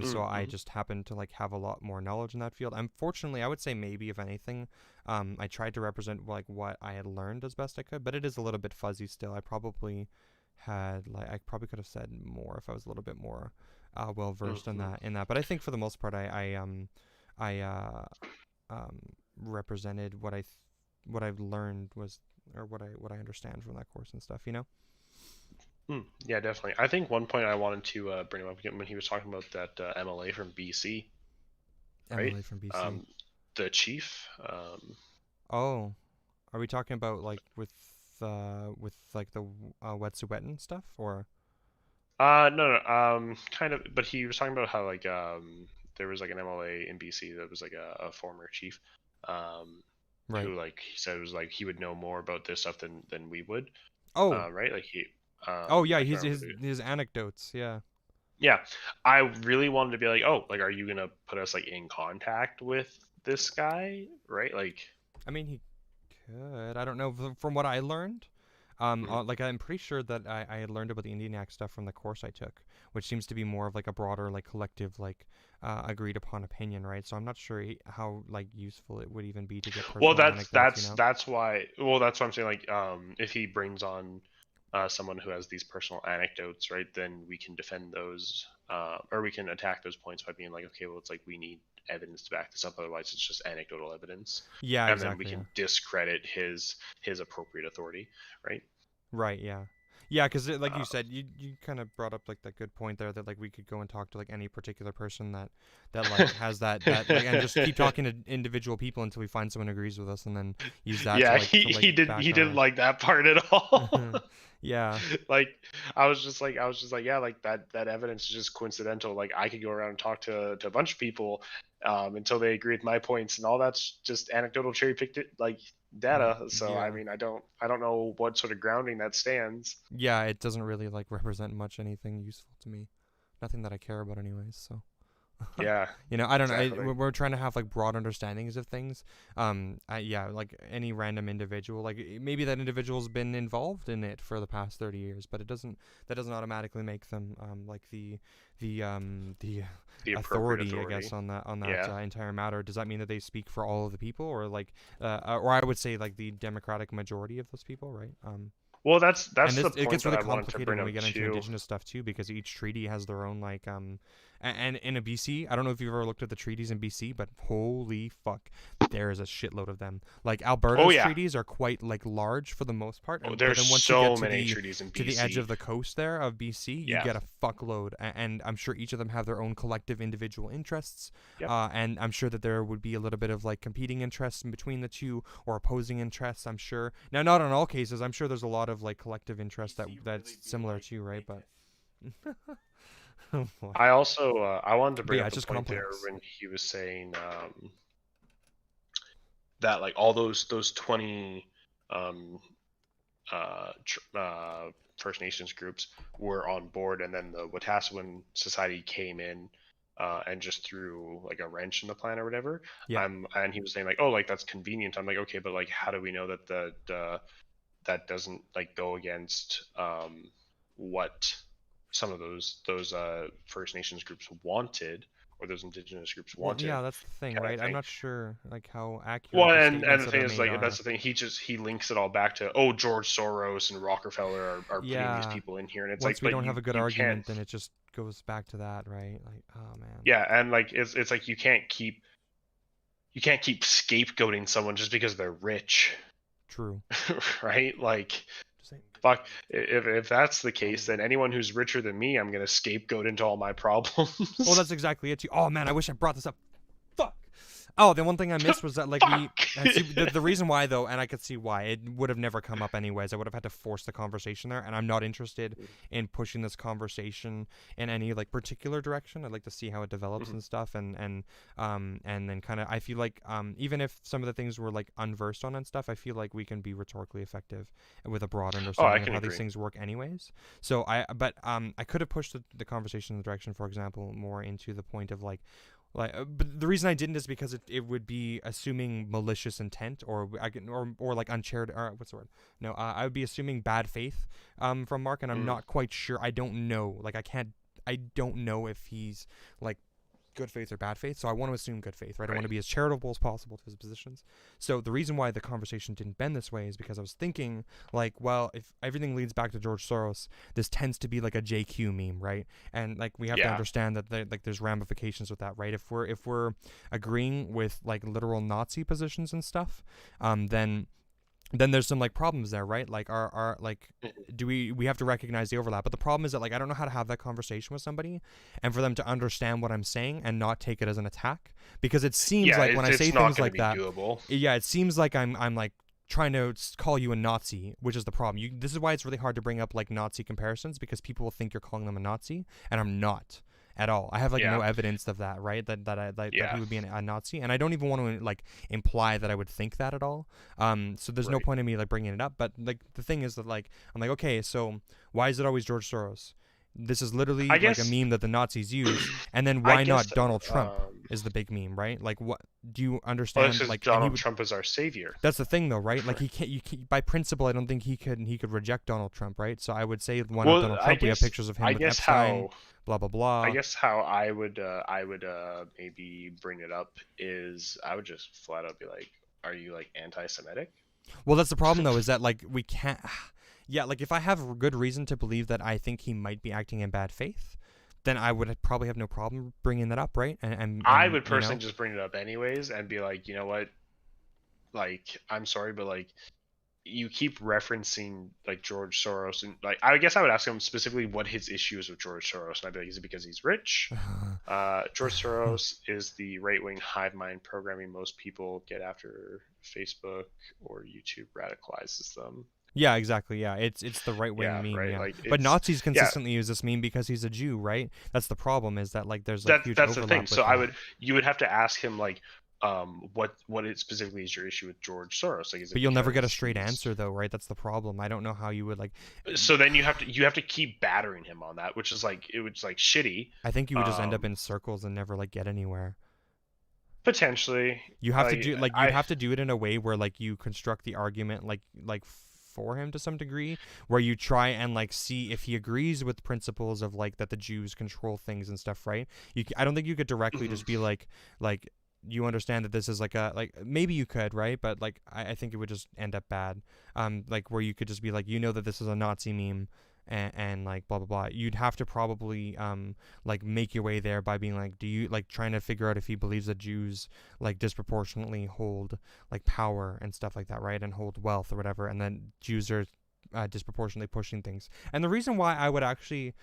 So I just happened to like have a lot more knowledge in that field. Unfortunately, I would say maybe if anything, I tried to represent like what I had learned as best I could, but it is a little bit fuzzy still. I probably could have said more if I was a little bit more well versed in that. But I think for the most part, I represented what I've learned was, or what I understand from that course and stuff. You know. Yeah, definitely. I think one point I wanted to bring him up again when he was talking about that MLA from BC, right? MLA from BC. The chief. Oh, are we talking about like with like the Wet'suwet'en stuff, or? No. Kind of, but he was talking about how like there was like an MLA in BC that was like a former chief, Right. who like he said it was like he would know more about this stuff than we would. Oh. Right, like he. Oh yeah, his anecdotes, yeah. Yeah, I really wanted to be like, oh, like, are you gonna put us like in contact with this guy, right? Like, I mean, he could. I don't know. From what I learned, like I'm pretty sure that I had learned about the Indian Act stuff from the course I took, which seems to be more of like a broader, like collective, like agreed upon opinion, right? So I'm not sure how like useful it would even be to get personal anecdotes, you know? that's why. Well, that's what I'm saying. Like, if he brings on someone who has these personal anecdotes, right, then we can defend those, or we can attack those points by being like, okay, well, it's like we need evidence to back this up, otherwise it's just anecdotal evidence. Yeah, and exactly. then we can discredit his appropriate authority, right? Right, yeah. Yeah, because like you said, you kind of brought up like that good point there that like we could go and talk to like any particular person that like has that like, and just keep talking to individual people until we find someone who agrees with us, and then use that. Yeah, to, like, he didn't like that part at all. Yeah. Like I was just like yeah, like that evidence is just coincidental. Like I could go around and talk to a bunch of people until they agree with my points, and all that's just anecdotal cherry picked like data. So Yeah. I mean, I don't know what sort of grounding that stands. Yeah, it doesn't really like represent much anything useful to me. Nothing that I care about anyways, so. Yeah. You know, I don't exactly. know. We're trying to have like broad understandings of things. Yeah, like any random individual, like maybe that individual's been involved in it for the past 30 years, but that doesn't automatically make them like the authority, I guess, on that entire matter. Does that mean that they speak for all of the people, or like, or I would say like the democratic majority of those people, right? Well, that's and the point it gets really that I wanted to complicated bring when we up get into too. indigenous stuff too, because each treaty has their own like and in a BC, I don't know if you've ever looked at the treaties in BC, but holy fuck, there is a shitload of them. Like Alberta's treaties are quite like large for the most part. Oh, there's so many treaties in BC. To the edge of the coast there of BC, you get a fuckload, and I'm sure each of them have their own collective individual interests. Yep. And I'm sure that there would be a little bit of like competing interests in between the two, or opposing interests. I'm sure. Now, not in all cases. I'm sure there's a lot of like collective interests that's similar to, right? But. I also I wanted to bring up the point complex. there when he was saying that like all those 20 First Nations groups were on board, and then the Wetaskiwin Society came in and just threw like a wrench in the plan or whatever. Yeah. And he was saying like, oh, like that's convenient. I'm like, okay, but like how do we know that that doesn't like go against what some of those First Nations groups wanted, or those indigenous groups wanted? Well, yeah, that's the thing, right? I'm not sure like how accurate. Well, and the thing is, like, that's the thing. He links it all back to George Soros and Rockefeller are putting these people in here, and it's once like, we don't have a good argument, then it just goes back to that, right? Like, oh man. Yeah, and like it's like you can't keep scapegoating someone just because they're rich. True. Right? Like. Fuck, if that's the case, then anyone who's richer than me, I'm gonna scapegoat into all my problems. Well, that's exactly it too. Oh man, I wish I brought this up. Fuck. Oh, the one thing I missed was that like Fuck! the reason why though, and I could see why it would have never come up anyways. I would have had to force the conversation there, and I'm not interested in pushing this conversation in any like particular direction. I'd like to see how it develops and stuff, and then kind of I feel like even if some of the things we're like unversed on and stuff, I feel like we can be rhetorically effective with a broad understanding of how these things work anyways. So I could have pushed the conversation in the direction, for example, more into the point of like, but the reason I didn't is because it would be assuming malicious intent, or like uncharitable, or what's the word? No, I would be assuming bad faith from Mark, and I'm not quite sure. I don't know. Like I don't know if he's like good faith or bad faith, so I want to assume good faith, right? I want to be as charitable as possible to his positions. So the reason why the conversation didn't bend this way is because I was thinking, like, well, if everything leads back to George Soros, this tends to be like a JQ meme, right? And like we have to understand that there's ramifications with that, right? If we're agreeing with like literal Nazi positions and stuff, then there's some like problems there, right? Like our like do we have to recognize the overlap. But the problem is that like I don't know how to have that conversation with somebody and for them to understand what I'm saying and not take it as an attack, because it seems like when I say things like that, it seems like I'm like trying to call you a Nazi, which is the problem. This is why it's really hard to bring up like Nazi comparisons, because people will think you're calling them a Nazi, and I'm not at all. I have like no evidence of that, right? That he would be a Nazi, and I don't even want to like imply that I would think that at all. So there's no point in me like bringing it up. But like the thing is that like I'm like, okay, so why is it always George Soros? This is literally like a meme that the Nazis use, and then why not Donald Trump is the big meme, right? Like, what do you understand? Well, like Donald Trump is our savior. That's the thing, though, right? Like he can't, by principle, I don't think he could reject Donald Trump, right? So I would say why not Donald Trump? We have pictures of him with Epstein, blah blah blah. I guess how I would maybe bring it up is I would just flat out be like, are you like anti-Semitic? Well, that's the problem though, is that like we can't. Yeah, like if I have good reason to believe that I think he might be acting in bad faith, then I would probably have no problem bringing that up, right? And I would personally just bring it up anyways and be like, you know what, like I'm sorry, but like you keep referencing like George Soros, and like I guess I would ask him specifically what his issue is with George Soros, and I'd be like, is it because he's rich? George Soros is the right-wing hive mind programming most people get after Facebook or YouTube radicalizes them. Yeah, exactly. Yeah, it's the right wing meme. Right? Yeah. Like, but Nazis consistently use this meme because he's a Jew, right? That's the problem. Is that like there's like huge overlap. That's the thing. So you would have to ask him like, what it specifically is your issue with George Soros? Like, but you'll never get a straight answer though, right? That's the problem. I don't know how you would like. So then you have to keep battering him on that, which is like shitty. I think you would just end up in circles and never like get anywhere. Potentially. You have to do like you have to do it in a way where like you construct the argument like for him to some degree, where you try and like see if he agrees with principles of like that the Jews control things and stuff, right? I don't think you could directly just be like you understand that this is like maybe you could, right? But like I think it would just end up bad. Like where you could just be like, you know that this is a Nazi meme and like blah blah blah. You'd have to probably like make your way there by being like, do you like trying to figure out if he believes that Jews like disproportionately hold like power and stuff like that, right? And hold wealth or whatever, and then Jews are disproportionately pushing things. And the reason why I would actually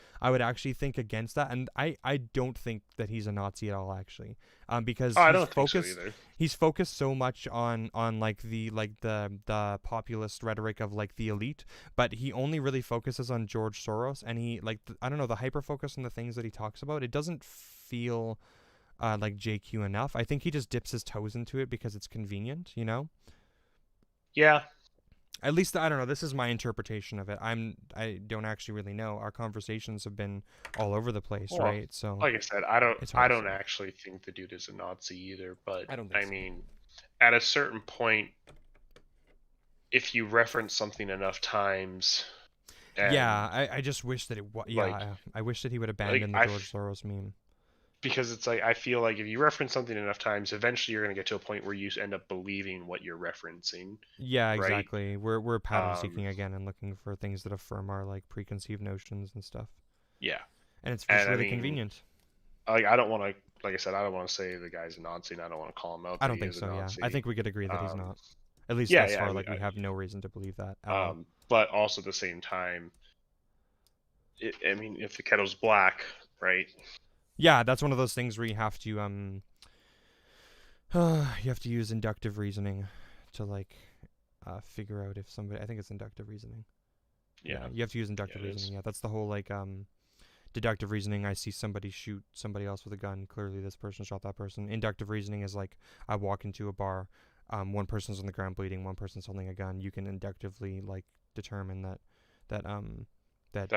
think against that, and I don't think that he's a Nazi at all, actually, because he's focused so much on like the populist rhetoric of like the elite, but he only really focuses on George Soros, and he like I don't know, the hyper focus on the things that he talks about, it doesn't feel like JQ enough. I think he just dips his toes into it because it's convenient, you know? Yeah. At least I don't know. This is my interpretation of it. I don't actually really know. Our conversations have been all over the place, right? So, like I said, I don't actually think the dude is a Nazi either. But I mean, at a certain point, if you reference something enough times, I just wish that I wish that he would abandon the George Soros meme. Because it's like I feel like if you reference something enough times, eventually you're going to get to a point where you end up believing what you're referencing. Yeah, exactly. Right? We're pattern seeking again and looking for things that affirm our like preconceived notions and stuff. Yeah, and it's just really convenient. Like I don't want to, like I said, I don't want to say the guy's a Nazi, and I don't want to call him out. I don't think so. Yeah, I think we could agree that he's not. At least thus far, like we have no reason to believe that. But also at the same time, I mean, if the kettle's black, right? Yeah, that's one of those things where you have to You have to use inductive reasoning to like figure out if somebody. I think it's inductive reasoning. Yeah. You have to use inductive reasoning. Yeah, that's the whole like deductive reasoning. I see somebody shoot somebody else with a gun. Clearly, this person shot that person. Inductive reasoning is like I walk into a bar. One person's on the ground bleeding. One person's holding a gun. You can inductively like determine that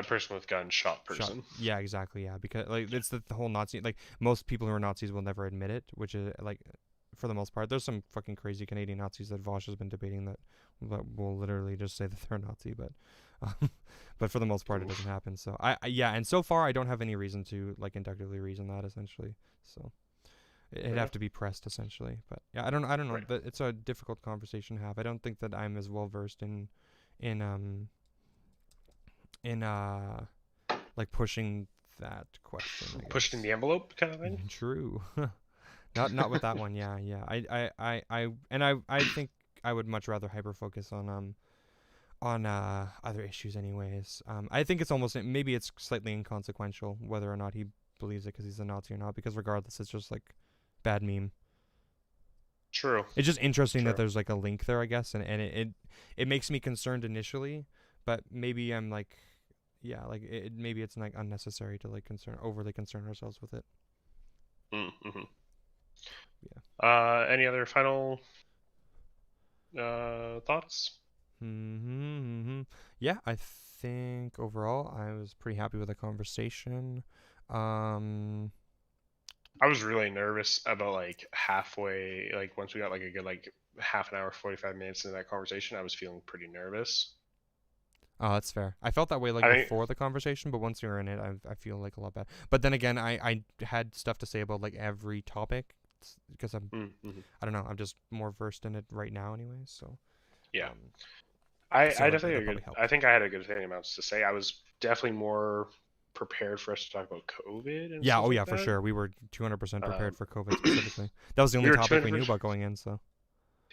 person with gun shot person. Yeah, exactly. Yeah, because like it's the whole Nazi. Like most people who are Nazis will never admit it, which is like for the most part. There's some fucking crazy Canadian Nazis that Vosh has been debating that will literally just say that they're Nazi, but for the most part, it doesn't happen. So and so far I don't have any reason to like inductively reason that essentially. So it'd have to be pressed essentially. But yeah, I don't know. Right. It's a difficult conversation to have. I don't think that I'm as well versed in like pushing that question. I guess. Pushing the envelope kind of thing. True. Not with that one. Yeah. I think I would much rather hyper focus on other issues anyways. I think it's almost, maybe it's slightly inconsequential whether or not he believes it because he's a Nazi or not, because regardless it's just like bad meme. True. It's just interesting that there's like a link there, I guess, and it makes me concerned initially, but maybe I'm like, maybe it's like unnecessary to like overly concern ourselves with it. Mm-hmm. Yeah. Any other final thoughts? Yeah, I think overall I was pretty happy with the conversation. I was really nervous about like halfway, like once we got like a good like half an hour, 45 minutes into that conversation, I was feeling pretty nervous. Oh, that's fair. I felt that way like before the conversation, but once you're in it, I feel like a lot better. But then again, I had stuff to say about like every topic because I'm I don't know, I'm just more versed in it right now, anyways. So yeah, I definitely agree. I think I had a good amounts to say. I was definitely more prepared for us to talk about COVID. And yeah, stuff for sure. We were 200% prepared for COVID specifically. That was the only topic we knew about going in. So.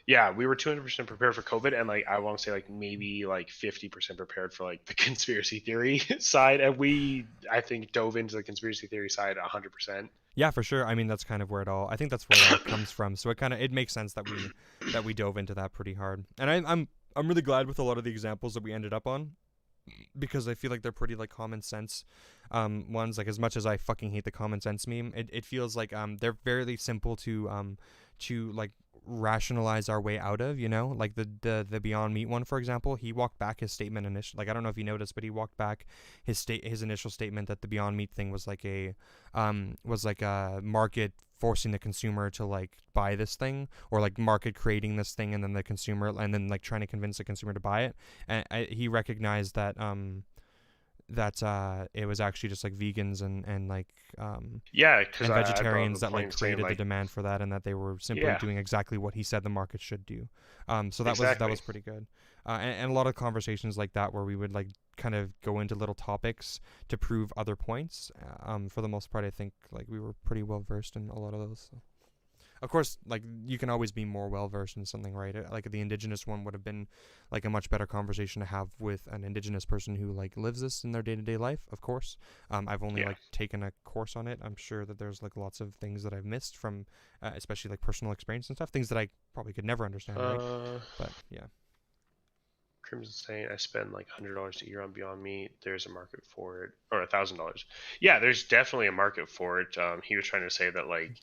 Yeah, we were 200% prepared for COVID, and like I want to say like maybe like 50% prepared for like the conspiracy theory side, and I think dove into the conspiracy theory side 100%. Yeah, for sure. I mean, that's kind of where I think that's where it all comes from. So it makes sense that we dove into that pretty hard, and I'm really glad with a lot of the examples that we ended up on, because I feel like they're pretty like common sense ones. Like as much as I fucking hate the common sense meme, it feels like they're fairly simple to like rationalize our way out of, you know, like the Beyond Meat one, for example. He walked back his statement initially. Like I don't know if you noticed, but he walked back his initial statement that the Beyond Meat thing was like a market forcing the consumer to like buy this thing, or like market creating this thing and then the consumer, and then like trying to convince the consumer to buy it. And he recognized that it was actually just like vegans and like and vegetarians that like created the demand for that, and that they were simply doing exactly what he said the market should do. So that was pretty good. And a lot of conversations like that where we would like kind of go into little topics to prove other points. For the most part, I think like we were pretty well versed in a lot of those. So. Of course, like you can always be more well versed in something, right? Like the indigenous one would have been like a much better conversation to have with an indigenous person who like lives this in their day-to-day life. Of course, I've only like taken a course on it. I'm sure that there's like lots of things that I've missed from, especially like personal experience and stuff. Things that I probably could never understand, right? But yeah. Crimson saying I spend like $100 a year on Beyond Meat. There's a market for it, or $1,000. Yeah, there's definitely a market for it. He was trying to say that like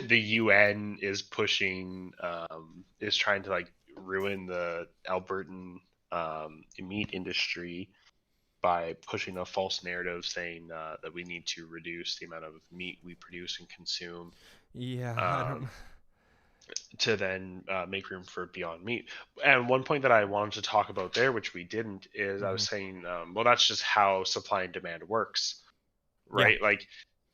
the UN is pushing, is trying to like ruin the Albertan meat industry by pushing a false narrative saying that we need to reduce the amount of meat we produce and consume. To then make room for Beyond Meat. And one point that I wanted to talk about there, which we didn't, is I was saying, well, that's just how supply and demand works, right? Yeah. Like,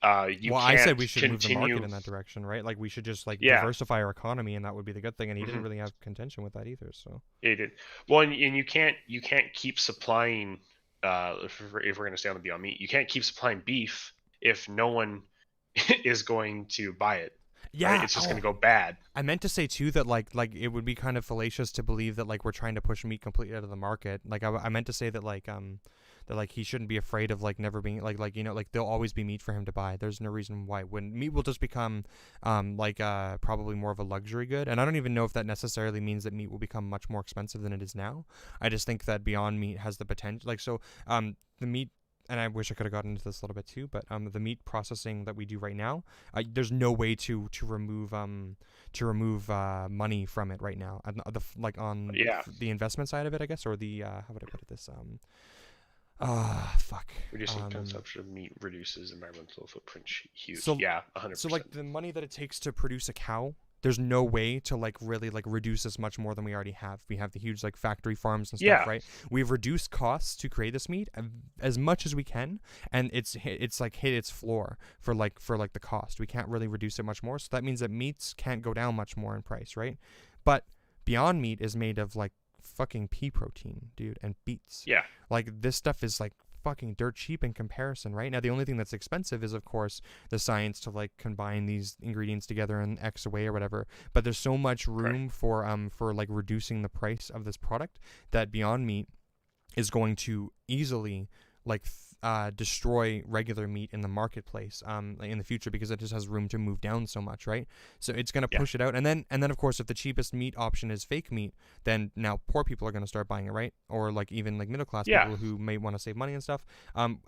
I said we should move the market in that direction, right? Like we should just like diversify our economy, and that would be the good thing. And he didn't really have contention with that either. So he did. Well, and you can't keep supplying. If we're going to stay on the Beyond Meat, you can't keep supplying beef if no one is going to buy it. Yeah, right? It's just going to go bad. I meant to say too that like it would be kind of fallacious to believe that like we're trying to push meat completely out of the market. Like I meant to say that like That like he shouldn't be afraid of like never being like there'll always be meat for him to buy. There's no reason why it wouldn't. Meat will just become probably more of a luxury good, and I don't even know if that necessarily means that meat will become much more expensive than it is now. I just think that Beyond Meat has the potential, the meat. And I wish I could have gotten into this a little bit too, but the meat processing that we do right now, there's no way to remove money from it right now. The investment side of it, I guess, or the how would I put it? Fuck. Reducing consumption of meat reduces environmental footprint. Huge. So, yeah, 100%. So like the money that it takes to produce a cow, there's no way to like really like reduce this much more than we already have. We have the huge like factory farms and stuff, right? We've reduced costs to create this meat as much as we can, and it's like hit its floor for the cost. We can't really reduce it much more, so that means that meats can't go down much more in price, right? But Beyond Meat is made of like fucking pea protein, dude, and beets. Yeah. Like this stuff is like fucking dirt cheap in comparison. Right now the only thing that's expensive is of course the science to like combine these ingredients together in X way or whatever, but there's so much room for like reducing the price of this product that Beyond Meat is going to easily like destroy regular meat in the marketplace in the future, because it just has room to move down so much, right? So it's going to push it out, and then of course if the cheapest meat option is fake meat, then now poor people are going to start buying it, right? Or like even like middle class people who may want to save money and stuff.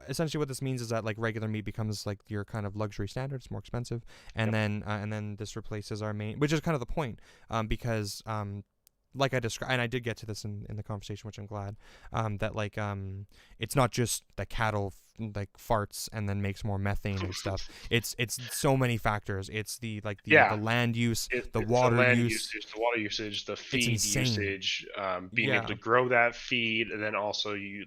Essentially what this means is that like regular meat becomes like your kind of luxury standard. It's more expensive, and then this replaces our main, which is kind of the point, because like I described, and I did get to this in the conversation, which I'm glad, that like it's not just the cattle like farts and then makes more methane and stuff. It's so many factors. It's the land use, the water usage, the feed usage, being able to grow that feed, and then also you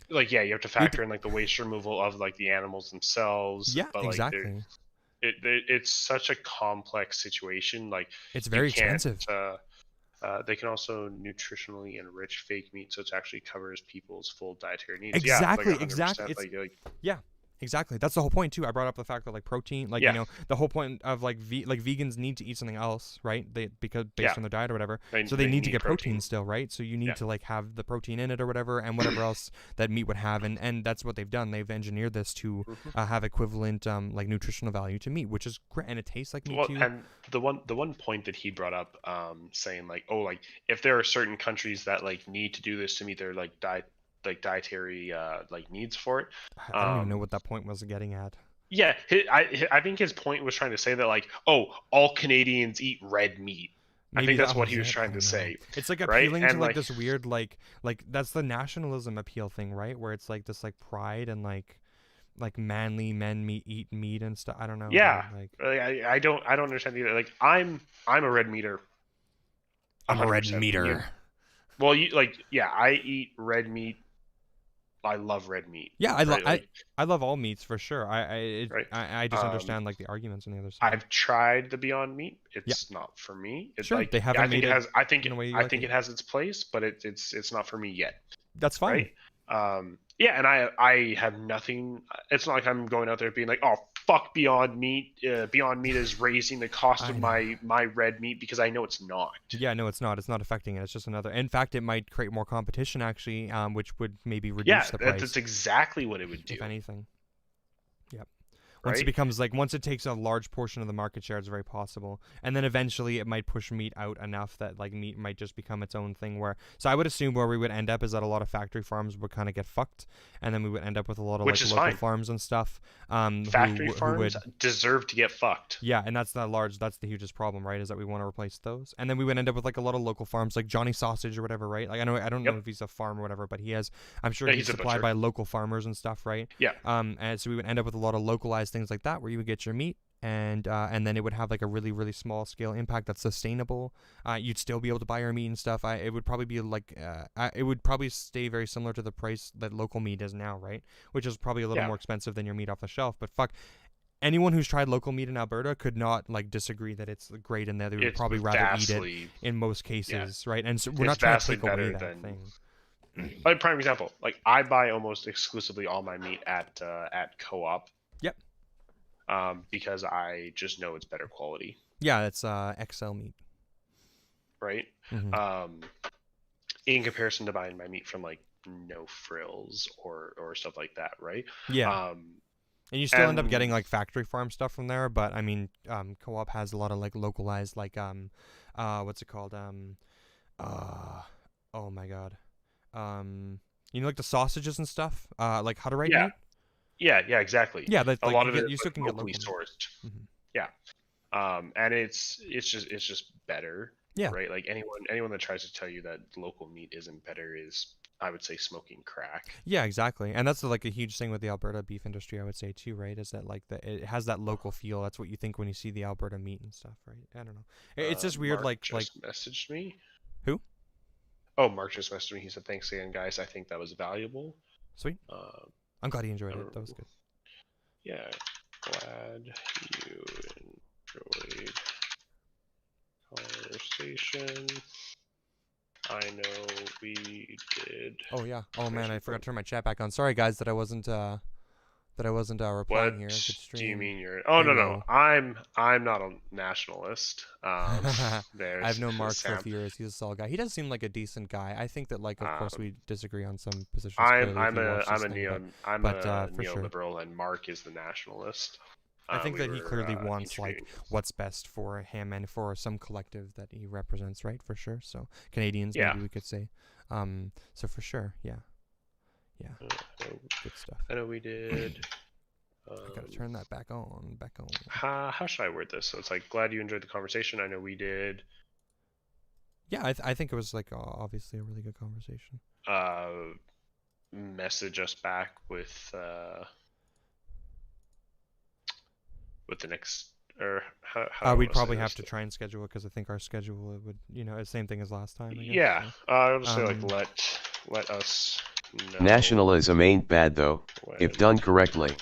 you have to factor in like the waste removal of like the animals themselves. Yeah, but, exactly. It's such a complex situation. Like it's very expensive. They can also nutritionally enrich fake meat, so it actually covers people's full dietary needs. Exactly, yeah, exactly. Yeah, exactly. That's the whole point too. I brought up the fact that like protein, the whole point of like vegans need to eat something else, right? Because based on their diet or whatever, so they need to get protein still, right? So you need to like have the protein in it or whatever, and whatever else that meat would have, and that's what they've done. They've engineered this to have equivalent like nutritional value to meat, which is great, and it tastes like meat too. And the one point that he brought up, saying like, oh, like if there are certain countries that like need to do this to meet their like dietary like needs for it. I don't even know what that point was getting at. Yeah, I think his point was trying to say that like, oh, all Canadians eat red meat. Maybe I think that's what he was trying to say. It's like appealing to like this weird like that's the nationalism appeal thing, right? Where it's like this like pride and like manly men eat meat and stuff. I don't know. Yeah, I don't understand either. Like I'm a red meater. I'm a red meater. Well, I eat red meat. I love red meat. Yeah, I love all meats for sure. I just understand like the arguments on the other side. I've tried the Beyond Meat. It's not for me. It's they haven't made it. I think it has its place, but it's not for me yet. That's fine. Right? Yeah, and I have nothing. It's not like I'm going out there being like, oh, fuck Beyond Meat. Beyond Meat is raising the cost of my red meat, because I know it's not. Yeah, no, it's not. It's not affecting it. It's just another. In fact, it might create more competition actually, which would maybe reduce the price. Yeah, that's exactly what it would do. If anything. Yep. Once it becomes once it takes a large portion of the market share, it's very possible. And then eventually it might push meat out enough that like meat might just become its own thing so I would assume where we would end up is that a lot of factory farms would kind of get fucked, and then we would end up with a lot of local farms and stuff. Factory farms deserve to get fucked. Yeah, and that's the hugest problem, right? Is that we want to replace those. And then we would end up with like a lot of local farms like Johnny Sausage or whatever, right? Like I don't know if he's a farm or whatever, but I'm sure he's supplied by local farmers and stuff, right? Yeah. And so we would end up with a lot of localized things like that, where you would get your meat, and then it would have like a really, really small scale impact that's sustainable. You'd still be able to buy your meat and stuff. It would probably be like it would probably stay very similar to the price that local meat is now, right? Which is probably a little more expensive than your meat off the shelf. But fuck, anyone who's tried local meat in Alberta could not like disagree that it's great, and that they would probably rather eat it in most cases, right? And so we're not trying to take away that thing. Like prime example, like I buy almost exclusively all my meat at Co-op. Yep. Because I just know it's better quality. Yeah, it's XL meat. Right. Mm-hmm. In comparison to buying my meat from like no frills or stuff like that, right? Yeah. And you still end up getting and- like factory farm stuff from there, but I mean, Co-op has a lot of like localized like what's it called? Oh my god. You know, like the sausages and stuff, like Hutterite Yeah. meat. Yeah, exactly. Yeah, that's A like lot of it you is still like can get locally local meat. sourced. Mhm. Yeah. And it's just better, Yeah. right? Like anyone that tries to tell you that local meat isn't better is, I would say, smoking crack. Yeah, exactly. And that's like a huge thing with the Alberta beef industry, I would say too, right? Is that like it has that local feel. That's what you think when you see the Alberta meat and stuff, right? I don't know. It's just weird. Mark like just messaged me. Who? Oh, Mark just messaged me. He said, "Thanks again, guys. I think that was valuable." Sweet. I'm glad he enjoyed it. That was good. Yeah, glad you enjoyed conversation. I know we did. Oh yeah. Oh man, I forgot to turn my chat back on. Sorry guys that I wasn't replying What here. Good stream. do you mean you're? Oh no, I'm not a nationalist. I've known Mark for a Sam. few years. He's a solid guy. He does seem like a decent guy. I think that like of course we disagree on some positions. I'm a sure. neoliberal, and Mark is the nationalist. I think that he clearly wants like what's best for him and for some collective that he represents, right? For sure. So Canadians, maybe we could say. So for sure, yeah. Good stuff. I know we did. I gotta turn that back on. How should I word this? So it's like, glad you enjoyed the conversation. I know we did. Yeah, I think it was like obviously a really good conversation. Message us back with the next, or how we'd probably have to try and schedule it because I think our schedule would, the same thing as last time. I guess, yeah, so. I'll just say like let us know. Nationalism ain't bad though, if done correctly.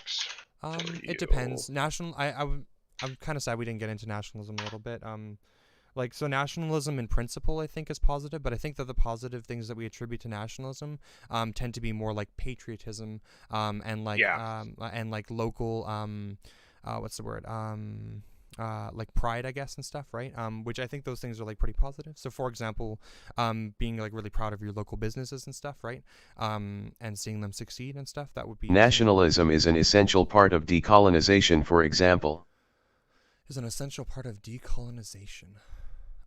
It depends. I'm kind of sad we didn't get into nationalism a little bit. So nationalism in principle I think is positive, but I think that the positive things that we attribute to nationalism tend to be more like patriotism and like local what's the word? Like pride, I guess, and stuff, right? Which I think those things are like pretty positive. So, for example, being like really proud of your local businesses and stuff, right? And seeing them succeed and stuff, that would be. Nationalism is an essential part of decolonization, for example. Is an essential part of decolonization.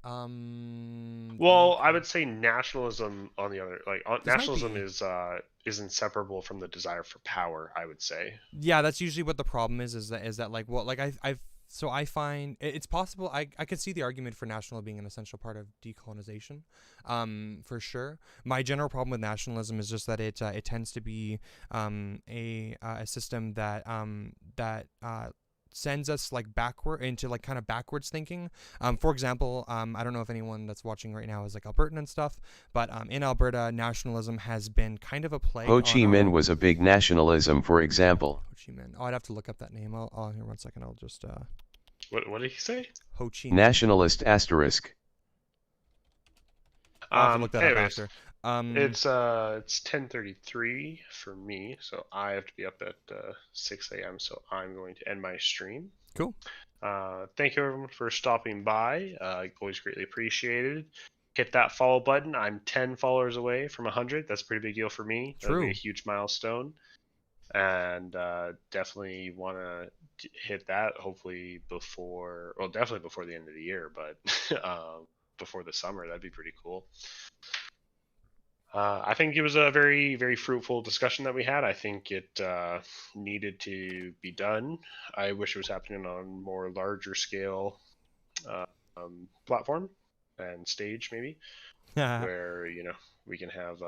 Well, I would say nationalism on the other, nationalism is inseparable from the desire for power, I would say. Yeah, that's usually what the problem is that like, well, like I find it's possible. I could see the argument for national being an essential part of decolonization, for sure. My general problem with nationalism is just that it tends to be a system that sends us like backward into like kind of backwards thinking. For example, I don't know if anyone that's watching right now is like Albertan and stuff, but in Alberta, nationalism has been kind of a plague. Ho Chi Minh was a big nationalism, for example. Ho Chi Minh. Oh, I'd have to look up that name. I'll here 1 second. I'll just. What did he say? Ho Chi Minh. Nationalist asterisk. I'll have to look that up after. It's 10:33 for me, so I have to be up at 6 a.m. So I'm going to end my stream. Cool. Thank you everyone for stopping by. Always greatly appreciated. Hit that follow button. I'm 10 followers away from 100. That's a pretty big deal for me. True. That'd be a huge milestone, and definitely want to hit that. Hopefully definitely before the end of the year, but before the summer, that'd be pretty cool. I think it was a very, very fruitful discussion that we had. I think it needed to be done. I wish it was happening on a more larger scale platform and stage, maybe, where we can have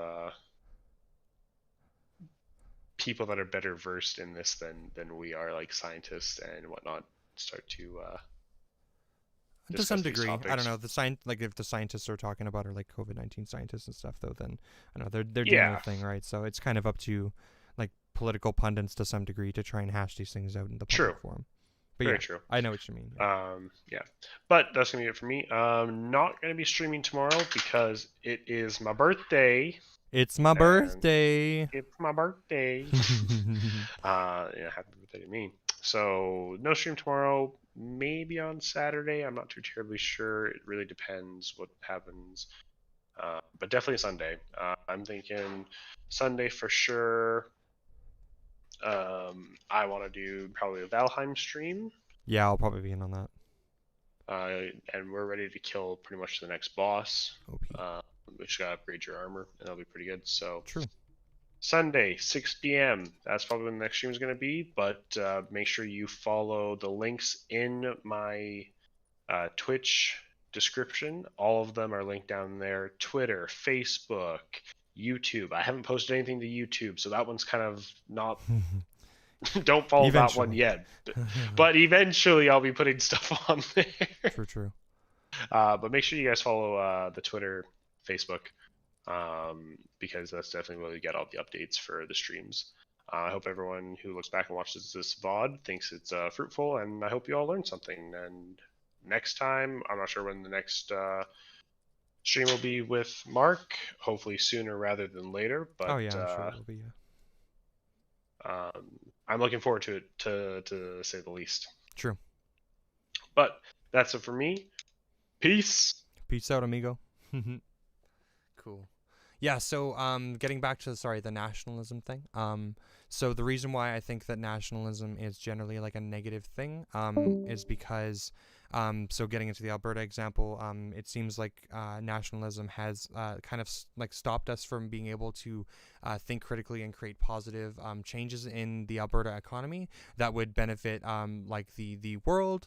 people that are better versed in this than we are, like scientists and whatnot, start to. To some degree, I don't know. If the scientists are talking about are like COVID-19 scientists and stuff, though, then I don't know they're doing their thing, right? So it's kind of up to like political pundits to some degree to try and hash these things out in the public forum. But very true. I know what you mean. Yeah, but that's gonna be it for me. Not gonna be streaming tomorrow because it is my birthday. It's my birthday. It's my birthday. Happy birthday to me. So no stream tomorrow. Maybe on Saturday. I'm not too terribly sure. It really depends what happens But definitely Sunday. I'm thinking Sunday for sure. I want to do probably a Valheim stream. Yeah, I'll probably be in on that. And we're ready to kill pretty much the next boss. OP. We just gotta upgrade your armor, and that'll be pretty good. So True. Sunday, 6 p.m. That's probably when the next stream is gonna be. But make sure you follow the links in my Twitch description. All of them are linked down there. Twitter, Facebook, YouTube. I haven't posted anything to YouTube, so that one's kind of not. Don't follow that one yet. But eventually I'll be putting stuff on there. True. But make sure you guys follow the Twitter, Facebook, because that's definitely where we get all the updates for the streams. I hope everyone who looks back and watches this VOD thinks it's fruitful, and I hope you all learned something. And next time, I'm not sure when the next stream will be with Mark. Hopefully sooner rather than later. But I'm sure it will be. Yeah. I'm looking forward to it, to say the least. True. But that's it for me. Peace. Peace out, amigo. Cool. Yeah, so getting back to the nationalism thing. So the reason why I think that nationalism is generally like a negative thing is because so getting into the Alberta example, it seems like nationalism has kind of stopped us from being able to think critically and create positive changes in the Alberta economy that would benefit like the world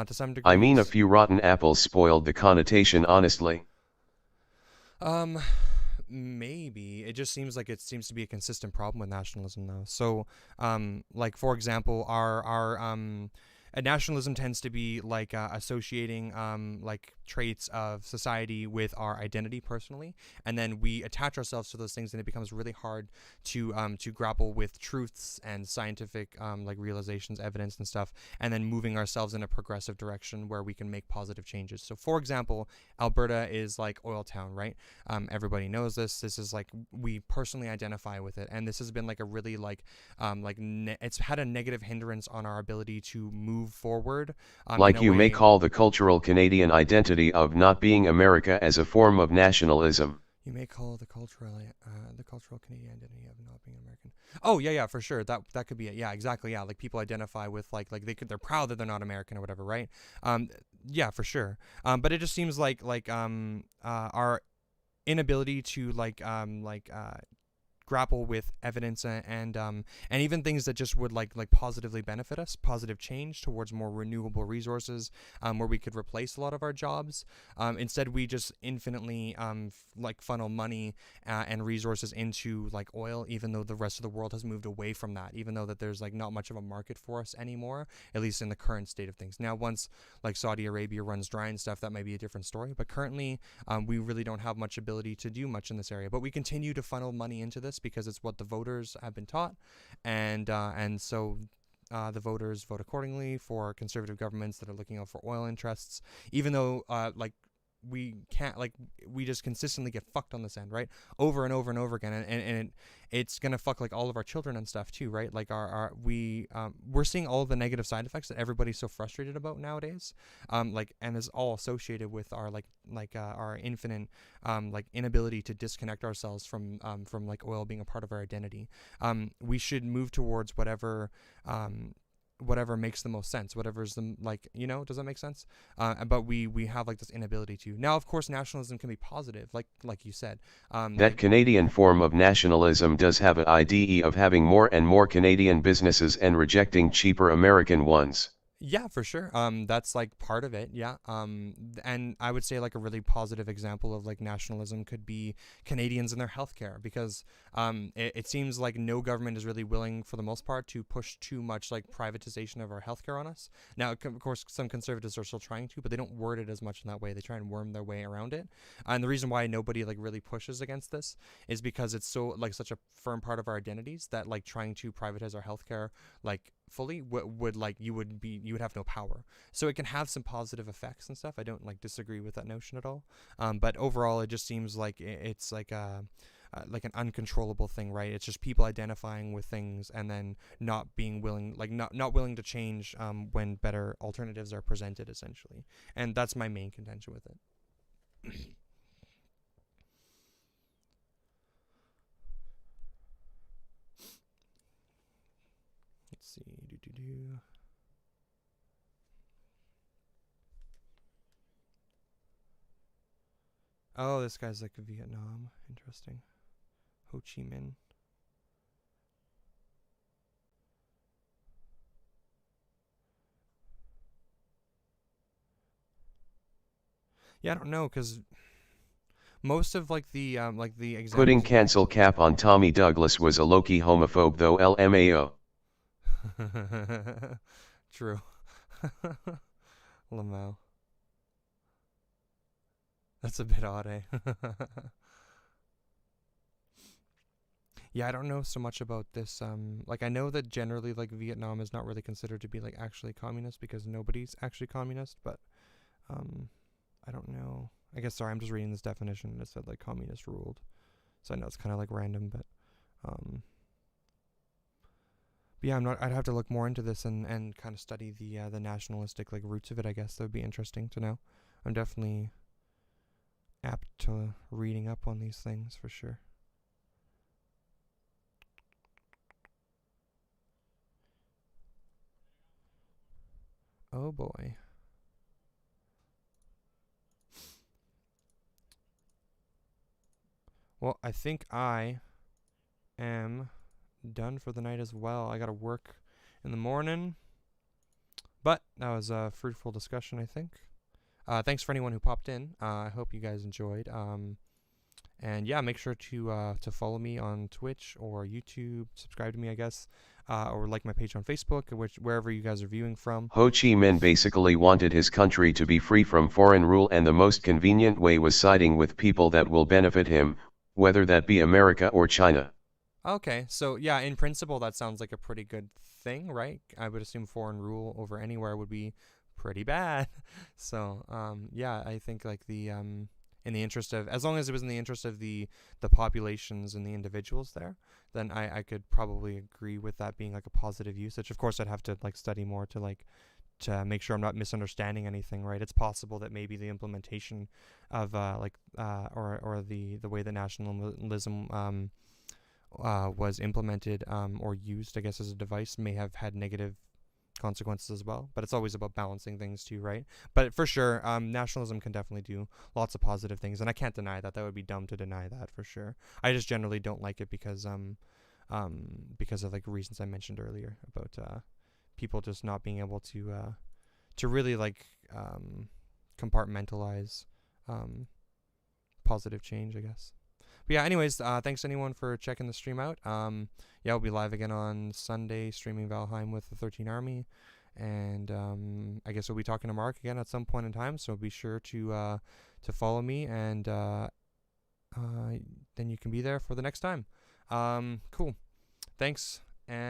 to some degree. I mean, a few rotten apples spoiled the connotation, honestly. Maybe it just seems like it seems to be a consistent problem with nationalism though. So like for example, our nationalism tends to be like associating like traits of society with our identity personally, and then we attach ourselves to those things, and it becomes really hard to grapple with truths and scientific like realizations, evidence and stuff, and then moving ourselves in a progressive direction where we can make positive changes. So for example, Alberta is like oil town, right? Everybody knows this. This is like, we personally identify with it, and this has been like a really like it's had a negative hindrance on our ability to move forward. Like you may call the cultural Canadian identity of not being America as a form of nationalism. You may call the cultural Canadian identity of not being American. Oh yeah, for sure. That could be it. Yeah, exactly. Yeah, like people identify with like they're proud that they're not American or whatever, right? Yeah, for sure. But it just seems like our inability to grapple with evidence and even things that just would like positively benefit us, positive change towards more renewable resources, where we could replace a lot of our jobs. Instead, we just infinitely funnel money and resources into like oil, even though the rest of the world has moved away from that, even though that there's like not much of a market for us anymore, at least in the current state of things. Now, once like Saudi Arabia runs dry and stuff, that might be a different story. But currently, we really don't have much ability to do much in this area. But we continue to funnel money into this because it's what the voters have been taught, and so the voters vote accordingly for conservative governments that are looking out for oil interests, even though we can't, we just consistently get fucked on this end, right? Over and over and over again, and it's gonna fuck like all of our children and stuff too, right? Like we're seeing all of the negative side effects that everybody's so frustrated about nowadays, and is all associated with our our infinite inability to disconnect ourselves from like oil being a part of our identity. We should move towards whatever makes the most sense, whatever's the does that make sense? But we have like this inability to. Now, of course, nationalism can be positive, like you said. That Canadian form of nationalism does have an idea of having more and more Canadian businesses and rejecting cheaper American ones. Yeah, for sure. That's like part of it. Yeah. And I would say like a really positive example of like nationalism could be Canadians and their healthcare, because it seems like no government is really willing, for the most part, to push too much like privatization of our healthcare on us. Now, of course, some conservatives are still trying to, but they don't word it as much in that way. They try and worm their way around it. And the reason why nobody like really pushes against this is because it's so like such a firm part of our identities that like trying to privatize our healthcare like fully would like you would have no power. So it can have some positive effects and stuff. I don't like disagree with that notion at all. But overall, it just seems like it's like an uncontrollable thing, right? It's just people identifying with things and then not being willing, like not willing to change when better alternatives are presented, essentially. And that's my main contention with it. see. Oh, this guy's like Vietnam. Interesting. Ho Chi Minh. Yeah, I don't know, because most of like the examples. Putting cancel cap on Tommy Douglas was a low-key homophobe though, lmao. True. lmao. That's a bit odd, eh? Yeah, I don't know so much about this. Like I know that generally, like Vietnam is not really considered to be like actually communist because nobody's actually communist. But I don't know. I guess sorry, I'm just reading this definition and it said like communist ruled, so I know it's kind of like random, but yeah, I'm not. I'd have to look more into this and kind of study the nationalistic like roots of it. I guess that would be interesting to know. I'm definitely apt to reading up on these things for sure. Oh boy. Well, I think I am done for the night as well. I gotta work in the morning. But that was a fruitful discussion, I think. Thanks for anyone who popped in. I hope you guys enjoyed. And yeah, make sure to follow me on Twitch or YouTube. Subscribe to me, I guess. Or like my page on Facebook, wherever you guys are viewing from. Ho Chi Minh basically wanted his country to be free from foreign rule, and the most convenient way was siding with people that will benefit him, whether that be America or China. Okay, so yeah, in principle, that sounds like a pretty good thing, right? I would assume foreign rule over anywhere would be pretty bad. So yeah, I think like in the interest of, as long as it was in the interest of the populations and the individuals there, then I could probably agree with that being like a positive usage. Of course, I'd have to like study more to make sure I'm not misunderstanding anything, right? It's possible that maybe the implementation of or the way that nationalism was implemented or used, I guess, as a device may have had negative consequences as well, but it's always about balancing things too, right? But for sure, nationalism can definitely do lots of positive things, and I can't deny that. That would be dumb to deny that for sure. I just generally don't like it because of like reasons I mentioned earlier about people just not being able to really like compartmentalize positive change, I guess. But yeah, anyways, thanks anyone for checking the stream out. Yeah, we'll be live again on Sunday, streaming Valheim with the 13Army, and I guess we'll be talking to Mark again at some point in time. So be sure to follow me, and then you can be there for the next time. Cool. Thanks.